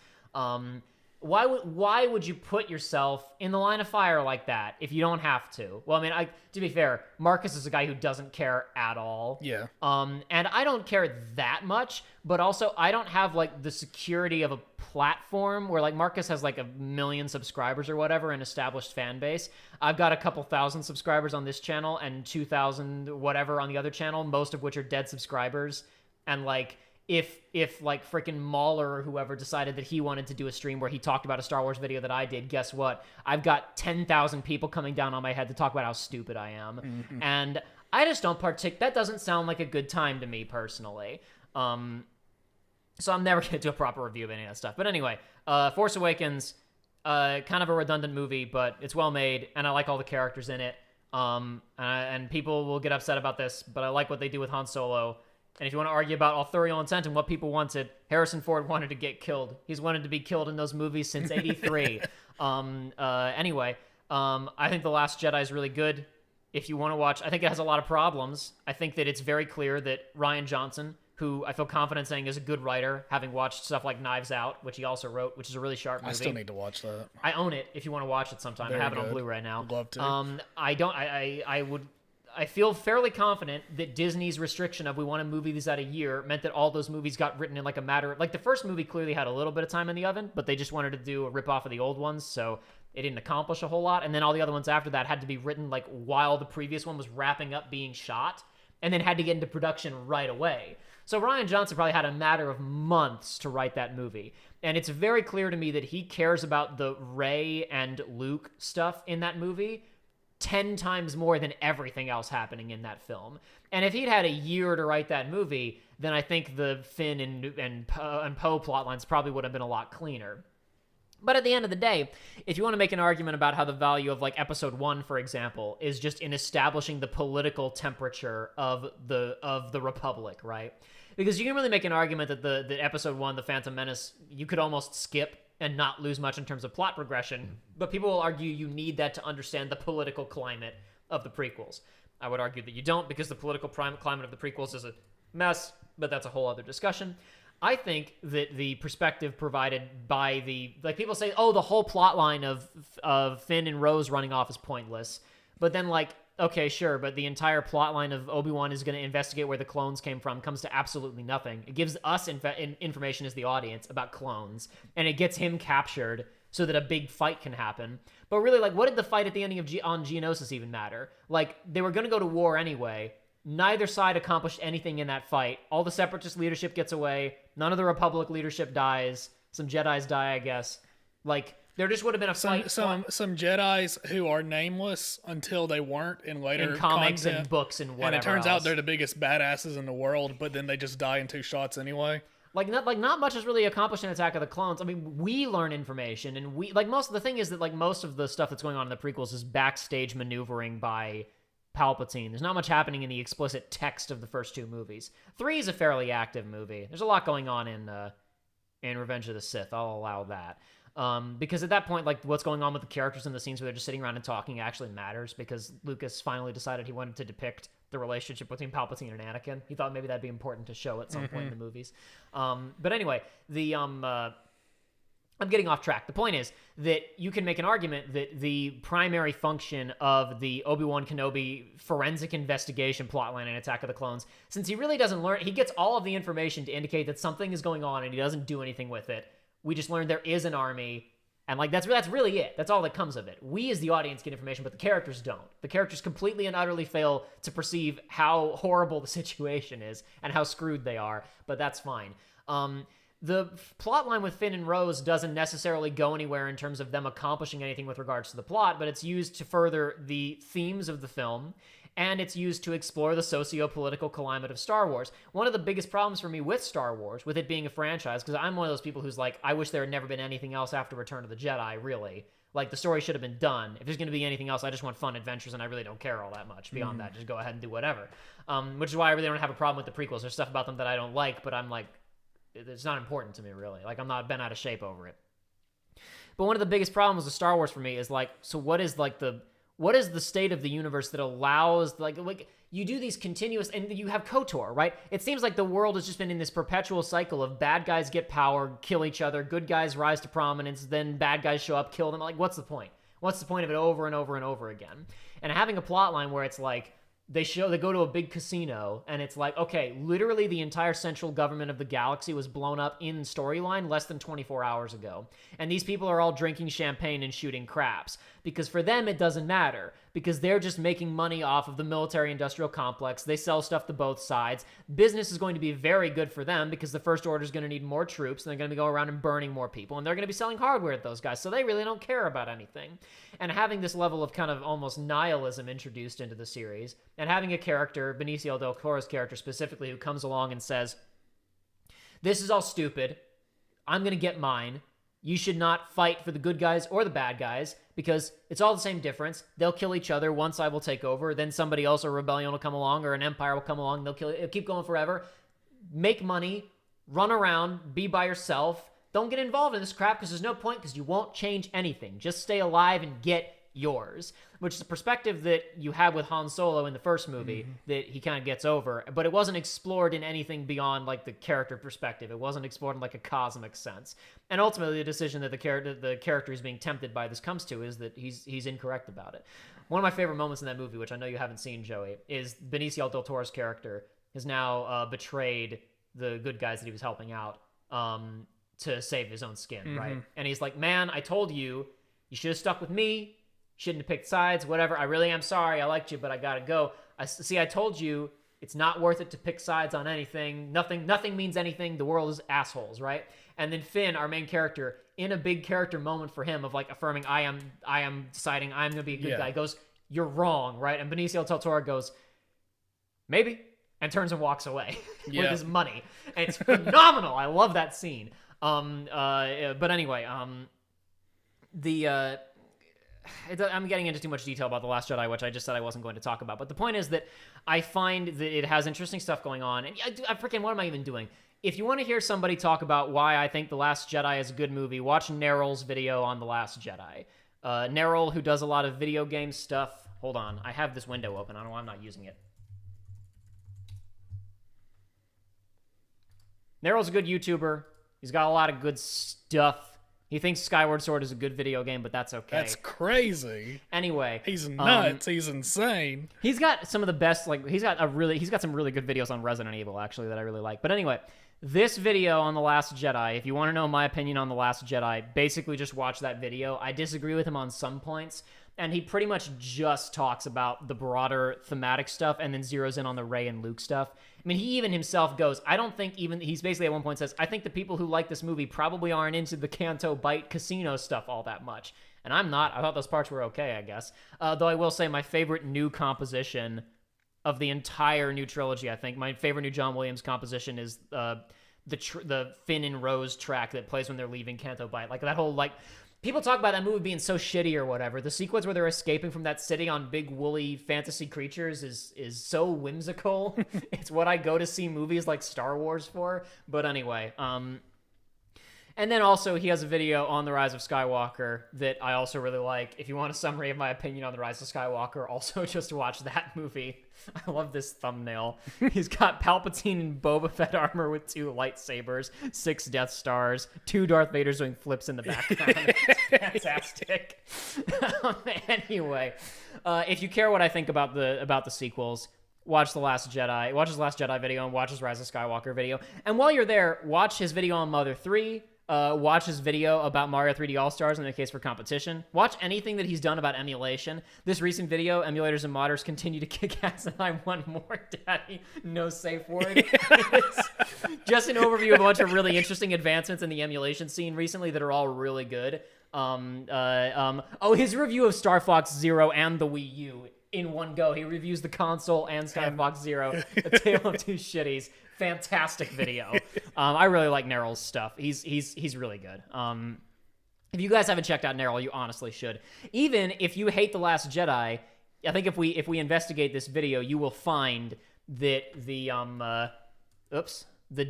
Why would you put yourself in the line of fire like that if you don't have to? Well, I mean, to be fair, Marcus is a guy who doesn't care at all. Yeah. And I don't care that much, but also I don't have like the security of a platform where like Marcus has like 1 million subscribers or whatever, an established fan base. I've got a couple thousand subscribers on this channel and 2,000 whatever on the other channel, most of which are dead subscribers. And like, if like freaking Mauler or whoever decided that he wanted to do a stream where he talked about a Star Wars video that I did, guess what? I've got 10,000 people coming down on my head to talk about how stupid I am. Mm-hmm. And I just don't that doesn't sound like a good time to me personally. So I'm never going to do a proper review of any of that stuff. But anyway, Force Awakens, kind of a redundant movie, but it's well made, and I like all the characters in it. And people will get upset about this, but I like what they do with Han Solo. And if you want to argue about authorial intent and what people wanted, Harrison Ford wanted to get killed. He's wanted to be killed in those movies since '83. Anyway, I think The Last Jedi is really good. If you want to watch, I think it has a lot of problems. I think that it's very clear that Rian Johnson, who I feel confident saying is a good writer, having watched stuff like Knives Out, which he also wrote, which is a really sharp movie. I still need to watch that. I own it if you want to watch it sometime. Very I have good. it on Blu-ray now. Would love to. I feel fairly confident that Disney's restriction of we want to movie these out a year meant that all those movies got written in like a matter of, like the first movie clearly had a little bit of time in the oven, but they just wanted to do a rip-off of the old ones, so it didn't accomplish a whole lot. And then all the other ones after that had to be written like while the previous one was wrapping up being shot, and then had to get into production right away. So Rian Johnson probably had a matter of months to write that movie. And it's very clear to me that he cares about the Rey and Luke stuff in that movie 10 times more than everything else happening in that film. And if he'd had a year to write that movie, then I think the Finn and Poe plotlines probably would have been a lot cleaner. But at the end of the day, if you want to make an argument about how the value of like episode 1, for example, is just in establishing the political temperature of the Republic, right? Because you can really make an argument that the episode 1, The Phantom Menace, you could almost skip and not lose much in terms of plot progression. But people will argue you need that to understand the political climate of the prequels. I would argue that you don't, because the political climate of the prequels is a mess, but that's a whole other discussion. I think that the perspective provided by people say, oh, the whole plot line of Finn and Rose running off is pointless. But then like, okay, sure, but the entire plot line of Obi-Wan is going to investigate where the clones came from comes to absolutely nothing. It gives us information as the audience about clones, and it gets him captured so that a big fight can happen. But really, like, what did the fight at the ending of on Geonosis even matter? Like, they were going to go to war anyway. Neither side accomplished anything in that fight. All the Separatist leadership gets away. None of the Republic leadership dies. Some Jedis die, I guess. Like, there just would have been a fight. Some Jedis who are nameless until they weren't in later in comics content. and books and whatever. And it turns else. out they're the biggest badasses in the world, but then they just die in 2 shots anyway. Not much is really accomplished in Attack of the Clones. I mean, we learn information, and the thing is that, like, most of the stuff that's going on in the prequels is backstage maneuvering by Palpatine. There's not much happening in the explicit text of the first 2 movies. 3 is a fairly active movie. There's a lot going on in Revenge of the Sith. I'll allow that. Because at that point, like, what's going on with the characters in the scenes where they're just sitting around and talking actually matters, because Lucas finally decided he wanted to depict the relationship between Palpatine and Anakin. He thought maybe that'd be important to show at some point in the movies. But anyway, I'm getting off track. The point is that you can make an argument that the primary function of the Obi-Wan Kenobi forensic investigation plotline in Attack of the Clones, since he really doesn't learn, he gets all of the information to indicate that something is going on and he doesn't do anything with it. We just learned there is an army, and like that's really it. That's all that comes of it. We as the audience get information, but the characters don't. The characters completely and utterly fail to perceive how horrible the situation is and how screwed they are, but that's fine. The plot line with Finn and Rose doesn't necessarily go anywhere in terms of them accomplishing anything with regards to the plot, but it's used to further the themes of the film, and it's used to explore the socio-political climate of Star Wars. One of the biggest problems for me with Star Wars, with it being a franchise, because I'm one of those people who's like, I wish there had never been anything else after Return of the Jedi, really. Like, the story should have been done. If there's going to be anything else, I just want fun adventures, and I really don't care all that much. Beyond that, just go ahead and do whatever. Which is why I really don't have a problem with the prequels. There's stuff about them that I don't like, but I'm like, it's not important to me, really. Like, I'm not bent out of shape over it. But one of the biggest problems with Star Wars for me is, like, so what is the state of the universe that allows, like you do these continuous, and you have KOTOR, right? It seems like the world has just been in this perpetual cycle of bad guys get power, kill each other, good guys rise to prominence, then bad guys show up, kill them. Like, what's the point? What's the point of it over and over and over again? And having a plot line where it's like, they go to a big casino, and it's like, okay, literally the entire central government of the galaxy was blown up in storyline less than 24 hours ago. And these people are all drinking champagne and shooting craps. Because for them, it doesn't matter. Because they're just making money off of the military-industrial complex. They sell stuff to both sides. Business is going to be very good for them because the First Order is going to need more troops, and they're going to go around and burning more people, and they're going to be selling hardware to those guys, so they really don't care about anything. And having this level of kind of almost nihilism introduced into the series, and having a character, Benicio del Toro's character specifically, who comes along and says, this is all stupid. I'm going to get mine. You should not fight for the good guys or the bad guys because it's all the same difference. They'll kill each other. One side will take over. Then somebody else, or a rebellion will come along, or an empire will come along. It'll keep going forever. Make money. Run around. Be by yourself. Don't get involved in this crap because there's no point because you won't change anything. Just stay alive and get yours, which is a perspective that you have with Han Solo in the first movie that he kind of gets over, but it wasn't explored in anything beyond like the character perspective. It wasn't explored in like a cosmic sense. And ultimately the decision that the character is being tempted by this comes to is that he's incorrect about it. One of my favorite moments in that movie, which I know you haven't seen, Joey, is Benicio del Toro's character has now betrayed the good guys that he was helping out to save his own skin, right? And he's like, man, I told you, you should have stuck with me. Shouldn't have picked sides, whatever. I really am sorry. I liked you, but I gotta go. I told you it's not worth it to pick sides on anything. Nothing means anything. The world is assholes, right? And then Finn, our main character, in a big character moment for him of like affirming, I am deciding I'm gonna be a good guy, goes, you're wrong, right? And Benicio del Toro goes, maybe, and turns and walks away with his money. And it's phenomenal. I love that scene. But anyway, I'm getting into too much detail about The Last Jedi, which I just said I wasn't going to talk about. But the point is that I find that it has interesting stuff going on. And what am I even doing? If you want to hear somebody talk about why I think The Last Jedi is a good movie, watch Neryl's video on The Last Jedi. Neryl, who does a lot of video game stuff. Hold on. I have this window open. I don't know why I'm not using it. Neryl's a good YouTuber. He's got a lot of good stuff. He thinks Skyward Sword is a good video game, but that's okay. That's crazy. Anyway, he's nuts. He's insane. He's got some of the best. He's got some really good videos on Resident Evil actually that I really like. But anyway, This video on The Last Jedi, if you want to know my opinion on The Last Jedi, basically just watch that video. I disagree with him on some points, and he pretty much just talks about the broader thematic stuff and then zeroes in on the Rey and Luke stuff. I mean, he even himself goes, I don't think even, he's basically at one point says, I think the people who like this movie probably aren't into the Canto Bight casino stuff all that much. And I'm not. I thought those parts were okay, I guess. Though I will say my favorite new composition of the entire new trilogy, I think, my favorite new John Williams composition is the Finn and Rose track that plays when they're leaving Canto Bight. Like, that whole, like, people talk about that movie being so shitty or whatever. The sequence where they're escaping from that city on big woolly fantasy creatures is so whimsical. It's what I go to see movies like Star Wars for. But anyway, and then also he has a video on The Rise of Skywalker that I also really like. If you want a summary of my opinion on The Rise of Skywalker, also just watch that movie. I love this thumbnail. He's got Palpatine in Boba Fett armor with 2 lightsabers, 6 Death Stars, 2 Darth Vaders doing flips in the background. It's fantastic. Anyway, if you care what I think about the sequels, watch The Last Jedi. Watch his Last Jedi video and watch his Rise of Skywalker video. And while you're there, watch his video on Mother 3. Watch his video about Mario 3D All-Stars in the case for competition. Watch anything that he's done about emulation. This recent video, Emulators and Modders Continue to Kick Ass and I Want More, Daddy. No safe word. It's just an overview of a bunch of really interesting advancements in the emulation scene recently that are all really good. His review of Star Fox Zero and the Wii U in one go. He reviews the console and Star Fox Zero, A Tale of Two Shitties. Fantastic video. I really like Neryl's stuff. He's really good. If you guys haven't checked out Neryl, you honestly should. Even if you hate The Last Jedi, I think if we investigate this video, you will find that the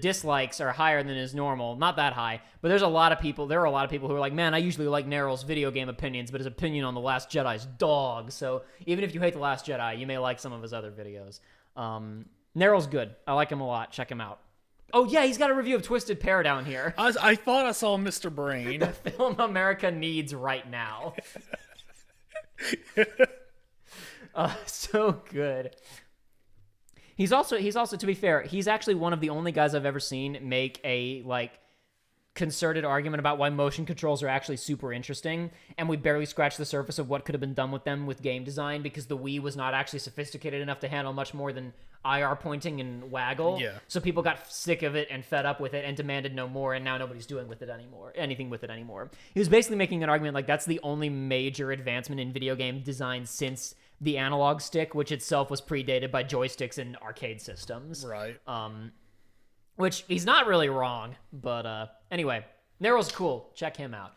dislikes are higher than is normal. Not that high, but there are a lot of people who are like, man, I usually like Neryl's video game opinions, but his opinion on The Last Jedi is dog. So even if you hate The Last Jedi, you may like some of his other videos. Neryl's good. I like him a lot. Check him out. Oh, yeah, he's got a review of Twisted Pair down here. I thought I saw Mr. Brain. The film America needs right now. So good. He's also, to be fair, he's actually one of the only guys I've ever seen make a, like, concerted argument about why motion controls are actually super interesting, and we barely scratched the surface of what could have been done with them with game design because the Wii was not actually sophisticated enough to handle much more than IR pointing and waggle. Yeah. So people got sick of it and fed up with it and demanded no more, and now nobody's doing anything with it anymore. He was basically making an argument like that's the only major advancement in video game design since the analog stick, which itself was predated by joysticks and arcade systems. Right. Which he's not really wrong, but anyway, Neryl's cool. Check him out.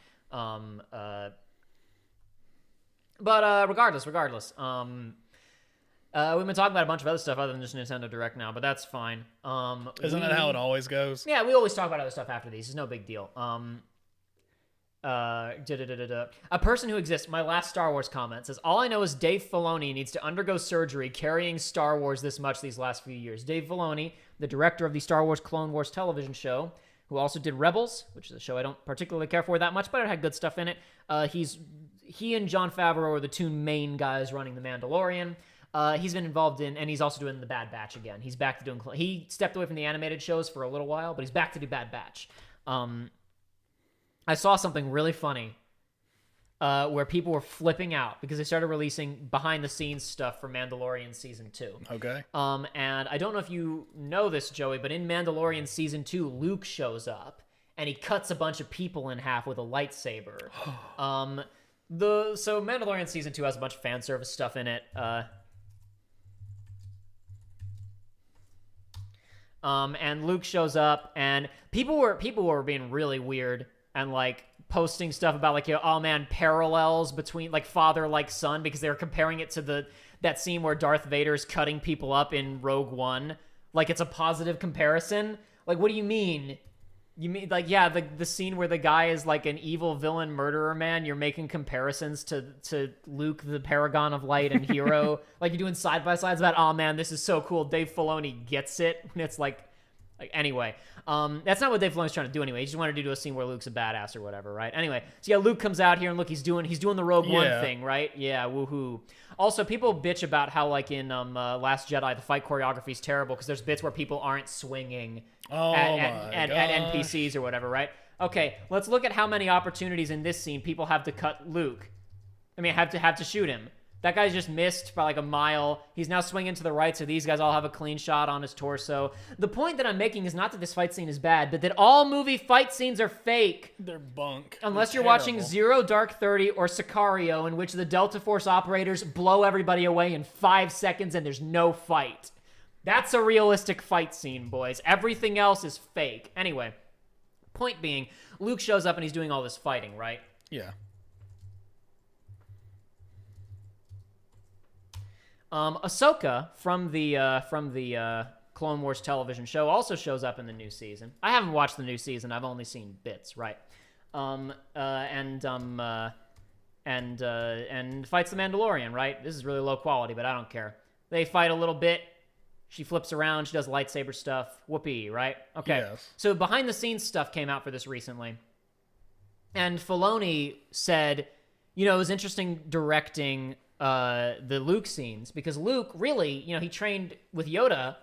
But regardless, we've been talking about a bunch of other stuff other than just Nintendo Direct now, but that's fine. Isn't that how it always goes? Yeah, we always talk about other stuff after these. It's no big deal. A person who exists, my last Star Wars comment says, all I know is Dave Filoni needs to undergo surgery carrying Star Wars this much these last few years. Dave Filoni, the director of the Star Wars Clone Wars television show, who also did Rebels, which is a show I don't particularly care for that much, but it had good stuff in it. He and Jon Favreau are the 2 main guys running The Mandalorian. He's been involved in, and he's also doing The Bad Batch again. He's back to doing, he stepped away from the animated shows for a little while, but he's back to do Bad Batch. I saw something really funny where people were flipping out because they started releasing behind-the-scenes stuff for Mandalorian Season 2. Okay. And I don't know if you know this, Joey, but in Mandalorian Season 2, Luke shows up, and he cuts a bunch of people in half with a lightsaber. So Mandalorian Season 2 has a bunch of fan service stuff in it. And Luke shows up, and people were being really weird and like posting stuff about like, oh man, parallels between like father like son, because they were comparing it to that scene where Darth Vader's cutting people up in Rogue One. Like it's a positive comparison. Like, what do you mean? You mean like, yeah, the scene where the guy is like an evil villain murderer man, you're making comparisons to Luke, the paragon of light and hero. Like you're doing side by sides about, oh man, this is so cool. Dave Filoni gets it. And it's like, Like, anyway, that's not what Dave Filoni's trying to do anyway. He just wanted to do a scene where Luke's a badass or whatever, right? Anyway, so yeah, Luke comes out here and look, he's doing the Rogue One thing, right? Yeah, woohoo. Also, people bitch about how, like, in Last Jedi, the fight choreography is terrible because there's bits where people aren't swinging at NPCs or whatever, right? Okay, let's look at how many opportunities in this scene people have to cut Luke. I mean, have to shoot him. That guy's just missed by like a mile. He's now swinging to the right, so these guys all have a clean shot on his torso. The point that I'm making is not that this fight scene is bad, but that all movie fight scenes are fake. They're bunk. Unless you're watching Zero Dark 30 or Sicario, in which the Delta Force operators blow everybody away in 5 seconds and there's no fight. That's a realistic fight scene, boys. Everything else is fake. Anyway, point being, Luke shows up and he's doing all this fighting, right? Yeah. Ahsoka from the Clone Wars television show also shows up in the new season. I haven't watched the new season. I've only seen bits, right? And fights the Mandalorian, right? This is really low quality, but I don't care. They fight a little bit. She flips around. She does lightsaber stuff. Whoopee, right? Okay. Yes. So behind the scenes stuff came out for this recently. And Filoni said, you know, it was interesting directing the Luke scenes, because Luke really, you know, he trained with Yoda,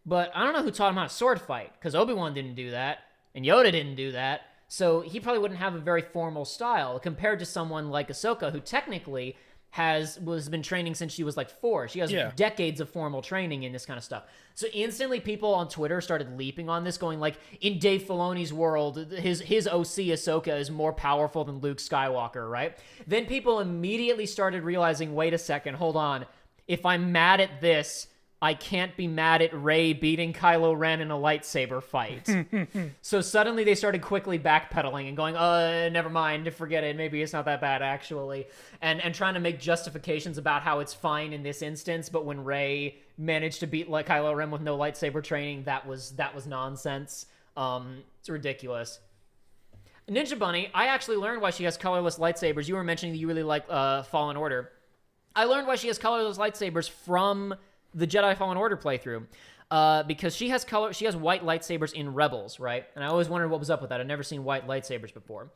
but I don't know who taught him how to sword fight, because Obi-Wan didn't do that, and Yoda didn't do that, so he probably wouldn't have a very formal style compared to someone like Ahsoka, who technically has been training since she was like 4. She has decades of formal training in this kind of stuff. So instantly people on Twitter started leaping on this, going like, in Dave Filoni's world, his OC Ahsoka is more powerful than Luke Skywalker, right? Then people immediately started realizing, wait a second, hold on. If I'm mad at this, I can't be mad at Rey beating Kylo Ren in a lightsaber fight. So suddenly they started quickly backpedaling and going, never mind, forget it, maybe it's not that bad actually. And trying to make justifications about how it's fine in this instance, but when Rey managed to beat like Kylo Ren with no lightsaber training, that was nonsense. It's ridiculous. Ninja Bunny, I actually learned why she has colorless lightsabers. You were mentioning that you really like Fallen Order. I learned why she has colorless lightsabers from the Jedi Fallen Order playthrough, because she has white lightsabers in Rebels, right? And I always wondered what was up with that. I've never seen white lightsabers before.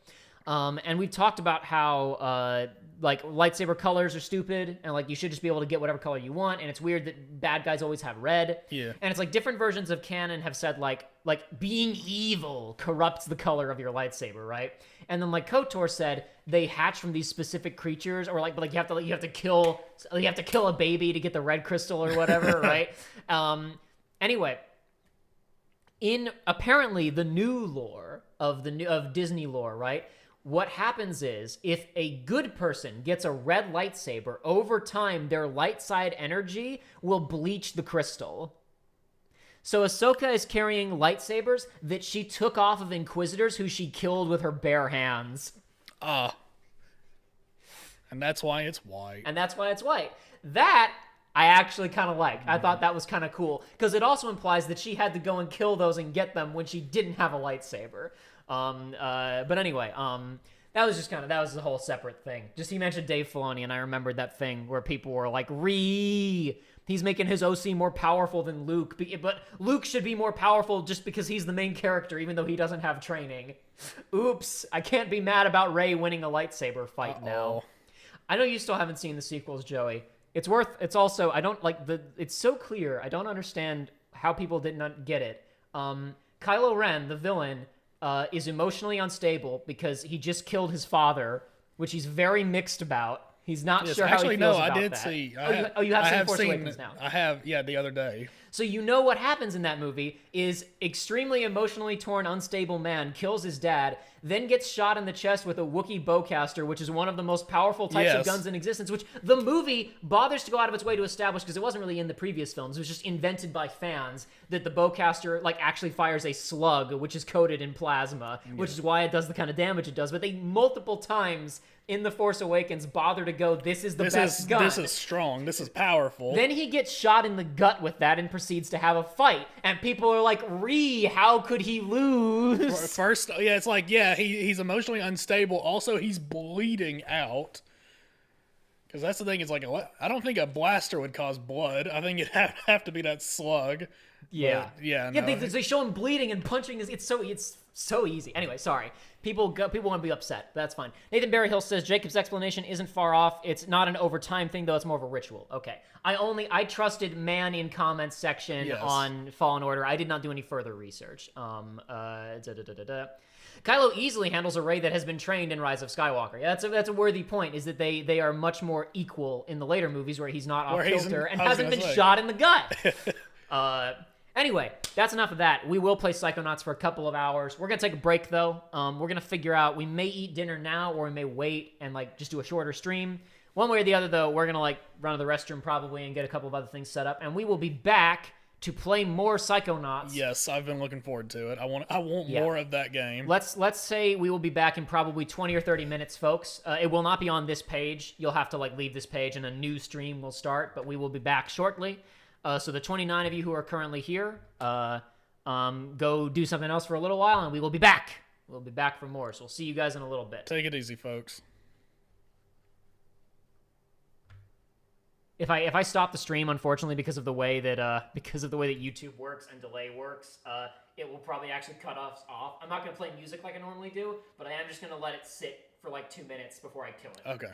And we've talked about how like lightsaber colors are stupid, and like you should just be able to get whatever color you want. And it's weird that bad guys always have red. Yeah. And it's like different versions of canon have said like being evil corrupts the color of your lightsaber, right? And then like KOTOR said they hatch from these specific creatures, or like, but like you have to kill a baby to get the red crystal or whatever, right? Anyway, in apparently the new lore of Disney lore, right? What happens is, if a good person gets a red lightsaber, over time, their light side energy will bleach the crystal. So Ahsoka is carrying lightsabers that she took off of Inquisitors who she killed with her bare hands. And that's why it's white. That I actually kind of like. I thought that was kind of cool, because it also implies that she had to go and kill those and get them when she didn't have a lightsaber. But anyway, that was the whole separate thing. Just he mentioned Dave Filoni, and I remembered that thing where people were like, he's making his OC more powerful than Luke, but Luke should be more powerful just because he's the main character, even though he doesn't have training. Oops, I can't be mad about Rey winning a lightsaber fight now. I know you still haven't seen the sequels, Joey. It's also, I don't like it's so clear. I don't understand how people did not get it. Kylo Ren, the villain, is emotionally unstable because he just killed his father, which he's very mixed about. He's not sure how he feels about that. I did see. You have seen Force Awakens now? I have, the other day. So you know what happens in that movie is extremely emotionally torn, unstable man kills his dad, then gets shot in the chest with a Wookiee bowcaster, which is one of the most powerful types of guns in existence, which the movie bothers to go out of its way to establish, because it wasn't really in the previous films. It was just invented by fans that the bowcaster actually fires a slug, which is coated in plasma, which is why it does the kind of damage it does. But they multiple times in The Force Awakens bother to go, this is the best gun. This is strong. This is powerful. Then he gets shot in the gut with that and proceeds to have a fight. And people are like, how could he lose? First, it's like, he's emotionally unstable. Also, he's bleeding out. Because that's the thing. It's like I don't think a blaster would cause blood. I think it'd have to be that slug. Yeah. But, yeah. Yeah, No. they show him bleeding and punching. It's so easy. Anyway, sorry. People want to be upset. That's fine. Nathan Berryhill says Jacob's explanation isn't far off. It's not an overtime thing though. It's more of a ritual. Okay. I trusted man in comments section on Fallen Order. I did not do any further research. Kylo easily handles a Rey that has been trained in Rise of Skywalker. Yeah, that's a worthy point. Is that they are much more equal in the later movies where he's not off kilter and hasn't been shot in the gut. Anyway, that's enough of that. We will play Psychonauts for a couple of hours. We're gonna take a break though. We're gonna figure out. We may eat dinner now, or we may wait and just do a shorter stream. One way or the other, though, we're gonna run to the restroom probably and get a couple of other things set up, and we will be back to play more Psychonauts. Yes, I've been looking forward to it. I want more of that game. Let's say we will be back in probably 20 or 30 minutes, folks. It will not be on this page. You'll have to leave this page, and a new stream will start. But we will be back shortly. So the 29 of you who are currently here, go do something else for a little while, and we will be back. We'll be back for more. So we'll see you guys in a little bit. Take it easy, folks. If I stop the stream, unfortunately, because of the way that YouTube works and delay works, it will probably actually cut us off. I'm not gonna play music like I normally do, but I am just gonna let it sit for 2 minutes before I kill it. Okay.